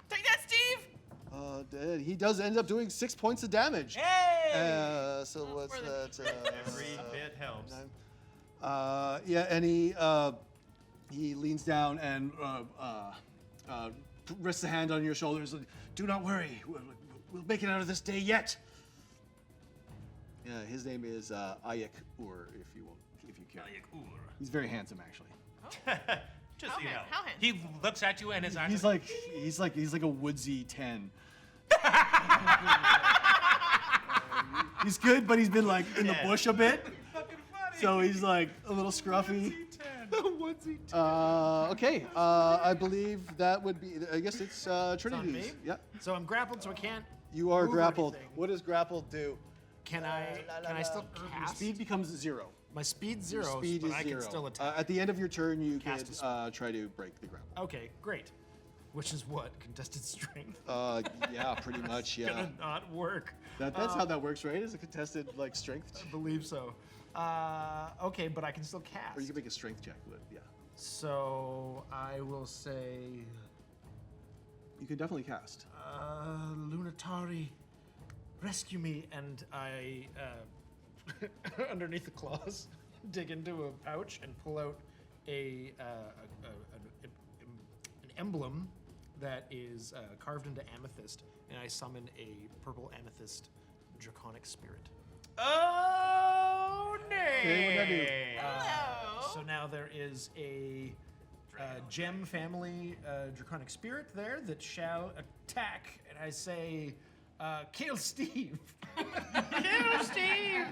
Take that, Steve! He does end up doing 6 points of damage. Hey! So what's worth that? Every bit helps. And he leans down and rests a hand on your shoulders. And, do not worry. We'll make it out of this day yet. Yeah, his name is Ayek Ur, if you care. He's very handsome, actually. Just so you know. How handsome? He looks at you and his eyes. He's like a woodsy 10. He's good, but he's been like in the bush a bit. So he's like a little scruffy. Okay. I believe that would be. I guess it's Trinity's. me? Yeah. So I'm grappled, so I can't. You are move or grappled. anything. What does grappled do? Can I still Your cast? speed becomes 0. My speed's Your 0, speed but is I 0. can still attack. At the end of your turn, you Cast could a spell. try to break the grapple. Okay, great. which is what? Contested strength? Yeah, pretty much. Yeah. Gonna not work. That's how that works, right? Is a contested like strength, I believe so. Okay, but I can still cast. or you can make a strength check with. Yeah. So I will say, You can definitely cast. Lunatari, rescue me, and I, underneath the claws, dig into a pouch and pull out an emblem that is carved into amethyst, and I summon a purple amethyst draconic spirit. Oh, Okay, what'd that do? Hello. So now there is a gem family draconic spirit there that shall attack, and I say, kill Steve. Kill Steve.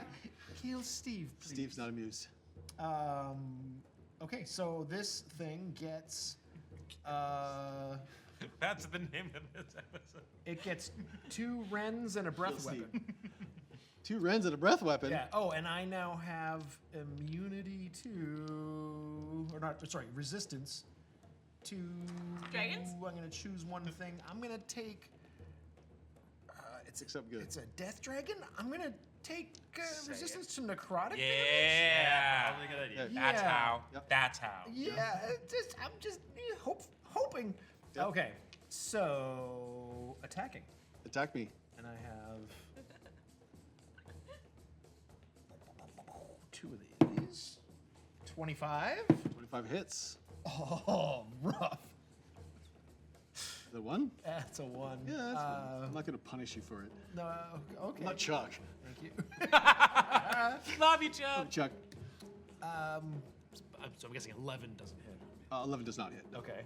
Kill Steve, please. Steve's not amused. Okay, so this thing gets. That's the name of this episode. It gets 2 rends and a breath Kill Steve. weapon. 2 rends and a breath weapon. Yeah. Oh, and I now have immunity to, or not? Sorry, resistance to Dragons? I'm gonna choose one thing. I'm gonna take. Except good. It's a death dragon. I'm gonna take resistance to necrotic. Yeah. Probably a good idea. Yeah. That's how. Yep. That's how. Yeah. I'm just hoping. Yep. Okay. So attacking, Attack me. and I have 2 of these. 25. 25 hits. Oh, rough. The 1? That's a 1. Yeah, that's fine. I'm not gonna punish you for it. No, okay. I'm not Chuck. Thank you. Love you, Chuck. Chuck. So I'm guessing 11 doesn't hit. 11 does not hit. Okay.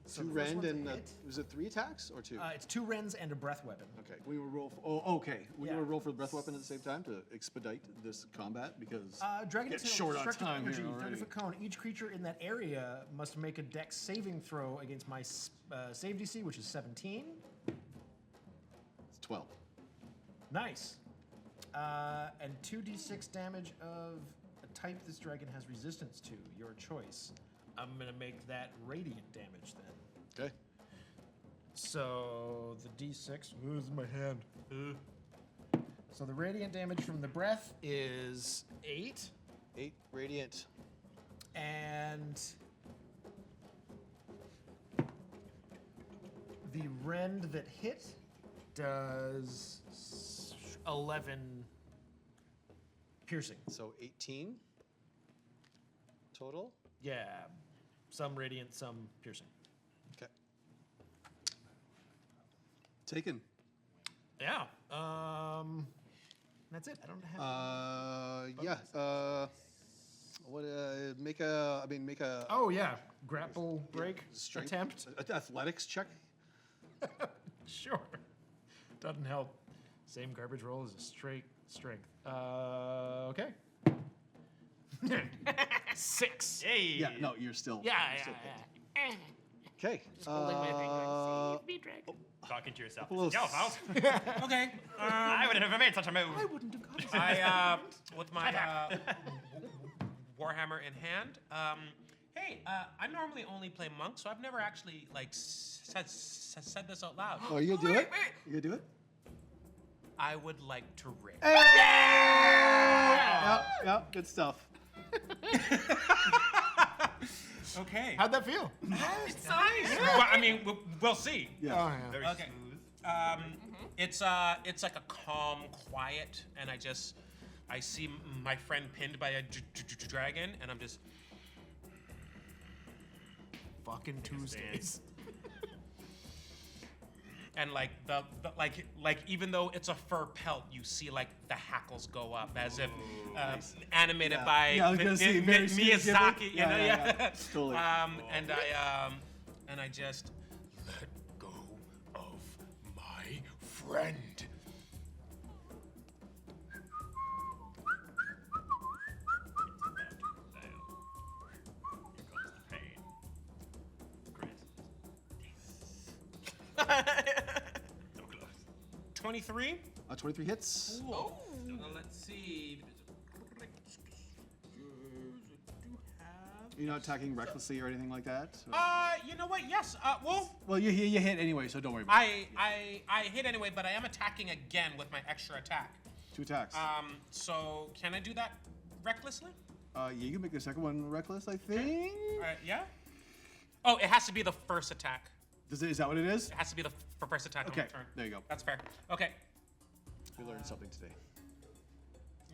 So 2 the first rend one's a and hit. was it 3 attacks or 2? It's 2 rends and a breath weapon. Okay, we will roll. Okay. We Yeah. will roll for the breath weapon at the same time to expedite this combat because Dragon get Tail, short on destructive time energy, here already. 30-foot cone. Each creature in that area must make a dex saving throw against my save DC, which is 17. It's 12. Nice. And 2d6 damage of a type this dragon has resistance to. Your choice. I'm gonna make that radiant damage then. Okay. So the d6. Where's my hand? So the radiant damage from the breath is 8, 8 radiant. and the rend that hit does 11 piercing. So 18 total. Yeah, some radiant, some piercing. Okay. Taken. Yeah. That's it. I don't have. Yeah. What? Make a. Oh yeah, grapple break strength attempt. Athletics check. Sure. Doesn't help. Same garbage roll as a straight strength. Okay. 6. Hey. Yeah. No, you're still. Yeah, you're yeah, still yeah. Okay. Holding my finger. Save me, dragon. Talking to yourself. Couple of- Yo, House. Okay. I would have never made such a move. I wouldn't have got it. I with my warhammer in hand. Hey, I normally only play monk, so I've never actually like said this out loud. Oh, you gonna do it? wait. You gonna do it? I would like to rip. Yeah. Good stuff. Okay. How'd that feel? It's so nice. Well, I mean, we'll see. Yeah. Oh, yeah. Very Okay. smooth. It's like a calm quiet, and I see my friend pinned by a dragon, and I'm just. Fucking Tuesdays. And like the like even though it's a fur pelt, you see like the hackles go up as if animated Yeah. by Yeah, I was gonna say, very Miyazaki. Studio You know, Ghibli. yeah. Yeah. Totally. And I just let go of my friend. So close. 23. 23 hits. Oh. Let's see. I do have You're not attacking recklessly or anything like that? You know what? Yes. Well, you hit anyway, so don't worry about it. I hit anyway, but I am attacking again with my extra attack. 2 attacks. So can I do that recklessly? Yeah, you can make the second one reckless, I think. Yeah. Oh, it has to be the first attack. Is that what it is? It has to be the first attack Okay, on the turn. there you go. That's fair. Okay. We learned something today.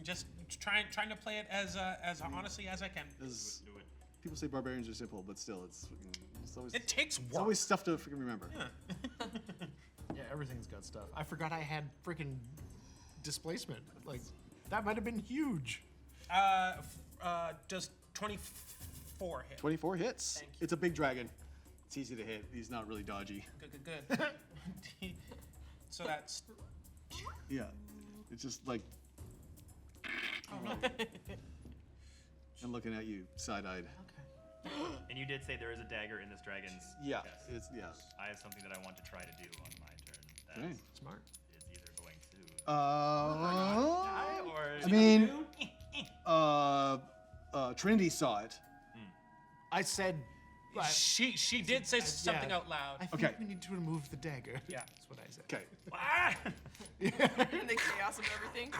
Just trying to play it as honestly as I can. People say barbarians are simple, but still, it's always. It takes work. It's always stuff to freaking remember. Yeah. Yeah, everything's got stuff. I forgot I had freaking displacement. Like, that might have been huge. Does 24 hit? 24 hits. Thank you. It's a big dragon. It's easy to hit. He's not really dodgy. Good. So that's. Yeah. It's just like. Oh no. And looking at you, side-eyed. And you did say there is a dagger in this dragon's. Yeah. chest. It's I have something that I want to try to do on my turn. That Okay. Smart. is either going to die or. I mean, Trinity saw it. I said. She did say something out loud. I think Okay. we need to remove the dagger. Yeah. That's what I said. Okay. And the chaos of everything.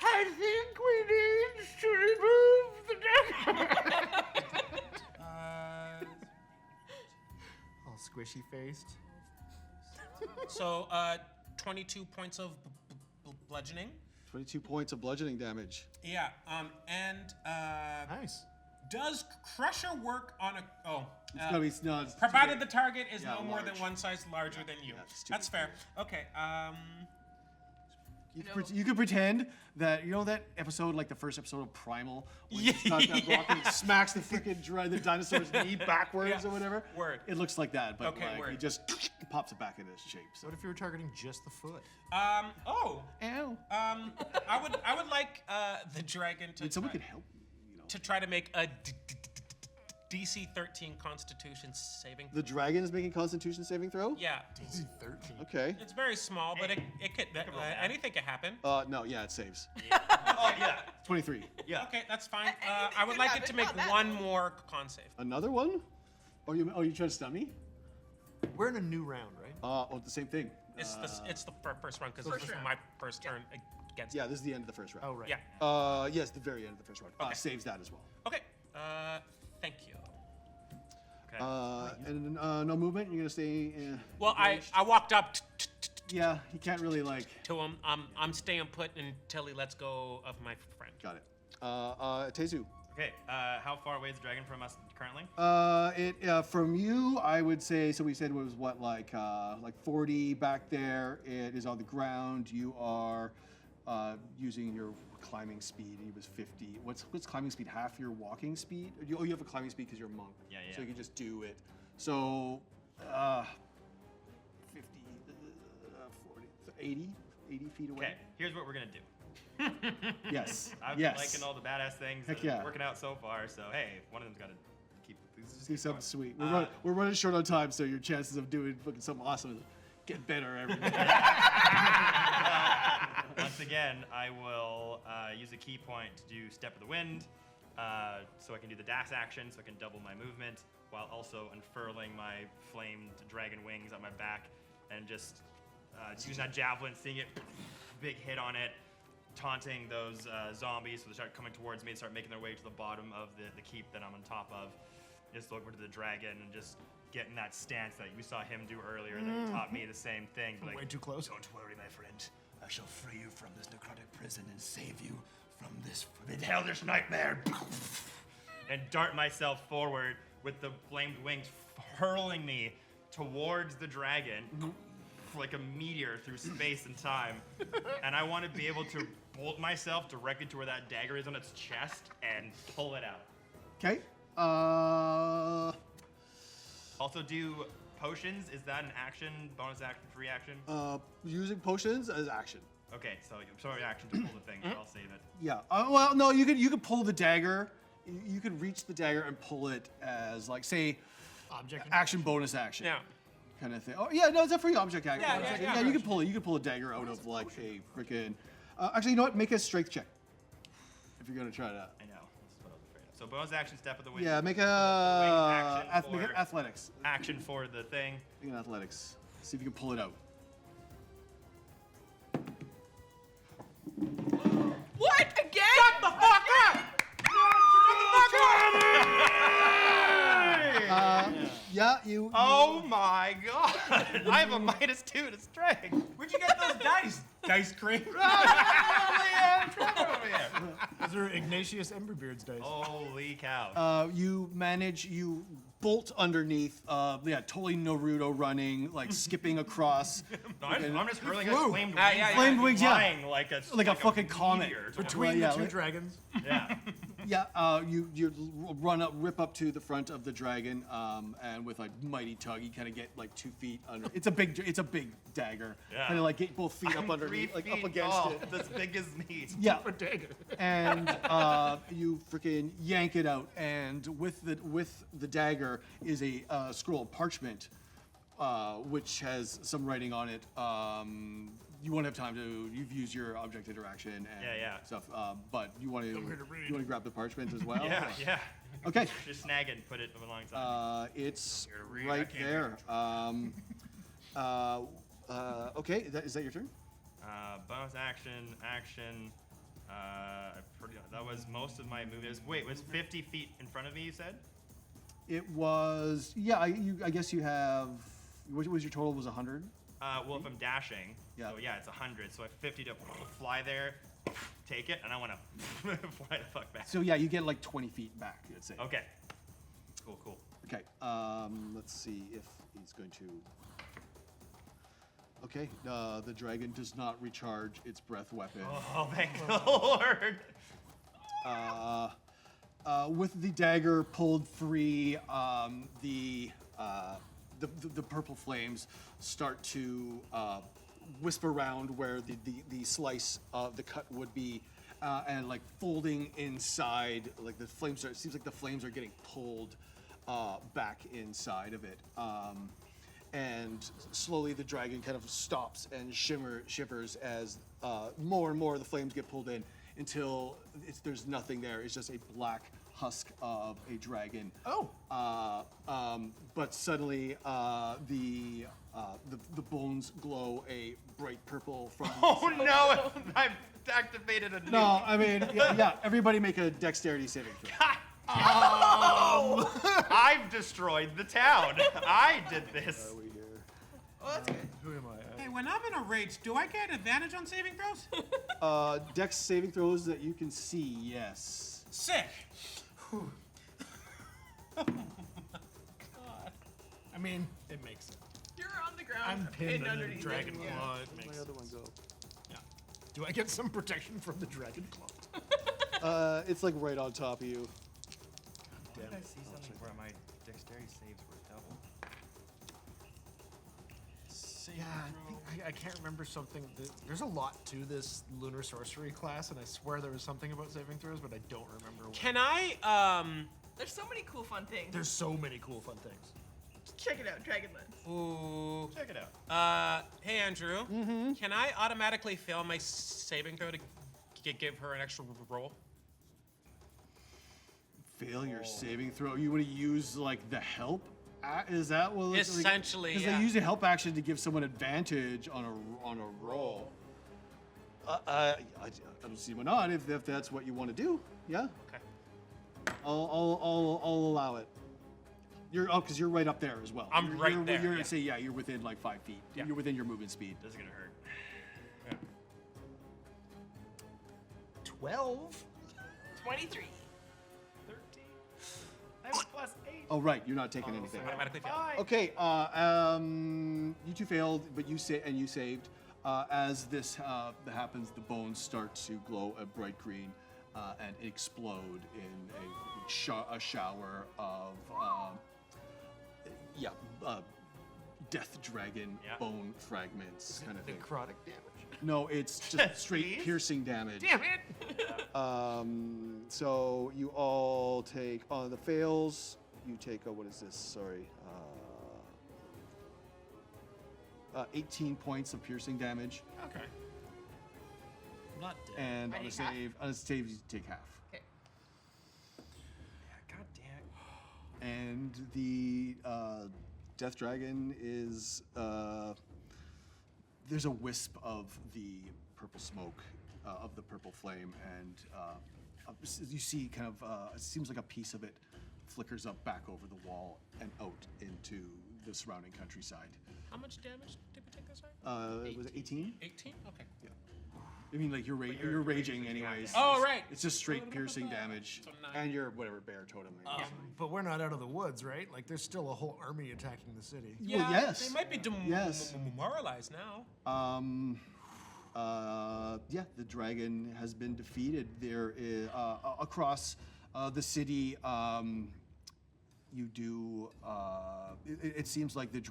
I think we need to remove the dagger. All squishy faced. So 22 points of bludgeoning. 22 points of bludgeoning damage. Yeah. And Nice. does Crusher work on a? Oh. It's gonna be no. It's too Provided big. the target is Yeah, no more than large. one size larger than you. Yeah, it's too That's big. fair. Okay. You could pretend that that episode, like the first episode of Primal, when Yeah. he's got that rock and he smacks the freaking the dinosaur's knee backwards Yeah. or whatever. Word. It looks like that, but Okay, like word. he just pops it back into shape. So. What if you were targeting just the foot? Oh. Ow. I would like the dragon to Someone try, could help. to try to make a DC 13 Constitution saving. The dragon is making Constitution saving throw. Yeah. DC 13. Okay. It's very small, but it could anything could happen. No, yeah, it saves. Oh yeah. 23. Yeah. Okay, that's fine. Anything I would could like happen, it to make not that one one. more con save. Another one? You trying to stun me? We're in a new round, right? The same thing. It's the first round because this is round. my first turn against. Yeah, this is the end of the first round. Oh, right. Yeah. Yes, the very end of the first round. Okay. Saves that as well. Okay. Thank you. Okay. And no movement. You're gonna stay. Well, I walked up Yeah, he can't really like. to him. I'm staying put until he lets go of my friend. Got it. Tezu. Okay. How far away is the dragon from us currently? From you, I would say. So we said it was what like 40 back there. It is on the ground. You are using your climbing speed. He was 50. What's climbing speed? Half your walking speed? You have a climbing speed because you're a monk. Yeah. So you can just do it. So 50, 40, 80 feet away. Okay. Here's what we're gonna do. Yes. I've been yes. liking all the badass things Heck that are yeah. working out so far. So hey, one of them's gotta keep. Just Do keep something going. sweet. We're running short on time, so your chances of doing fucking something awesome get better every day. Once again, I will use a key point to do Step of the Wind, so I can do the dash action, so I can double my movement, while also unfurling my flamed dragon wings on my back, and just using that javelin, seeing it, big hit on it, taunting those zombies, so they start coming towards me and start making their way to the bottom of the keep that I'm on top of. Just look over to the dragon and just get in that stance that you saw him do earlier that taught me the same thing. Like, Way too close. Don't worry, my friend. I shall free you from this necrotic prison and save you from this forbidden hellish nightmare, and dart myself forward with the flamed wings hurling me towards the dragon like a meteor through space and time. And I want to be able to bolt myself directly to where that dagger is on its chest and pull it out. Okay. Also do potions. Is that an action, bonus action, free action? Using potions as action. Okay, so sorry, action to pull the thing, but I'll save it. Yeah. Well, no, you could pull the dagger. You could reach the dagger and pull it as like say Object. action bonus action. Yeah. Kind of thing. Oh yeah, no, it's a free object action. Yeah, you can pull it. You can pull a dagger out of like a freaking. Actually, you know what? Make a strength check. If you're gonna try that. I know. That's what I was afraid of. So bonus action step of the wind. Yeah, make action make for- it athletics. Action for the thing. Make an athletics. See if you can pull it out. What again? Shut the fuck up! Yeah, you. Oh my god! I have a -2 to strength. Where'd you get those dice? Dice Krynn? Those are Ignatius Emberbeard's dice. Holy cow! You bolt underneath. Totally Naruto running, like skipping across. No, I'm just hurling a flew. flamed Yeah, wings, yeah, Flamed wings, yeah. flying like a fucking comet. meteor. Between yeah, the two like- dragons. Yeah. Yeah, you rip up to the front of the dragon, and with a mighty tug, you kind of get like 2 feet under. It's a big dagger. Yeah. Kind of like get both feet up I'm underneath, 3 like feet up against tall, it. as big as me. Yeah, A dagger. and you freaking yank it out, and with the dagger is a scroll of parchment, which has some writing on it. You won't have time to. You've used your object interaction and stuff, but you want to grab the parchment as well. Yeah, or- yeah. Okay. Just snag it and put it alongside. It's here to read, I right can't there. Okay, is that your turn? Bonus action. That was most of my moves. Wait, was 50 feet in front of me? You said? It was. Yeah, I guess you have. What was your total? Was 100? Well, if I'm dashing, Yeah. so yeah, it's 100. So I have 50 to fly there, take it, and I want to fly the fuck back. So yeah, you get like 20 feet back. Let's say. Okay. Cool. Okay. Let's see if he's going to. Okay. The dragon does not recharge its breath weapon. Oh, thank the Lord. With the dagger pulled free, the purple flames start to wisp around where the slice of the cut would be, and like folding inside. Like the flames are. It seems like the flames are getting pulled back inside of it. And slowly the dragon kind of stops and shivers as more and more of the flames get pulled in until there's nothing there. It's just a black husk of a dragon. Oh. But suddenly the bones glow a bright purple from the Oh inside. no! I've activated a nuke. No, I mean, yeah, everybody make a dexterity saving throw. I've destroyed the town. I did this. Oh, that's good. Who am I? Hey, when I'm in a rage, do I get advantage on saving throws? Dex saving throws that you can see, yes. Sick. I mean, it makes sense. You're on the ground. I'm pinned under the underneath dragon it. claw. It makes sense. Yeah. Do I get some protection from the dragon claw? It's like right on top of you. Did I see something where my dexterity saves were double? Yeah, I can't remember something. There's a lot to this lunar sorcery class, and I swear there was something about saving throws, but I don't remember. Can I, There's so many cool fun things. There's so many cool fun things. Check it out, Dragonlance. Ooh. Check it out. Hey, Andrew. Can I automatically fail my saving throw to give her an extra roll? Failure saving throw. You would use like the help. Is that what? Essentially, Because yeah. they use a help action to give someone advantage on a roll. I don't see why not. If that's what you want to do, yeah. Okay. I'll allow it. Because you're right up there as well. I'm You're- right you're, there, You're yeah. say you're within like 5 feet. Yeah. You're within your movement speed. This is gonna hurt. 12. 23. 13. I have a +8. Oh right, you're not taking anything. Automatically fail. Okay, you two failed, but you saved. As this happens, the bones start to glow a bright green and explode in a shower of death dragon Yeah. bone fragments kind of thing. Necrotic damage. No, it's just straight Please? piercing damage. Damn it! So you all take on the fails. You take what is this? Sorry. 18 points of piercing damage, Okay. Not dead. and I on a take half? save, you take half. Okay. And the Death Dragon is there's a wisp of the purple smoke, of the purple flame, and you see kind of it seems like a piece of it flickers up back over the wall and out into the surrounding countryside. How much damage did we take this time? Was it 18? 18? Okay. Yeah. I mean, like you're raging anyways. Oh, right. It's just straight piercing damage, So nine. and your whatever bear totem. But we're not out of the woods, right? Like, there's still a whole army attacking the city. Yeah, Well, yes. They might be Yes. demoralized now. Yeah, the dragon has been defeated. There is across the city. You do. It seems like the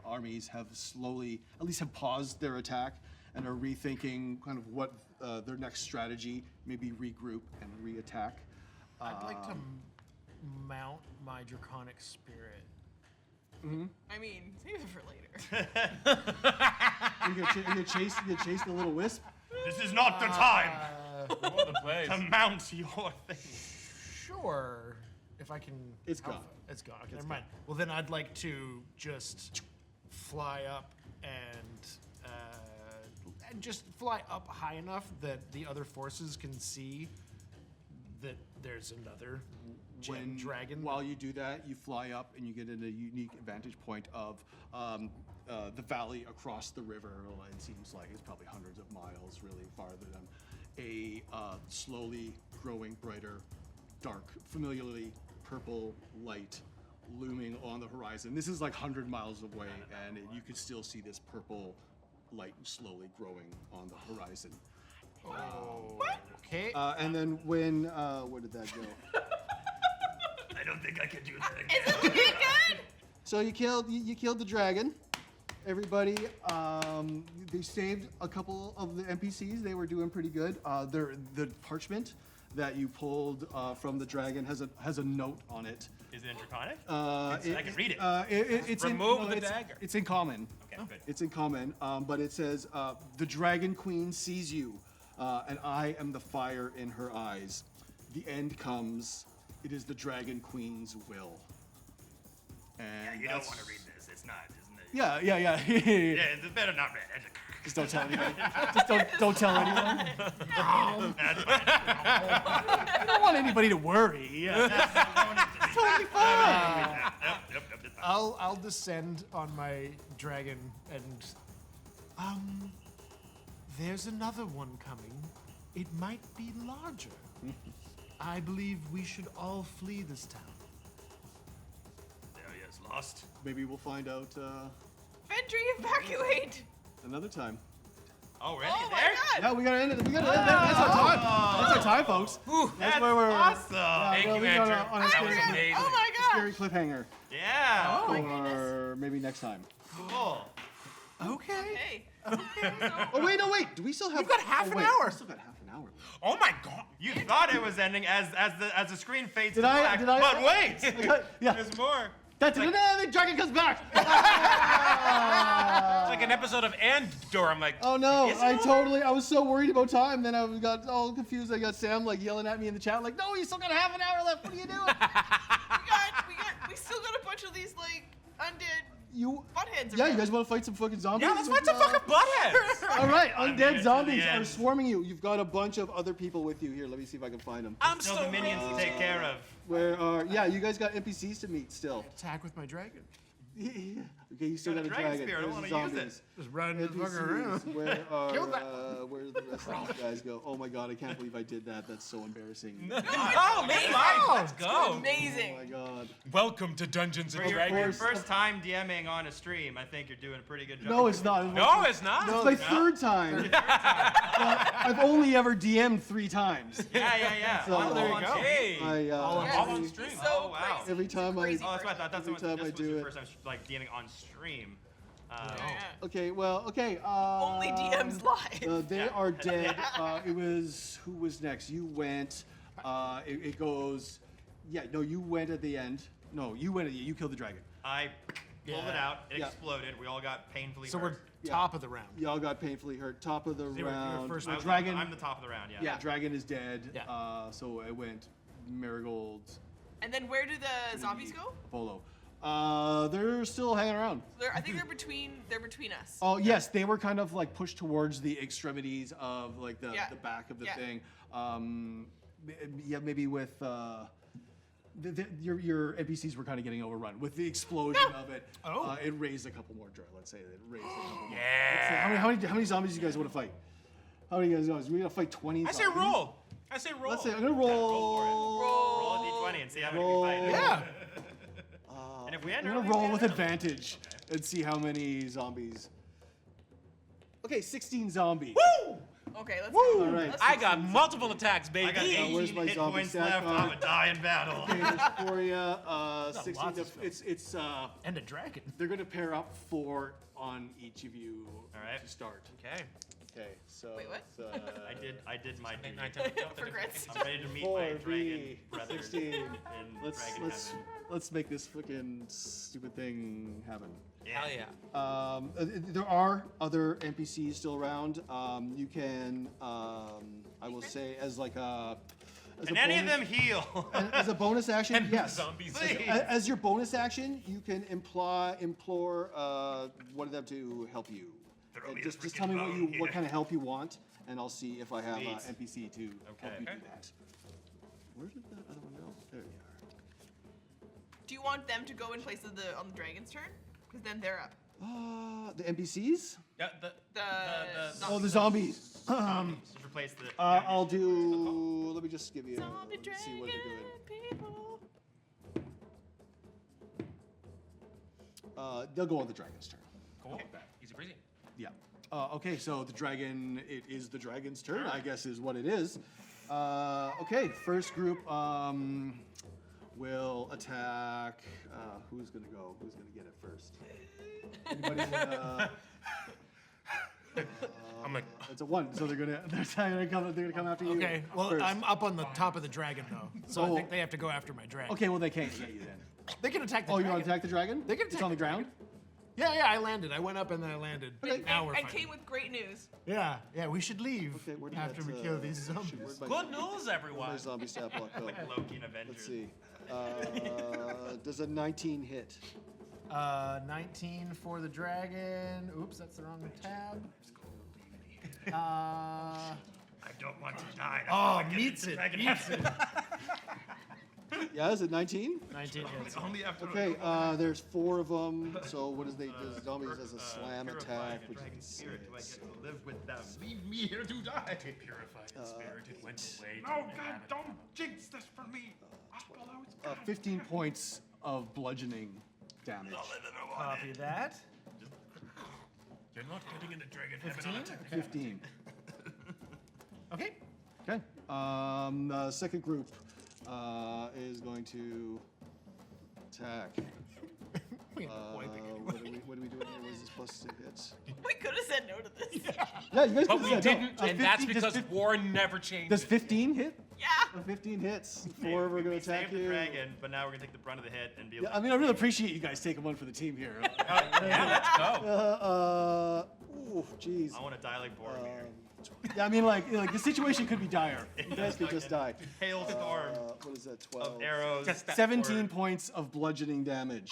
armies have slowly, at least have paused their attack and are rethinking kind of what their next strategy. Maybe regroup and re-attack. I'd like to mount my draconic spirit. I mean, save it for later. You gonna chase the little wisp. This is not the time the place. to mount your thing. Sure. If I can. It's how gone. It's gone. Okay, never mind. Well, then I'd like to just fly up and just fly up high enough that the other forces can see that there's another gem dragon. While you do that, you fly up and you get in a unique vantage point of the valley across the river. Well, it seems like it's probably hundreds of miles, really farther than a slowly growing brighter, dark, familiarly purple light looming on the horizon. This is like 100 miles away, and you can still see this purple light slowly growing on the horizon. Okay. And then when where did that go? I don't think I can do that Is again. it looking good? So you killed the dragon. Everybody, they saved a couple of the NPCs. They were doing pretty good. The parchment that you pulled from the dragon has a note on it. Is it in Draconic? I can read it. It's Remove the dagger. It's in common. Okay, good. It's in common, but it says, "The Dragon Queen sees you, and I am the fire in her eyes. The end comes. It is the Dragon Queen's will." And You don't want to read this. It's not, isn't it? Yeah. Yeah, it's better not read. Just don't tell anybody. Just don't tell anyone. That's fine. I don't want anybody to worry. It's totally fine. Yep, it's fine. I'll descend on my dragon and there's another one coming. It might be larger. I believe we should all flee this town. There he is, lost. Maybe we'll find out Vendry, evacuate! another time. Oh, really? Oh my There? god! Yeah, we gotta end it. That's our time. That's our time, folks. That's where we're. awesome. Thank well, you, we got Andrew. on a That scary, was amazing. Oh my scary gosh! cliffhanger. Yeah. Oh my goodness. Or maybe next time. Cool. Okay. Hey. Oh wait, no wait. Do we still have? We've got half an wait, hour. We still got half an hour. Oh my god. You thought it was ending as the screen fades Did to I- black, did I- but wait, Yeah. there's more. That's it. The dragon comes back. It's like an episode of Andor. I'm like, Oh no! Is it I was so worried about time. Then I got all confused. I got Sam like yelling at me in the chat, like, "No, you still got half an hour left. What are you doing?" We still got a bunch of these like undead You. buttheads. Yeah, around. you guys want to fight some fucking zombies? yeah, let's find some fucking buttheads. All right, I'm undead here to zombies the are end. swarming you. You've got a bunch of other people with you here. Let me see if I can find them. I'm Still so the minions to take care of. Where are? Yeah, you guys got NPCs to meet still. Attack with my dragon. Okay, you still Got got a a dragon dragon. spear, I don't There's wanna use zombies. Just run the fuck around. NPCs. Where are? Kill that. Where's the rest of these guys go? Oh my god, I can't believe I did that. That's so embarrassing. Oh, man, let's go. Amazing. Oh my god. Welcome to Dungeons and For your Dragons. first time DMing on a stream, I think you're doing a pretty good job. No, it's not. No, it's not. It's my third time. But I've only ever DM'd 3 times. Yeah. So- On- There you on go. stream. Hey. All on stream. So Oh, wow. crazy. Every time I. Crazy Oh, that's what I thought. That's Every what time I this was do your it. first time like DMing on stream. Yeah. Okay, well, okay. Only DMs live. They are dead. It was who was next? You went. It goes. Yeah, no, you went at the end. No, you went at the. You killed the dragon. I pulled it out. It Yeah. exploded. We all got painfully So hurt. we're top of the round. Y'all got painfully hurt. Top of the you were round. first The one. dragon. I'm the top of the round. Yeah. Yeah, dragon is dead. Yeah. So it went Marigold, And then where do the zombies go? Apollo. They're still hanging around. I think they're between us. Oh yes, they were kind of like pushed towards the extremities of like the back of the thing. Yeah, maybe with your NPCs were kind of getting overrun with the explosion of it. It raised a couple more. Let's say it raised a couple more. Yeah. How many zombies do you guys want to fight? How many guys? We gonna fight 20. I say zombies? roll. I say roll. Let's say I'm gonna roll. Roll a d20 and see how many we fight. Yeah. And if we end I'm early, gonna roll we with end early. advantage and see how many zombies. Okay, 16 zombies. Woo! Okay, let's All go. right. Let's I go. got multiple attacks, baby. I got 8 where's my hit zombie points stat left. card? I'm gonna die in battle. Okay, there's for you. 16. lots of It's And a dragon. they're gonna pair up 4 on each of you. All right. To start. Okay. Okay, so. Wait, what? it's, I did my duty. 9, 10, 11, 12, For 13, grits. 14, I'm ready to meet my 4B, dragon brothers 16. in Let's dragon heaven. let's make this freaking stupid thing happen. Hell yeah. There are other NPCs still around. You can, I will say, as like a. As Can a any of bonus- them heal? As a bonus action, And yes. zombies. Please. As your bonus action, you can implore one of them to help you. Throw And me a just tell me freaking bone what here. kind of help you want, and I'll see if I have an Sweet. NPC to help you Okay. do that. Where did that other one go? There you are. Do you want them to go in place of on the dragon's turn? Because then they're up. The NPCs? Yeah, Oh, the zombies. Just replace the. I'll do. Let me just give you. Zombie Let's see what they're doing. people. They'll go on the dragon's turn. Cool. Easy breezy. Yeah. Okay, so the dragon, it is the dragon's turn, I guess is what it is. Okay, first group will attack. Who's going to go? Who's going to get it first? Anybody? I'm like, It's a 1, so they're gonna come after you. Okay. Well, first. I'm up on the top of the dragon though, so I think they have to go after my dragon. Okay, well they can't get you then. They can attack the Oh, dragon. you want to attack the dragon? They can It's attack on the the ground. Yeah, I landed. I went up and then I landed. Now we're And fighting. came with great news. Yeah, we should leave Okay, where did after that, we kill these shoot, zombies. where'd my- good news, where'd my everyone. zombie stat block go? Like Loki and Avengers. Let's see. Does a 19 hit? 19 for the dragon. Oops, that's the wrong tab. I don't want to die. Oh, meets it. Meets it. Yeah, is it 19? 19 hits. Only after Okay, there's 4 of them. So what does zombies as a slam attack? Which dragon is spirit. Do I get to live with them? Leave me here to die. Purified in spirit, it went away. Oh, God, don't jinx this for me. Apollo, it's 15 points of bludgeoning damage. Copy that. You're not getting into dragon 15? 15. Okay. Okay. The second group is going to attack. We end up wiping anyway. What are we doing here? What is this plus to hits? We could have said no to this. Yeah, you guys But could we say no. didn't, and that's 15 because war never changes. Does 15 hit? Yeah. 15 hits. 4 we're going We to attack saved the you. dragon, but now we're gonna take the brunt of the hit and be Yeah, able. I mean, I really appreciate you guys taking one for the team here. Yeah, let's go. Ooh, jeez. I want to die like Boromir. Yeah, I mean, like the situation could be dire. You guys could just die. Hailstorm What is that? 12. of arrows. Just that 17 word. points of bludgeoning damage.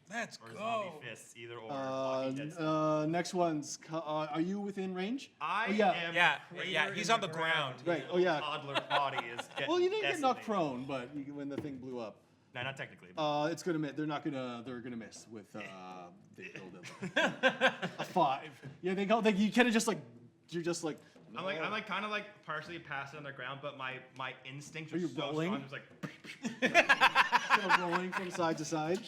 Let's Or go. zombie fists, either or. Walking dead Next one's. are you within range? I Oh, yeah. am. Yeah, crater yeah, he's in on the ground. Right. Oh yeah. Toddler body is getting. Well, you didn't get knocked decimated. prone, but when the thing blew up. No, not technically. But It's gonna miss. They're gonna miss with they rolled a 5. Yeah, you kind of just like you're just like. I'm like kind of like partially passing on the ground, but my instincts Are are you so rolling? strong. It's like Kind of rolling from side to side.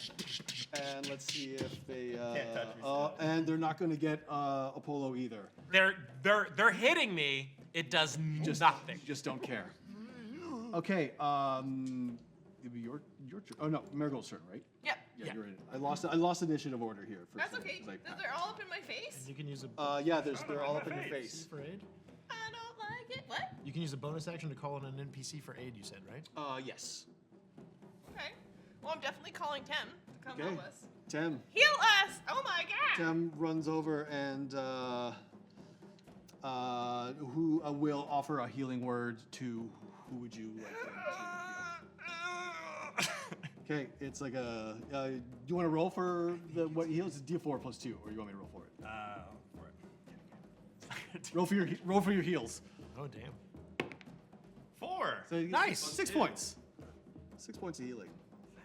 And let's see if they. Can't touch me still. And they're not gonna get Apollo either. They're hitting me. It does nothing. You just don't care. Okay. It'd be your turn. Oh no, Marigold's turn, right? Yep. Yeah, you're in. I lost initiative order here. For That's some okay. reason, 'cause They're all up in my face. You can use a yeah, they're all up in your face. for aid. I don't like it. What? You can use a bonus action to call in an NPC for aid. You said, right? Yes. Okay. Well, I'm definitely calling Tem to come Okay. help us. Tem. Heal us! Oh my god! Tem runs over and who will offer a healing word to who would you like them to heal? Okay, it's like a. Do you want to roll for what he heals? It's D4 plus 2, or you want me to roll for it? For it. Roll for your heals. Oh damn. 4. So you get Nice. 6 points. 6 points of healing.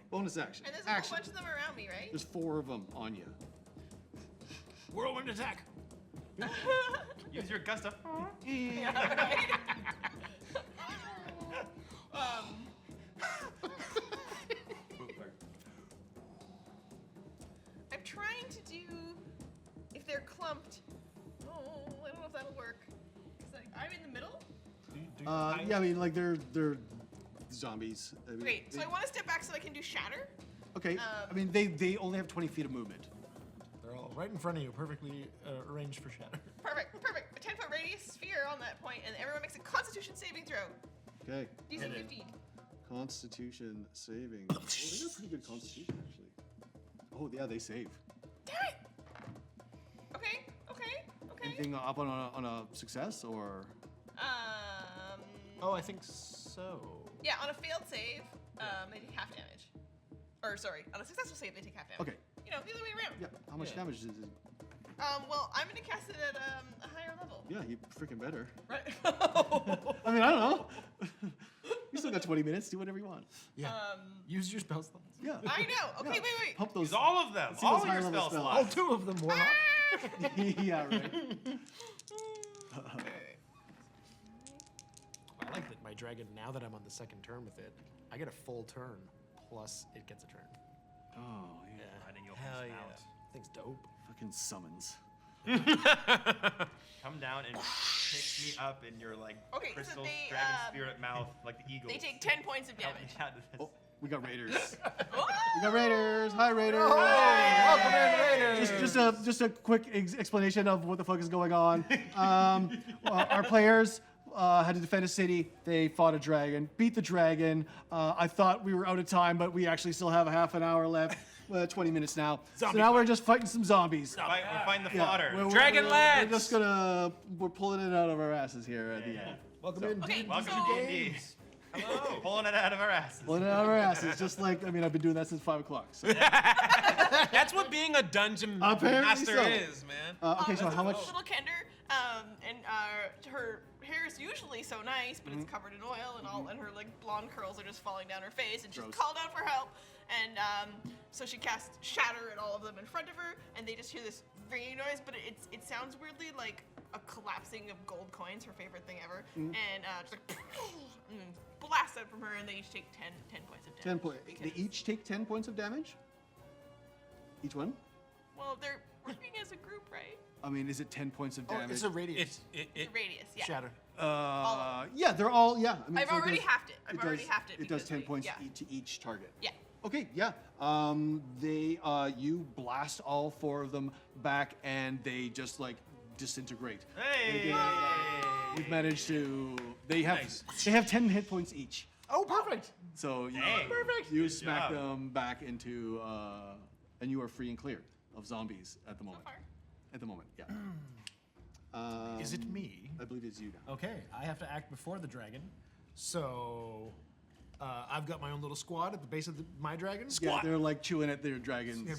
Bonus action. And there's a whole bunch of them around me, right? There's 4 of them on you. Whirlwind attack. Use your gust of. Yeah, right? I'm trying to do. If they're clumped. Oh, I don't know if that'll work. 'Cause I'm in the middle. Yeah, I mean, like they're zombies. I mean, Great. So I want to step back so I can do shatter. Okay. I mean, they only have 20 feet of movement. They're all right in front of you, perfectly arranged for shatter. Perfect. A 10-foot radius sphere on that point, and everyone makes a Constitution saving throw. Okay. DC 15. Constitution saving. Oh, they got pretty good constitution actually. Oh yeah, they save. Damn it. Okay. Anything up on a success or? Oh, I think so. Yeah, on a failed save, they take half damage. Or sorry, on a successful save, they take half damage. Okay. You know, the other way around. Yeah. How much damage is it? Well, I'm gonna cast it at a higher level. Yeah, you freaking better. Right. I mean, I don't know. You still got 20 minutes. Do whatever you want. Yeah. Use your spell slots. Yeah. I know. Okay, wait. Pump those. Use all of them. see All those of your high-level spell spells. All slots. 2 of them, Warlock. Yeah, right. I like that my dragon, now that I'm on the second turn with it, I get a full turn, plus it gets a turn. Oh, yeah. Riding your Hell horse yeah. out. Thing's dope. Fucking summons. Come down and pick me up in your like Okay, so crystal they, dragon spirit mouth, like the eagle. They take 10 points of Help me damage. out of this. Oh, we got raiders. Oh! We got raiders. Hi, raiders. Welcome in, Raiders! Just a quick explanation of what the fuck is going on. Our players had to defend a city. They fought a dragon, beat the dragon. I thought we were out of time, but we actually still have a half an hour left. 20 minutes now. So now we're just fighting some zombies. We're fighting the fodder. Dragonlance! We're pulling it out of our asses here at the end. Welcome in. Okay, Welcome so to D&D. Hello. Pulling it out of our asses. Pulling it out of our asses, just like, I mean, I've been doing that since 5 o'clock. So. That's what being a dungeon Apparently master so. is, man. Okay, so how much? Little Kender, and her hair is usually so nice, but it's covered in oil, and all, and her like blonde curls are just falling down her face, and she's Gross. called out for help, and so she casts shatter at all of them in front of her, and they just hear this ringing noise, but it sounds weirdly like a collapsing of gold coins, her favorite thing ever, and just like blast out from her, and they each take 10 points of damage. 10 points. They because- each take 10 points of damage? Each one? Well, they're working as a group, right? I mean, is it 10 points of Oh, damage? it's a radius. The radius, yeah. Shatter. Yeah, they're all, yeah. I mean, I've so it already does- halved it. I've already halved it It does because 10 we- points yeah. to each target. Yeah. Okay, yeah. You blast all 4 of them back, and they just like disintegrate. Hey! We've managed to. They have Nice. 10 hit points each. Oh, perfect. So you, Dang. you Good smack job. them back into, and you are free and clear of zombies at the moment. far. At the moment, yeah. Is it me? I believe it's you now. Okay, I have to act before the dragon. So, I've got my own little squad at the base of my dragon. Yeah, they're like chewing at their dragons.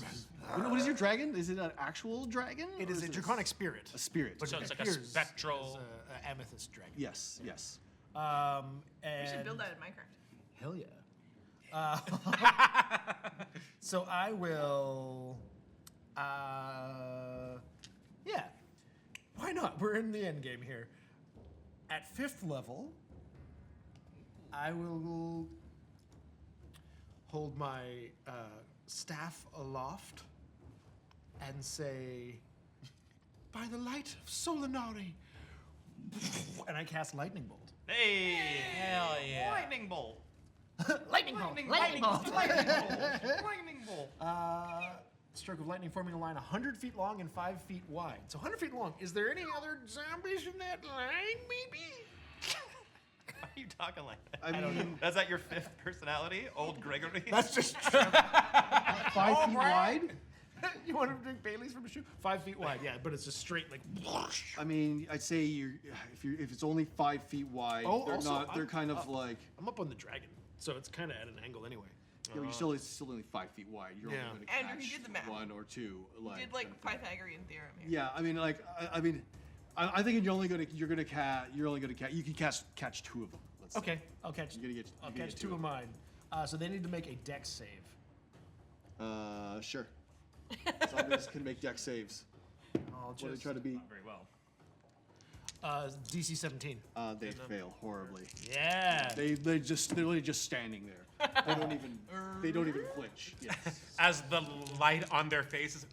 What is your dragon? Is it an actual dragon? It or is a it draconic spirit. A spirit. But So it it's like a appears spectral- as a amethyst dragon. Yes, yes. And We should build that in Minecraft. Hell yeah. So I will. Yeah. Why not? We're in the end game here. At 5th level, I will hold my staff aloft and say, "By the light of Solinari," and I cast lightning bolt. Hey! Hell yeah. Lightning bolt. Lightning bolt! Lightning bolt! Lightning bolt. Stroke of lightning forming a line 100 feet long and 5 feet wide. So 100 feet long. Is there any other zombies in that line, maybe? Why are you talking like that? I mean, Is that your 5th personality, old Gregory? That's just 5 feet wide? You want to drink Bailey's from a shoe? 5 feet wide, yeah, but it's just straight like. I mean, I'd say if it's only 5 feet wide, Oh, they're also, not. They're I'm kind of up. like. I'm up on the dragon, so it's kind of at an angle anyway. Yeah, but it's still only 5 feet wide. You're only going to catch Andrew, he did the math. 1 or 2. He did like Pythagorean theorem here. Yeah, I mean, like, I think you're only gonna catch. You can catch 2 of them. Let's say. Okay, I'll catch. I'll catch 2 of mine. So they need to make a dex save. Sure. Zombies can make dex saves. I'll What do they just try to beat? Not very well. DC 17. They fail horribly. Yeah. They're literally just standing there. They don't even flinch. Yes. As the light on their faces.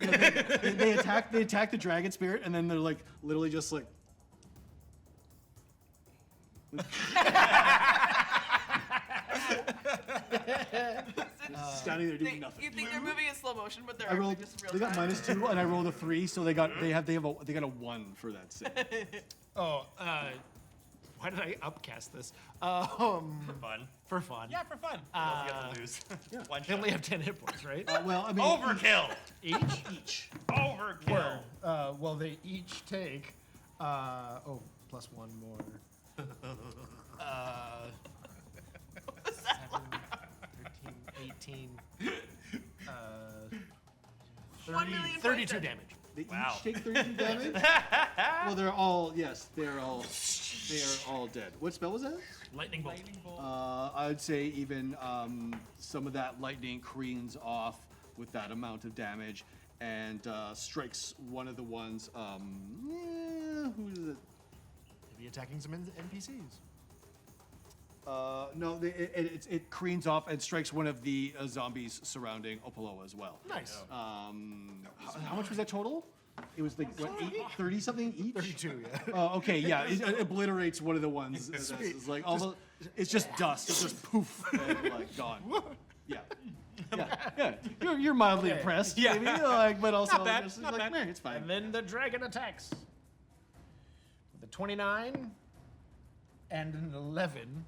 they attack the dragon spirit, and then they're like literally just like. Standing there doing nothing. You think they're moving in slow motion, but they're I actually rolled. just real They got time. -2, and I rolled a 3, so they got a 1 for that save. Oh, why did I upcast this? For fun. For fun. Yeah, for fun. Don't get to lose. One They only shot. have 10 hit points, right? Well, I mean, Overkill. each. Overkill. Well, they each take. Plus 1 more. 7, 13, 18. 1 million points 32 dead. damage. They Wow. each take 32 damage. Well, they are all dead. What spell was that? Lightning bolt. I'd say even some of that lightning creams off with that amount of damage and strikes one of the ones. Who is it? Maybe attacking some NPCs. No, it creams off and strikes one of the zombies surrounding Opalo as well. Nice. How much was that total? It was like what, 30 something each. 32, yeah. Oh, okay, yeah. It obliterates one of the ones. It's like it's just dust. It's just poof, and like gone. Yeah. You're mildly impressed, Yeah. maybe, like, but also Not bad, just not like, bad. it's fine. And then the dragon attacks. With a 29 and an 11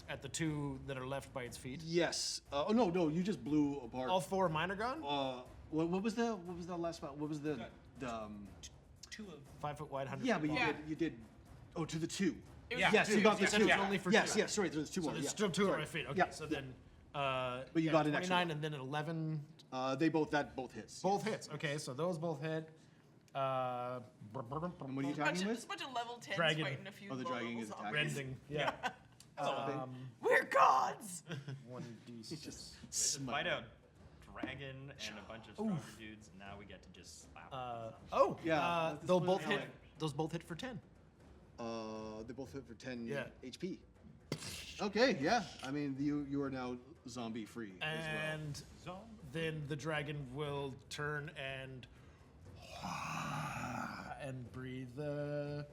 at the 2 that are left by its feet. Yes. No, you just blew apart. All 4 of mine are gone? What was the last spell? What was the 2 of 5 foot wide, 100 Yeah, foot but long. you did. Oh, to the 2. It was Yeah. Yes, you got the You said 2. it was only for Yes, 2. yes. Sorry, there's 2 So more. there's Yeah. still 2 at my feet. Okay, Yeah. so then. But you got an extra 29 one. and then an 11. They both hits. Both hits. Okay, so those both hit. And what are you Bunch attacking of, with? just a bunch of level 10s Dragon. fighting a few Oh, the low dragon level is zombies. attacking. Rending. Yeah. We're gods! 1d6. Fight out dragon and a bunch of stronger dudes, and now we get to just slap. Yeah, They'll that's both what I hit. like. Those both hit for 10. They both hit for 10 Yeah. HP. Okay, yeah. I mean, you are now zombie free as And then the dragon will turn and breathe the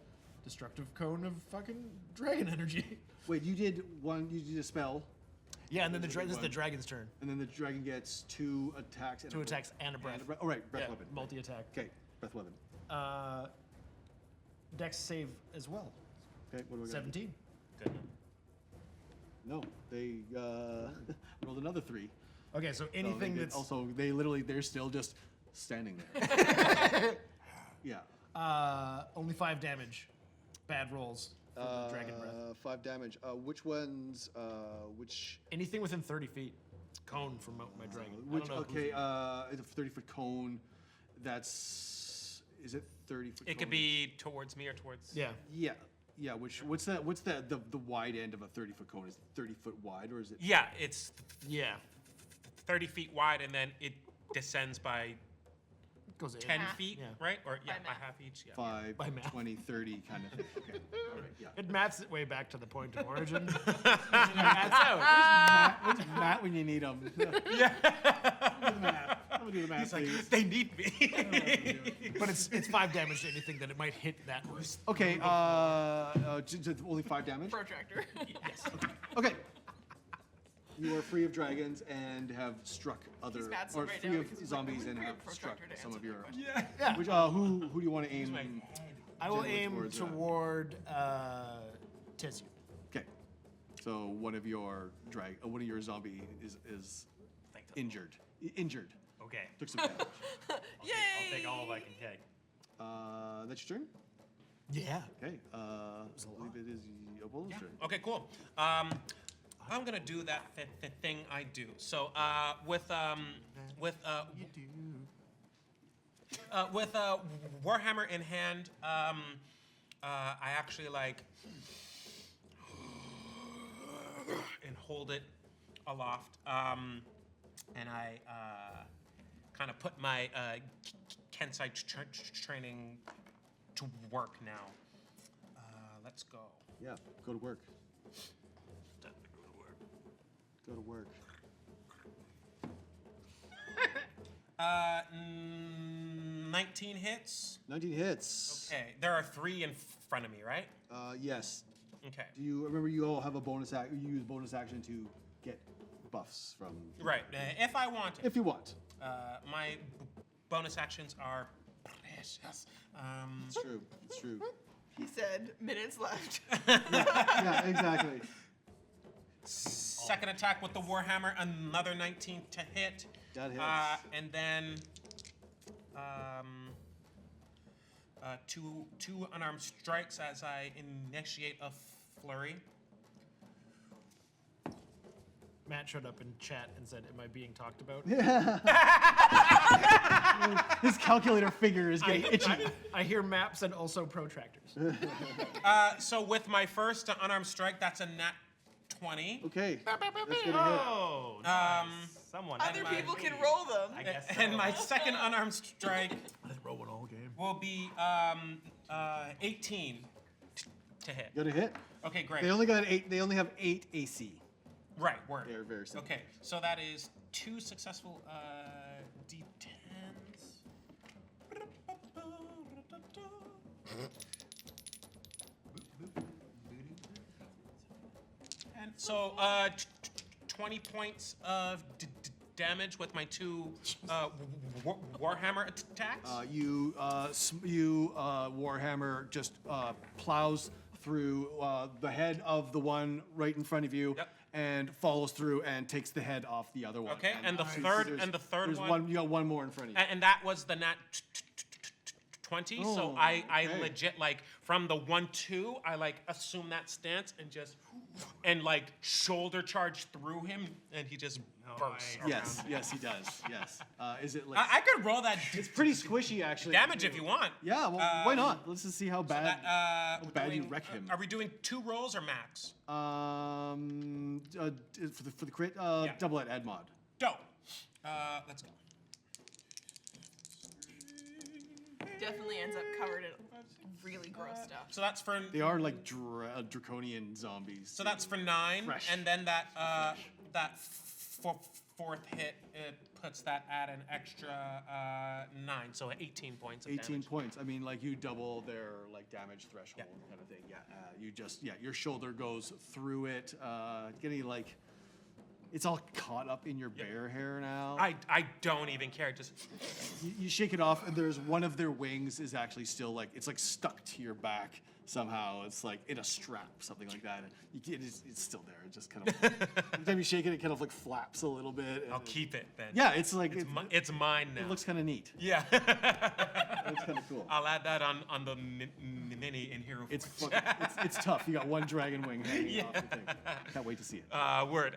destructive cone of fucking dragon energy. well. Wait, you did a spell, Yeah, and then This is this is the one. dragon's turn. and then the dragon gets 2 attacks. And 2 attacks and a breath. Oh, right, breath Yeah, weapon. multi-attack. Okay, breath weapon. Dex save as well. Okay, what do I got? 17. Good. No, they rolled another 3. Okay, so So they anything did- that's also they're still just standing there. Yeah. only 5 damage. Bad rolls for the dragon breath. 5 damage. Which ones? Which? Anything within 30 feet. Cone from my dragon. I Which? don't know Okay. who's- It's a 30-foot cone. Is it 30-foot? It could be towards me or towards. Yeah. Yeah. Yeah. What's the wide end of a 30-foot cone? Is it 30 foot wide or is it? Yeah, it's Yeah. 30 feet wide, and then it descends by Goes in. 10 Half. feet, Yeah. right? Or yeah, By by math. half each. Yeah. 5, By math. 20, 30 kind of thing. Okay. All right. Yeah. It maths it way back to the point of origin. Maths out. Where's Matt when you need him? Yeah. I'm gonna do the math. please. They need me. But it's 5 damage to anything that it might hit that was. Okay. Only 5 damage. Protractor. Yes. Okay. You are free of dragons and have struck other, He's mad or right free now of because he's like, zombies "I'm and free have of struck protractor to some of answer your. my Yeah. Which who do you want to aim? I will generally aim towards, toward Tezu. Okay. So one of your zombie is injured. Injured. Okay. Took some damage. Yay! I'll take all I can take. That's your turn. Yeah. Okay. I believe it is Opal's turn. Okay, cool. I'm gonna do that thing I do. So with Warhammer in hand, I actually like and hold it aloft, and I kind of put my Kensai training to work now. Let's go. Yeah, go to work. Go to work. 19 hits. 19 hits. Okay, there are 3 in front of me, right? Yes. Okay. Do you remember you all have a bonus action? You use bonus action to get buffs from. Right. If I want it. If you want. My bonus actions are precious. It's true. It's true. He said, minutes left. Yeah, exactly. Second attack with the Warhammer, another 19 to hit. That hits. And then two unarmed strikes as I initiate a flurry. Matt showed up in chat and said, "Am I being talked about?" His calculator finger is getting itchy. I hear maps and also protractors. So with my first unarmed strike, that's a nat 20. Okay. That's gonna hit. Oh, nice. Someone. Other people can roll them. I guess so. And my second unarmed strike I didn't roll one all game. will be 18 to hit. Got a hit. Okay, great. They only got 8. They only have 8 AC. Right, word. They're very simple. Okay, so that is 2 successful D10s. And so 20 points of damage with my 2 Warhammer attacks. You Warhammer just plows through the head of the one right in front of you, Yep. and follows through and takes the head off the other one. Okay, and the there's- third there's one. You got one more in front of you. And that was the nat 20. So Oh, I okay. legit like from the 1-2, I like assume that stance and just and like shoulder charge through him, and he just bursts. Yes, around. yes, he does. Yes. Is it like? I could roll that It's pretty squishy, actually. damage if you want. Yeah. Well, why not? Let's just see how bad. That, how bad you wreck him. Are we doing 2 rolls or max? For the crit, Yeah. double at mod. Dope. Let's go. Definitely ends up covered in really gross stuff. So that's for They are like draconian zombies. so that's for 9, Fresh. and then that fourth hit it puts that at an extra 9, so 18 points of 18 damage. points. I mean, like you double their like damage threshold kind of thing. Yeah. Your shoulder goes through it, getting like, it's all caught up in your bear hair now. I don't even care. Just You shake it off, and there's one of their wings is actually still like, it's like stuck to your back somehow. It's like in a strap, something like that. It's still there. It just kind of, every time you shake it, it kind of like flaps a little bit. and I'll keep it then. Yeah, it's like, It's mine now. it looks kind of neat. yeah. It's kind of cool. I'll add that on the mini in Hero It's Forge. it's tough. You got one dragon wing hanging off the thing. Can't wait to see it. Word.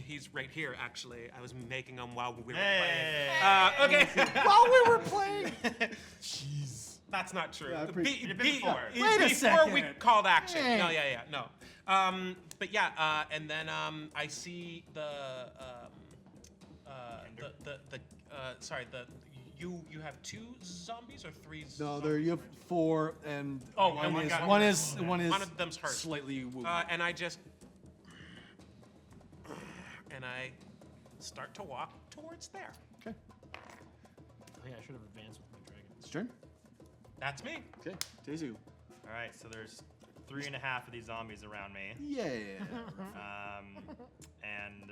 He's right here. Actually, I was making him while we were Hey. playing. Okay. While we were playing. That's not true. Yeah, I appreciate- before. It's Wait a before we second. called action. Hey. No, no. But yeah, and then I see you have 2 zombies or 3 No, there you have 4, and Oh, one and one is got one hurt. is one is One of them's hurt. slightly wounded. And I just start to walk towards there. Okay, Oh, yeah, I should have advanced with my dragon. it's your turn. That's me. Okay, Tezu. All right, so there's 3.5 of these zombies around me. Yeah. And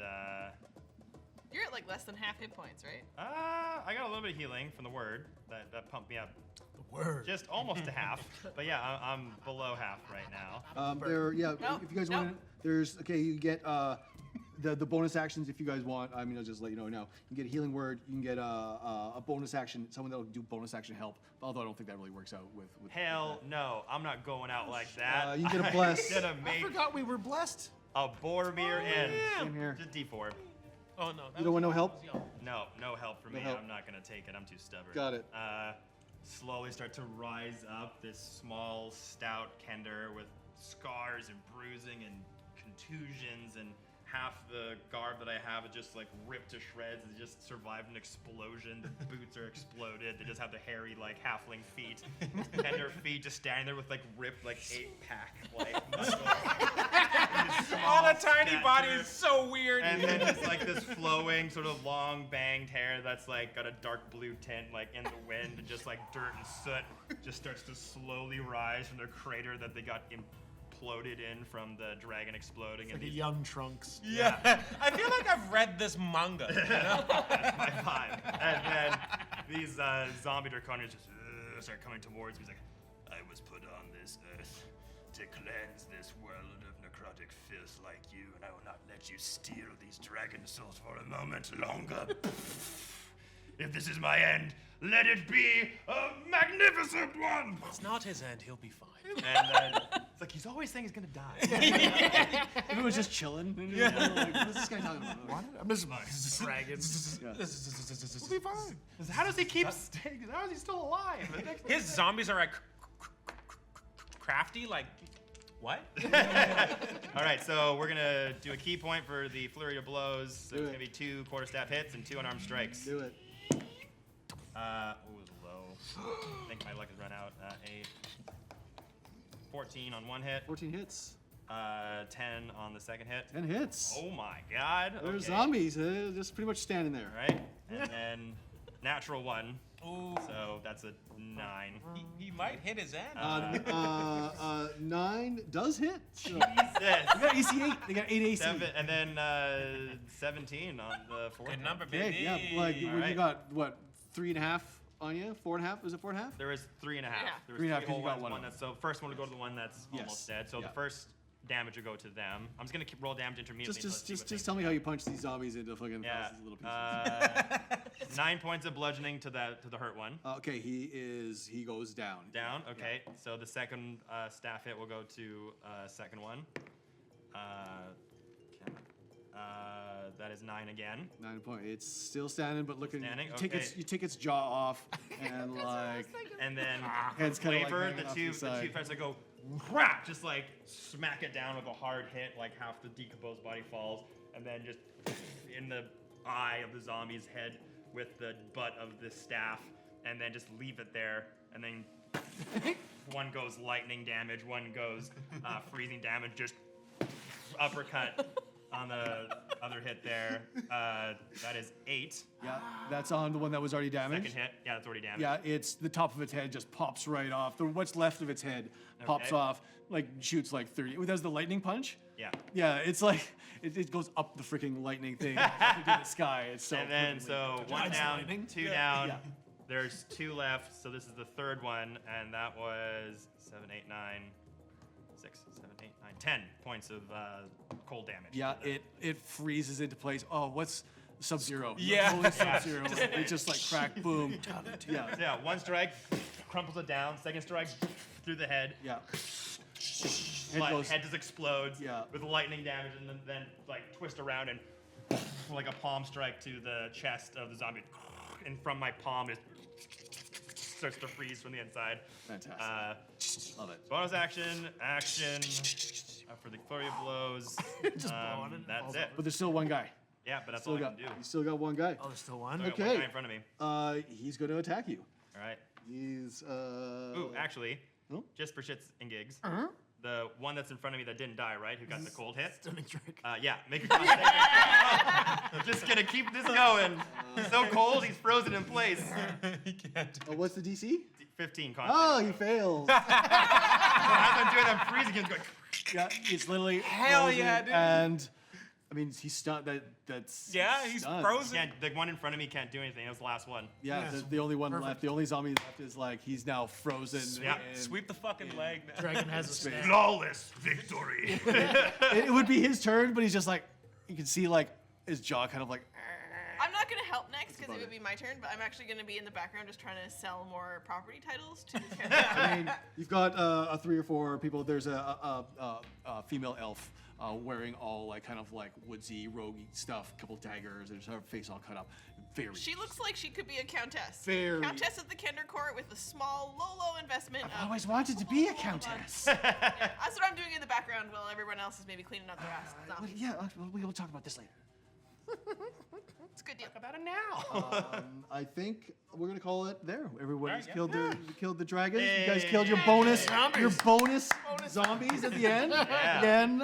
You're at like less than half hit points, right? I got a little bit of healing from the word that pumped me up The word. just almost to half. But yeah, I'm below half right now. There, yeah. Nope, If you guys nope. want, there's okay. You get the bonus actions, if you guys want, I mean, I'll just let you know now. You can get a healing word. You can get a bonus action, someone that'll do bonus action help. Although I don't think that really works out with Hell no, I'm not going out like that. you get a bless. I'm gonna I make forgot we were blessed. a Boromir in. Same here. Just D4. Oh no. You don't want no help? No help from No me. help. I'm not gonna take it. I'm too stubborn. Got it. Slowly start to rise up this small, stout Kender with scars and bruising and contusions, and half the garb that I have is just like ripped to shreds. It just survived an explosion. The boots are exploded. They just have the hairy like halfling feet. Kender feet just standing there with like ripped like 8-pack like muscles. Oh, the tiny stature. body is so weird. And then just like this flowing, sort of long banged hair that's like got a dark blue tint, like in the wind, and just like dirt and soot just starts to slowly rise from their crater that they got imploded in from the dragon exploding. Like a young Trunks. Yeah. I feel like I've read this manga. You know? That's my vibe. And then these zombie draconians just start coming towards me. He's like, I was put on this earth to cleanse this world of necrotic filth like you, and I will not let you steal these dragon souls for a moment longer. If this is my end, let it be a magnificent one! It's not his end. He'll be fine. and then it's like, he's always saying he's gonna die. Everyone's just chilling. Like, what's this guy talking about? What? I'm just dragons. Yeah. We'll be fine. How does he keep staying? How is he still alive? His zombies are like crafty, like what? All right, so we're gonna do a key point for the flurry of blows. So Do it's it. gonna be 2 quarterstaff hits and 2 unarmed strikes. Do it. Low. I think my luck has run out. 8, 14 on one hit. 14 hits. 10 on the second hit. 10 hits. Oh my God. They're okay. zombies. Just pretty much standing there. All right, and then natural 1. Ooh. So that's a 9. He might hit his end. 9 does hit. So. Jesus. They got AC 8. They got 8 AC. 7, and then 17 on the fourth. Good number, Okay, baby. yeah, like All you right. got what, 3.5 on you? 4.5? Was it 4.5? There was 3.5. Yeah. There was 3.5 'cause three whole you got ones, one one of that's, so first one will go to the one that's Yes. almost dead. So Yeah. the first damage will go to them. I'm just gonna keep roll damage intermediately. Just tell me how you punch these zombies into fucking Yeah. thousands of little pieces. 9 points of bludgeoning to the hurt one. Okay, he goes down. Down. Okay. So the second staff hit will go to second one. That is 9 again. 9 point. It's still standing, but looking. Standing, You take its jaw off, and like And then head's kind of like flavor hanging the off two the side. fights that go whap, just like smack it down with a hard hit, like half the decomposed body falls, and then just in the eye of the zombie's head with the butt of the staff, and then just leave it there, and then one goes lightning damage, one goes freezing damage, just uppercut on the other hit there. That is 8. Yeah, that's on the one that was already damaged. Second hit, yeah, that's already damaged. Yeah, it's the top of its head just pops right off. What's left of its head pops Okay. off, like shoots like 30. That's the lightning punch. Yeah. Yeah, it's like it goes up the freaking lightning thing up into the sky. It's so. And then perfectly- so one Giant down, lightning? 2 down. Yeah. There's 2 left, so this is the third one, and that was 7, 8, 9, 6, 7, 8, 9, 10 points of cold damage. Yeah, it freezes into place. Oh, what's Sub-Zero? Yeah. Holy Sub-Zero. It just like crack, boom. Yeah, Yeah, one strike, crumples it down. Second strike, through the head. yeah. Head goes. Head just explodes Yeah. with lightning damage, and then like twist around and like a palm strike to the chest of the zombie. And from my palm, it starts to freeze from the inside. Fantastic. Love it. Bonus action for the flurry of blows. Just blowing it. That's it. But there's still one guy. Yeah, but that's Still all I got. can do. You still got one guy. Oh, there's still one? I got one Okay. guy in front of me. He's going to attack you. All right. He's. Ooh, actually, Oh? just for shits and gigs, Uh-huh. the one that's in front of me that didn't die, right? Who got the cold hit? Stunning strike. Yeah, make a con saving throw. I'm just gonna keep this going. He's so cold, he's frozen in place. He can't. Oh, what's the DC? 15 con. Oh, saving he throw. fails. As I'm doing, I'm freezing him, going. Yeah, it's literally. Hell frozen, yeah, dude. And I mean, he's stunned. That's. Yeah, he's stunned. frozen. The one in front of me can't do anything. That was the last one. Yeah, Yeah, the only one left. perfect. The only zombie left is like he's now frozen. Yeah, and Sweep the fucking leg. Dragon has a staff. Flawless victory! It would be his turn, but he's just like, you can see like his jaw kind of like. I'm not gonna help next because about it would it. be my turn, but I'm actually gonna be in the background just trying to sell more property titles to this character. I mean, you've got 3 or 4 people. There's a female elf wearing all like kind of like woodsy, roguey stuff, couple daggers, and her face all cut up. Very. She looks like she could be a countess. Very. Countess of the Kinder Court with a small, low investment. I've always wanted to be a countess. Yeah, that's what I'm doing in the background while everyone else is maybe cleaning up their ass. Well, yeah, we will talk about this later. It's a good deal. Talk about it now. I think we're gonna call it there. Everyone's Yeah. killed the dragons. You guys killed your bonus zombies at the end. Again,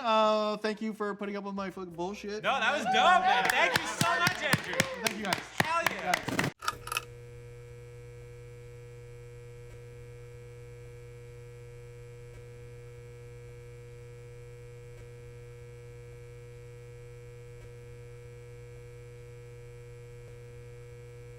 thank you for putting up with my fucking bullshit. No, that was dope, man. Thank you so much, Andrew. Thank you guys. Hell yeah.